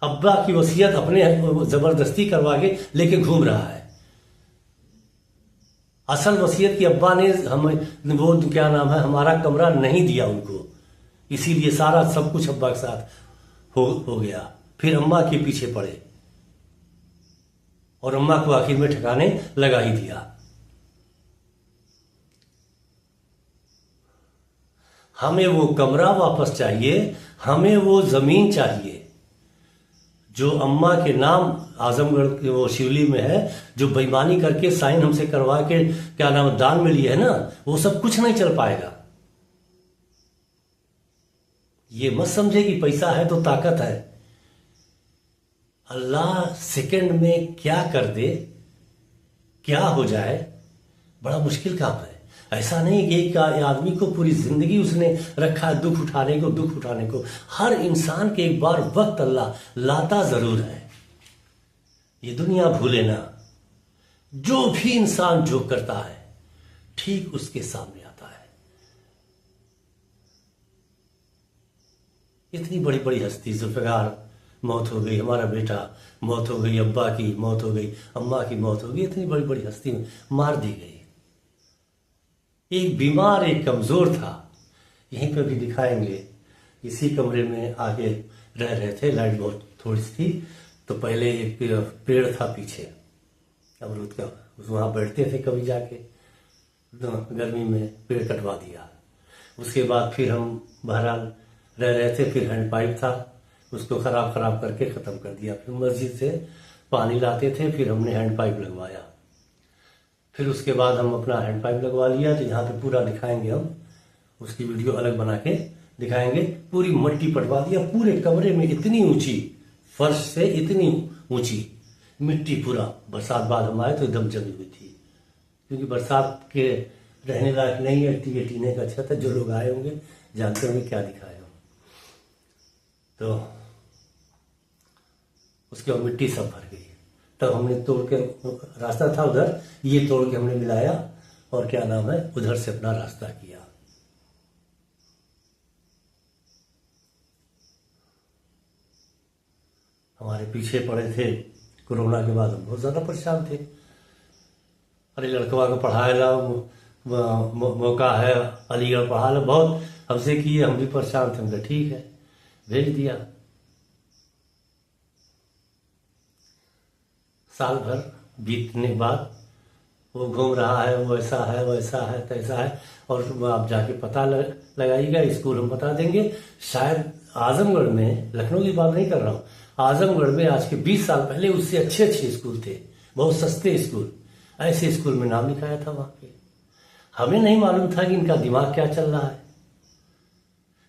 अब्बा की वसीयत अपने जबरदस्ती करवा के लेके घूम रहा है। असल वसीयत की अब्बा ने हमें वो क्या नाम है हमारा कमरा नहीं दिया उनको, इसीलिए सारा सब कुछ अब्बा के साथ हो गया। फिर अम्मा के पीछे पड़े और अम्मा को आखिर में ठिकाने लगा ही दिया। हमें वो कमरा वापस चाहिए, हमें वो जमीन चाहिए जो अम्मा के नाम आजमगढ़ के वो शिवली में है, जो बेईमानी करके साइन हमसे करवा के क्या नाम दान में लिए है ना, वो सब कुछ नहीं चल पाएगा। ये मत समझे कि पैसा है तो ताकत है। अल्लाह सेकंड में क्या कर दे, क्या हो जाए, बड़ा मुश्किल काम है। ऐसा नहीं कि एक आदमी को पूरी जिंदगी उसने रखा है दुख उठाने को। हर इंसान के एक बार वक्त अल्लाह लाता जरूर है। ये दुनिया भूले ना, जो भी इंसान जो करता है ठीक उसके सामने आता है। इतनी बड़ी बड़ी हस्ती, जुल्फ़िकार मौत हो गई, हमारा बेटा मौत हो गई, अब्बा की मौत हो गई, अम्मा की मौत हो गई, इतनी बड़ी बड़ी हस्ती में मार दी गई। एक बीमार, एक कमजोर था, यहीं पे भी दिखाएंगे। इसी कमरे में आगे रह रहे थे, लाइट बहुत थोड़ी सी थी, तो पहले एक पेड़ था पीछे अमरूद का, वहां बैठते थे कभी जाके, गर्मी में पेड़ कटवा दिया। उसके बाद फिर हम बहरहाल रह रहे थे, फिर हैंड पाइप था, उसको खराब करके खत्म कर दिया। फिर मस्जिद से पानी लाते थे, फिर हमने हैंड पाइप लगवाया। फिर उसके बाद हम अपना हैंड पाइप लगवा लिया, तो यहाँ पे पूरा दिखाएंगे हम, उसकी वीडियो अलग बना के दिखाएंगे। पूरी मट्टी पटवा दिया पूरे कमरे में, इतनी ऊंची, फर्श से इतनी ऊंची मिट्टी पूरा। बरसात बाद हम आए तो एकदम जमी हुई थी, क्योंकि बरसात के रहने लायक नहीं है, टीने का छत है। जो लोग आए होंगे जानते होंगे क्या दिखाए हम। तो उसके बाद मिट्टी सब भर गई। तब हमने तोड़ के, रास्ता था उधर, ये तोड़ के हमने मिलाया और क्या नाम है, उधर से अपना रास्ता किया। हमारे पीछे पड़े थे कोरोना के बाद, हम बहुत ज्यादा परेशान थे। अरे लड़कवा को पढ़ाए ला, मौका है अलीगढ़ पढ़ा लो, बहुत हमसे किए, हम भी परेशान थे। हमने ठीक है, भेज दिया। साल भर बीतने के बाद वो घूम रहा है, वो ऐसा है, वैसा है, तैसा है। और आप जाके पता लगाइएगा, स्कूल हम बता देंगे। शायद आजमगढ़ में, लखनऊ की बात नहीं कर रहा हूं, आजमगढ़ में आज के 20 साल पहले उससे अच्छे स्कूल थे, बहुत सस्ते स्कूल। ऐसे स्कूल में नाम लिखाया था वहां पे। हमें नहीं मालूम था कि इनका दिमाग क्या चल रहा है।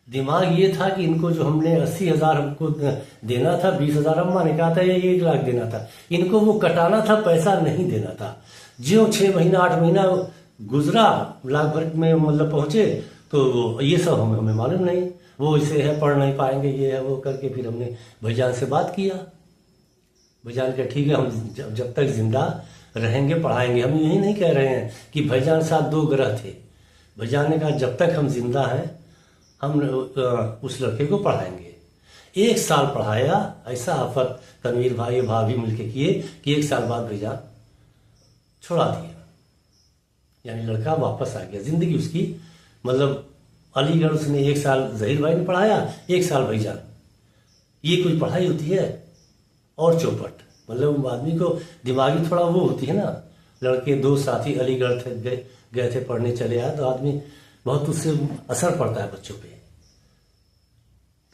दिमाग ये था कि इनको जो हमने 80,000 हमको देना था, 20,000 अम्मा ने कहा था, ये 1 लाख देना था, इनको वो कटाना था, पैसा नहीं देना था। जो 6 महीना 8 महीना गुजरा, लाख भर में मतलब पहुंचे, तो ये सब हमें मालूम नहीं। वो इसे है, पढ़ नहीं पाएंगे, ये है वो करके। फिर हमने भाईजान से बात किया, भाईजान का ठीक है, हम जब तक जिंदा रहेंगे पढ़ाएंगे। हम यही नहीं कह रहे हैं कि भाईजान साथ 2 ग्रह थे। भाईजान ने कहा जब तक हम जिंदा हैं हम उस लड़के को पढ़ाएंगे। 1 साल पढ़ाया। ऐसा आफत तनवीर भाई भाभी मिलके किए कि 1 साल बाद भाईजान छोड़ा दिया, यानी लड़का वापस आ गया। जिंदगी उसकी, मतलब अलीगढ़ उसने 1 साल जहीर भाई ने पढ़ाया, 1 साल भाईजान। ये कोई पढ़ाई होती है? और चौपट, मतलब आदमी को दिमागी थोड़ा वो होती है ना। लड़के 2 साथी अलीगढ़ थे, गए थे पढ़ने, चले आए, तो आदमी बहुत उससे असर पड़ता है बच्चों पे।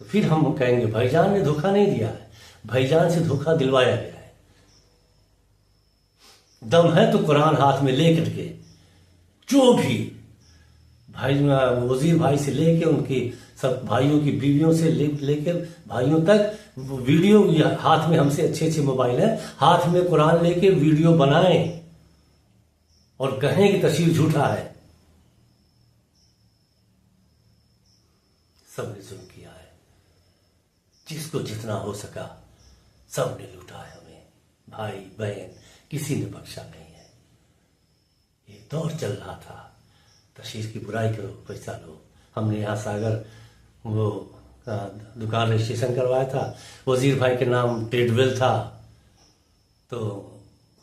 तो फिर हम कहेंगे भाईजान ने धोखा नहीं दिया है, भाईजान से धोखा दिलवाया गया है। दम है तो कुरान हाथ में लेकर के, जो भी भाई, वजीर भाई से लेके उनकी सब भाइयों की बीवियों से लेकर भाइयों तक, वीडियो हाथ में, हमसे अच्छे मोबाइल है, हाथ में कुरान लेके वीडियो बनाएं और कहें कि तशरीर झूठा है। सबने जुल्म किया है, जिसको जितना हो सका सबने लूटा है हमें। भाई बहन किसी ने बख्शा नहीं है। ये दौर चल रहा था, तशरीर की बुराई करो, पैसा लो। हमने यहाँ सागर वो दुकान रजिस्ट्रेशन करवाया था, वजीर भाई के नाम ट्रेडवेल था, तो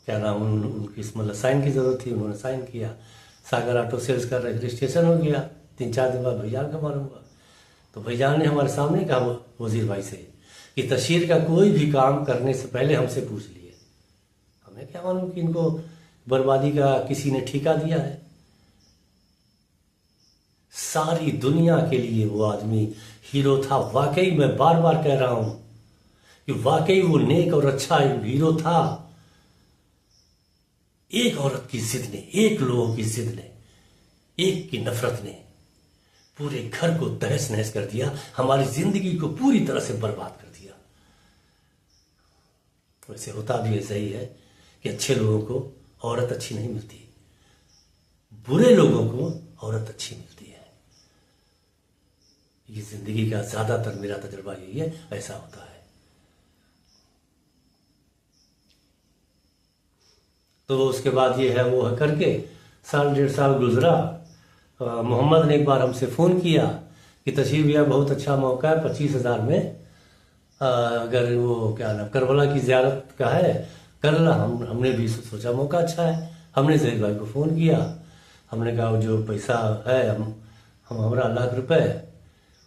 क्या नाम, उनकी मतलब साइन की जरूरत थी, उन्होंने साइन किया। सागर ऑटो सेल्स का रजिस्ट्रेशन हो गया। 3-4 दिन बाद भाईजान का मालूम हुआ, तो भाईजान ने हमारे सामने कहा वजीर भाई से कि तशहीर का कोई भी काम करने से पहले हमसे पूछ लिए। हमें क्या मालूम कि इनको बर्बादी का किसी ने ठेका दिया है। सारी दुनिया के लिए वो आदमी हीरो था। वाकई मैं बार बार कह रहा हूं कि वाकई वो नेक और अच्छा हीरो था। एक औरत की जिद ने, एक लोगों की जिद ने, एक की नफरत ने पूरे घर को तहस नहस कर दिया, हमारी जिंदगी को पूरी तरह से बर्बाद कर दिया। वैसे होता भी ऐसा ही है कि अच्छे लोगों को औरत अच्छी नहीं मिलती, बुरे लोगों को औरत अच्छी मिलती है। ये जिंदगी का ज्यादातर मेरा तजुर्बा यही है, ऐसा होता है। तो उसके बाद ये है वो है करके 1.5 साल गुजरा। मोहम्मद ने एक बार हमसे फ़ोन किया कि तशरीफ भैया बहुत अच्छा मौका है, 25,000 में अगर वो क्या नाम करबला की ज़ियारत का है कर ला। हमने भी सोचा मौका अच्छा है। हमने ज़हीर भाई को फ़ोन किया, हमने कहा जो पैसा है हम हमारा 1,00,000 रुपए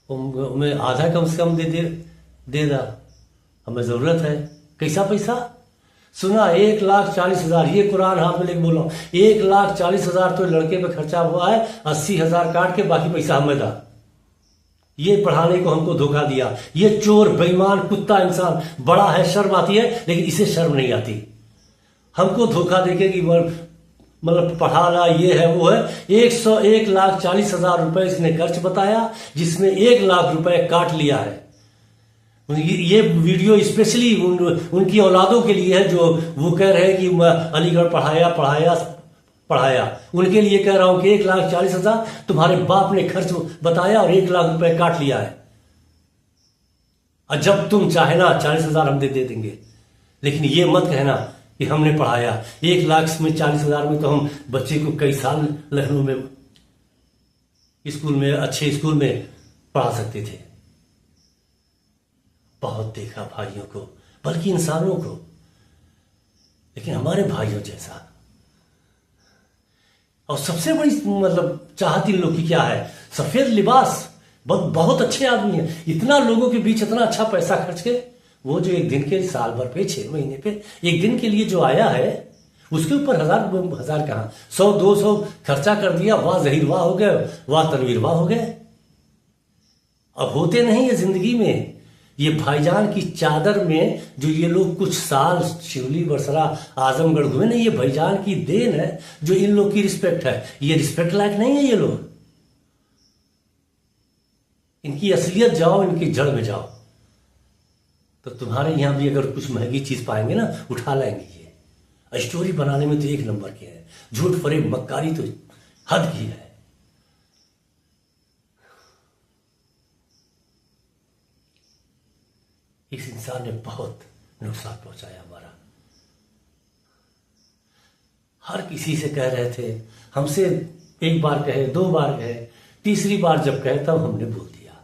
उनमें आधा कम से कम दे दा, हमें ज़रूरत है। कैसा पैसा सुना? 1,40,000। ये कुरान हाथ में लेके बोल रहा हूँ, 1,40,000 तो लड़के पे खर्चा हुआ है, 80,000 काट के बाकी पैसा हमें दा। ये पढ़ाने को हमको धोखा दिया। ये चोर बेईमान कुत्ता इंसान बड़ा है, शर्म आती है, लेकिन इसे शर्म नहीं आती। हमको धोखा देके कि मतलब पढ़ाना ये है वो है। 1,40,000 रुपए इसने खर्च बताया, जिसमें 1,00,000 रुपए काट लिया है। ये वीडियो स्पेशली उनकी औलादों के लिए है जो वो कह रहे हैं कि अलीगढ़ पढ़ाया। उनके लिए कह रहा हूं कि 1,40,000 तुम्हारे बाप ने खर्च बताया और 1,00,000 रुपए काट लिया है। और जब तुम चाहे ना 40,000 हम दे देंगे, लेकिन ये मत कहना कि हमने पढ़ाया। 1,00,000 में 40,000 में तो हम बच्चे को कई साल लखनऊ में स्कूल में अच्छे स्कूल में पढ़ा सकते थे। बहुत देखा भाइयों को, बल्कि इंसानों को, लेकिन हमारे भाइयों जैसा। और सबसे बड़ी मतलब चाहत इन लोग की क्या है? सफेद लिबास। बहुत अच्छे आदमी हैं, इतना लोगों के बीच इतना अच्छा पैसा खर्च के, वो जो एक दिन के साल भर पे 6 महीने पे एक दिन के लिए जो आया है, उसके ऊपर हजार कहां 100-200 खर्चा कर दिया। वाह ज़हीर वाह हो गए, वाह तनवीर वाह हो गए। अब होते नहीं है जिंदगी में। ये भाईजान की चादर में जो ये लोग कुछ साल शिवली बरसरा आजमगढ़ घूमे ना, ये भाईजान की देन है जो इन लोग की रिस्पेक्ट है। ये रिस्पेक्ट लायक नहीं है ये लोग। इनकी असलियत जाओ, इनकी जड़ में जाओ, तो तुम्हारे यहां भी अगर कुछ महंगी चीज पाएंगे ना, उठा लाएंगे। ये स्टोरी बनाने में तो 1 नंबर के हैं, झूठ फरेब मक्कारी तो हद की है। इस इंसान ने बहुत नुकसान पहुंचाया हमारा। हर किसी से कह रहे थे, हमसे 1 बार कहे, 2 बार कहे, तीसरी बार जब कहे तब हमने बोल दिया।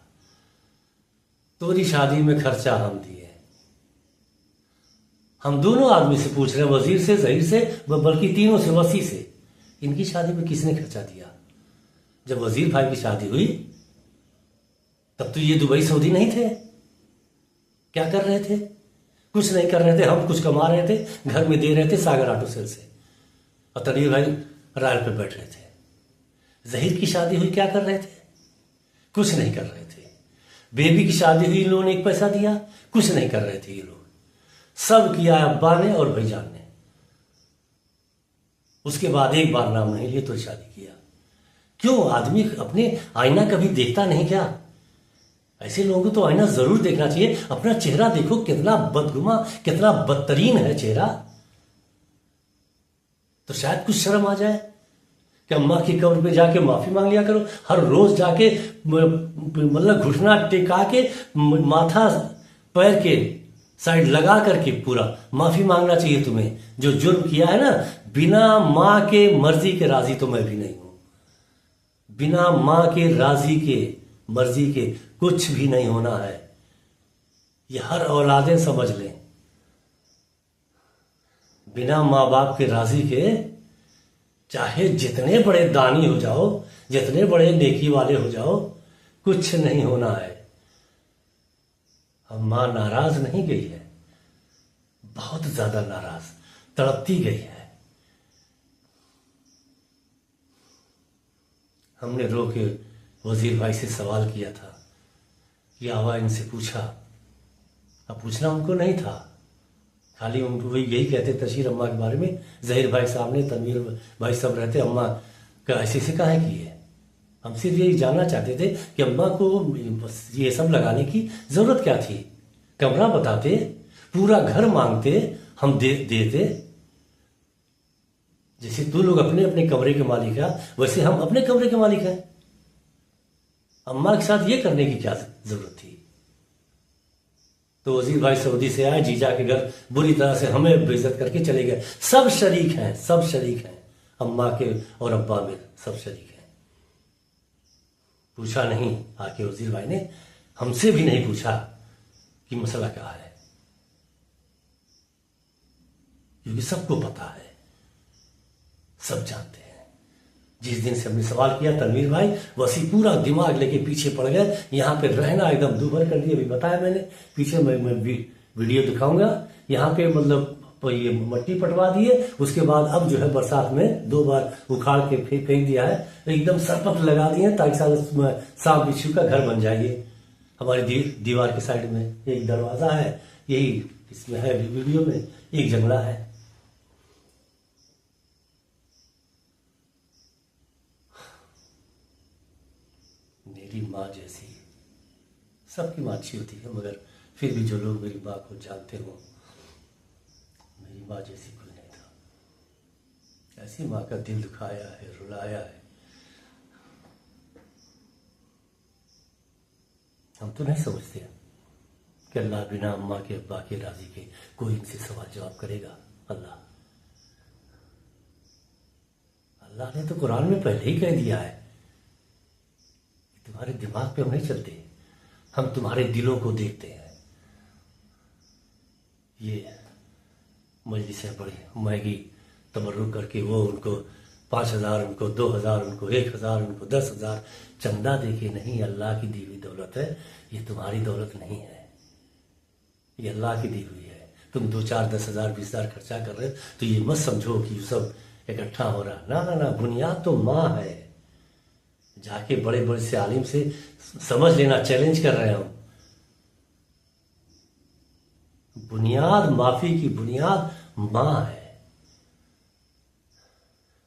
तोरी शादी में खर्चा हम दिए। हम दोनों आदमी से पूछ रहे हैं, वजीर से, ज़हीर से, बल्कि तीनों से, वसी से, इनकी शादी में किसने खर्चा दिया? जब वजीर भाई की शादी हुई तब तो ये दुबई सऊदी नहीं थे। क्या कर रहे थे? कुछ नहीं कर रहे थे। हम कुछ कमा रहे थे, घर में दे रहे थे सागर ऑटो सेल से, और तनवीर भाई रायल पे बैठ रहे थे। ज़हीर की शादी हुई, क्या कर रहे थे? कुछ नहीं कर रहे थे। बेबी की शादी हुई, इन लोगों ने 1 पैसा दिया? कुछ नहीं कर रहे थे ये लोग। सब किया अब्बा ने और भाईजान ने। उसके बाद 1 बार नाम नहीं लिए तो शादी किया। क्यों? आदमी अपने आईना कभी देखता नहीं क्या? ऐसे लोगों को तो आईना जरूर देखना चाहिए। अपना चेहरा देखो, कितना बदगुमा, कितना बदतरीन है चेहरा। तो शायद कुछ शर्म आ जाए कि अम्मा की कब्र पे जाके माफी मांग लिया करो। हर रोज जाके मतलब घुटना टेका के, माथा पैर के साइड लगा करके पूरा माफी मांगना चाहिए तुम्हें। जो जुर्म किया है ना, बिना मां के मर्जी के राजी तो मैं भी नहीं हूं। बिना मां के राजी के मर्जी के कुछ भी नहीं होना है। ये हर औलादें समझ लें। बिना मां बाप के राजी के चाहे जितने बड़े दानी हो जाओ, जितने बड़े नेकी वाले हो जाओ, कुछ नहीं होना है। अब मां नाराज नहीं गई है, बहुत ज्यादा नाराज, तड़पती गई है। हमने रो के वजीर भाई से सवाल किया था, ये आवा इनसे पूछा। अब पूछना उनको नहीं था, खाली उनको वही यही कहते तशीर अम्मा के बारे में। ज़हीर भाई सामने, तनवीर भाई सब रहते, अम्मा का ऐसे से काहे की है। हम सिर्फ यही जानना चाहते थे कि अम्मा को ये सब लगाने की जरूरत क्या थी। कमरा बताते, पूरा घर मांगते, हम देते। जैसे तू लोग अपने अपने कमरे के मालिक है, वैसे हम अपने कमरे के मालिक हैं। अम्मा के साथ ये करने की क्या जरूरत थी? तो वजीर भाई सऊदी से आए, जीजा के घर बुरी तरह से हमें बेइज्जत करके चले गए। सब शरीक हैं, सब शरीक हैं, अम्मा के और अब्बा में सब शरीक हैं। पूछा नहीं आके वजीर भाई ने, हमसे भी नहीं पूछा कि मसला क्या है, क्योंकि सबको पता है, सब जानते हैं। जिस दिन से हमने सवाल किया तनवीर भाई, वसी पूरा दिमाग लेके पीछे पड़ गए। यहां पे रहना एकदम दूभर कर दिया। अभी बताया मैंने, पीछे मैं वीडियो दिखाऊंगा। यहाँ पे मतलब ये मट्टी पटवा दिए, उसके बाद अब जो है बरसात में 2 बार उखाड़ के फेंक दिया है, एकदम सरपट लगा दिए ताकि सांप बिच्छू का घर बन जाए। हमारी दीवार के साइड में एक दरवाजा है, यही इसमें है वीडियो में, एक जंगला है। मेरी माँ जैसी, सबकी माँ अच्छी होती है, मगर फिर भी जो लोग मेरी माँ को जानते हो, मेरी माँ जैसी कोई नहीं था। ऐसी माँ का दिल दुखाया है, रुलाया है। हम तो नहीं समझते कि अल्लाह बिना अम्मा के अब्बा के राजी के कोई इनसे सवाल जवाब करेगा। अल्लाह ने तो कुरान में पहले ही कह दिया है, तुम्हारे दिमाग पे हम नहीं चलते, हम तुम्हारे दिलों को देखते हैं। ये मजलिसें बड़ी महंगी तबर्रुक करके वो उनको 5,000, उनको 2,000, उनको 1,000, उनको 10,000 चंदा देके नहीं, अल्लाह की दी हुई दौलत है। ये तुम्हारी दौलत नहीं है, ये अल्लाह की दी हुई है। तुम 2-4, 10,000, 20,000 खर्चा कर रहे हो तो ये मत समझो कि सब इकट्ठा हो रहा। ना ना ना, बुनियाद तो माँ है। जाके बड़े बड़े से आलिम से समझ लेना, चैलेंज कर रहे हम। बुनियाद, माफी की बुनियाद माँ है।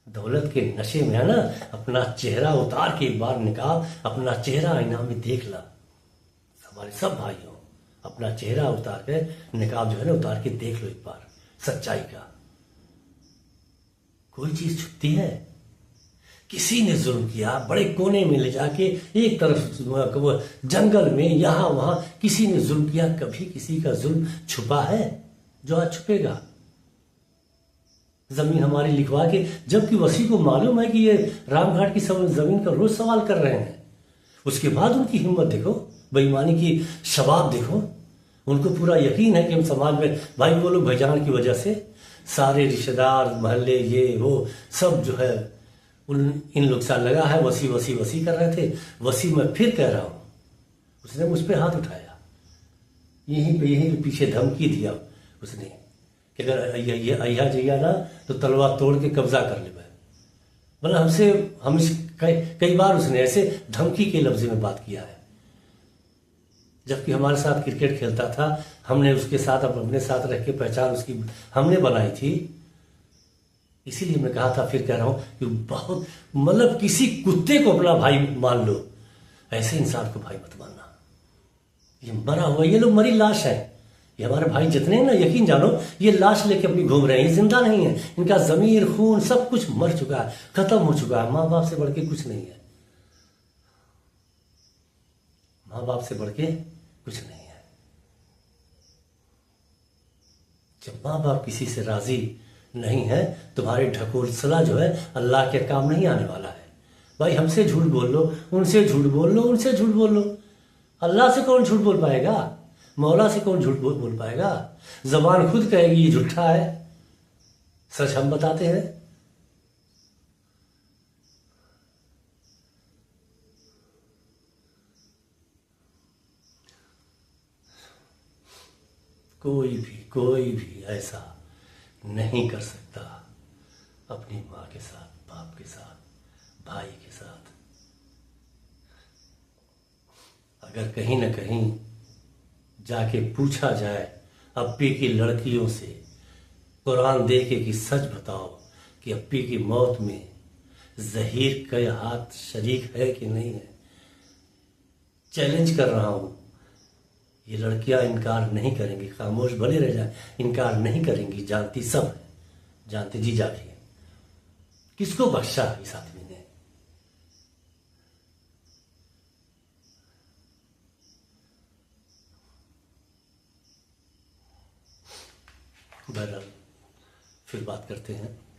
दौलत के नशे में है ना, अपना चेहरा उतार के एक बार निकाल, अपना चेहरा आईना में देख ला। हमारे सब भाइयों, अपना चेहरा उतार के निकाल जो है ना, उतार के देख लो एक बार सच्चाई का। कोई चीज छुपती है? किसी ने जुल्म किया, बड़े कोने में ले जाके एक तरफ जंगल में यहां वहां किसी ने जुल्म किया। कभी किसी का जुल्म छुपा है जो आज छुपेगा? जमीन हमारी लिखवा के, जबकि वसी को मालूम है कि ये रामघाट की जमीन का रोज सवाल कर रहे हैं, उसके बाद उनकी हिम्मत देखो, बेईमानी की शबाब देखो। उनको पूरा यकीन है कि हम समाज में, भाई वो लोग भाईजान की वजह से सारे रिश्तेदार मोहल्ले ये वो सब जो है इन लोग साथ लगा है, वसी वसी वसी कर रहे थे। वसी मैं फिर कह रहा हूं, उसने मुझ पे हाथ उठाया, यहीं पे पीछे धमकी दिया उसने कि अगर ये अहिया जइया ना तो तलवार तोड़ के कब्जा कर ले। मतलब हम कई बार उसने ऐसे धमकी के लफ्ज में बात किया है। जबकि हमारे साथ क्रिकेट खेलता था, हमने उसके साथ अपने साथ रह के पहचान उसकी हमने बनाई थी। इसीलिए मैं कहा था, फिर कह रहा हूं कि बहुत मतलब किसी कुत्ते को अपना भाई मान लो, ऐसे इंसान को भाई मत मानना। ये मरा हुआ, ये लोग मरी लाश है। ये हमारे भाई जितने हैं ना, यकीन जानो ये लाश लेके अपनी घूम रहे हैं, ये जिंदा नहीं है। इनका जमीर खून सब कुछ मर चुका है, खत्म हो चुका है। माँ बाप से बढ़ के कुछ नहीं है, माँ बाप से बढ़ के कुछ नहीं है। जब माँ बाप किसी से राजी नहीं है, तुम्हारे ढकोसला जो है अल्लाह के काम नहीं आने वाला है। भाई हमसे झूठ बोल लो, उनसे झूठ बोल लो, उनसे झूठ बोल लो, अल्लाह से कौन झूठ बोल पाएगा? मौला से कौन झूठ बोल पाएगा? जबान खुद कहेगी ये झूठा है, सच हम बताते हैं। कोई भी ऐसा नहीं कर सकता अपनी माँ के साथ, बाप के साथ, भाई के साथ। अगर कहीं ना कहीं जाके पूछा जाए अप्पी की लड़कियों से, कुरान देखे कि सच बताओ कि अप्पी की मौत में जहीर का हाथ शरीक है कि नहीं है, चैलेंज कर रहा हूं। ये लड़कियां इनकार नहीं करेंगी, खामोश भले रह जाए, इनकार नहीं करेंगी, जानती सब है, जानती जीजा भी है। किसको बख्शा इस आदमी ने? बहरहाल फिर बात करते हैं।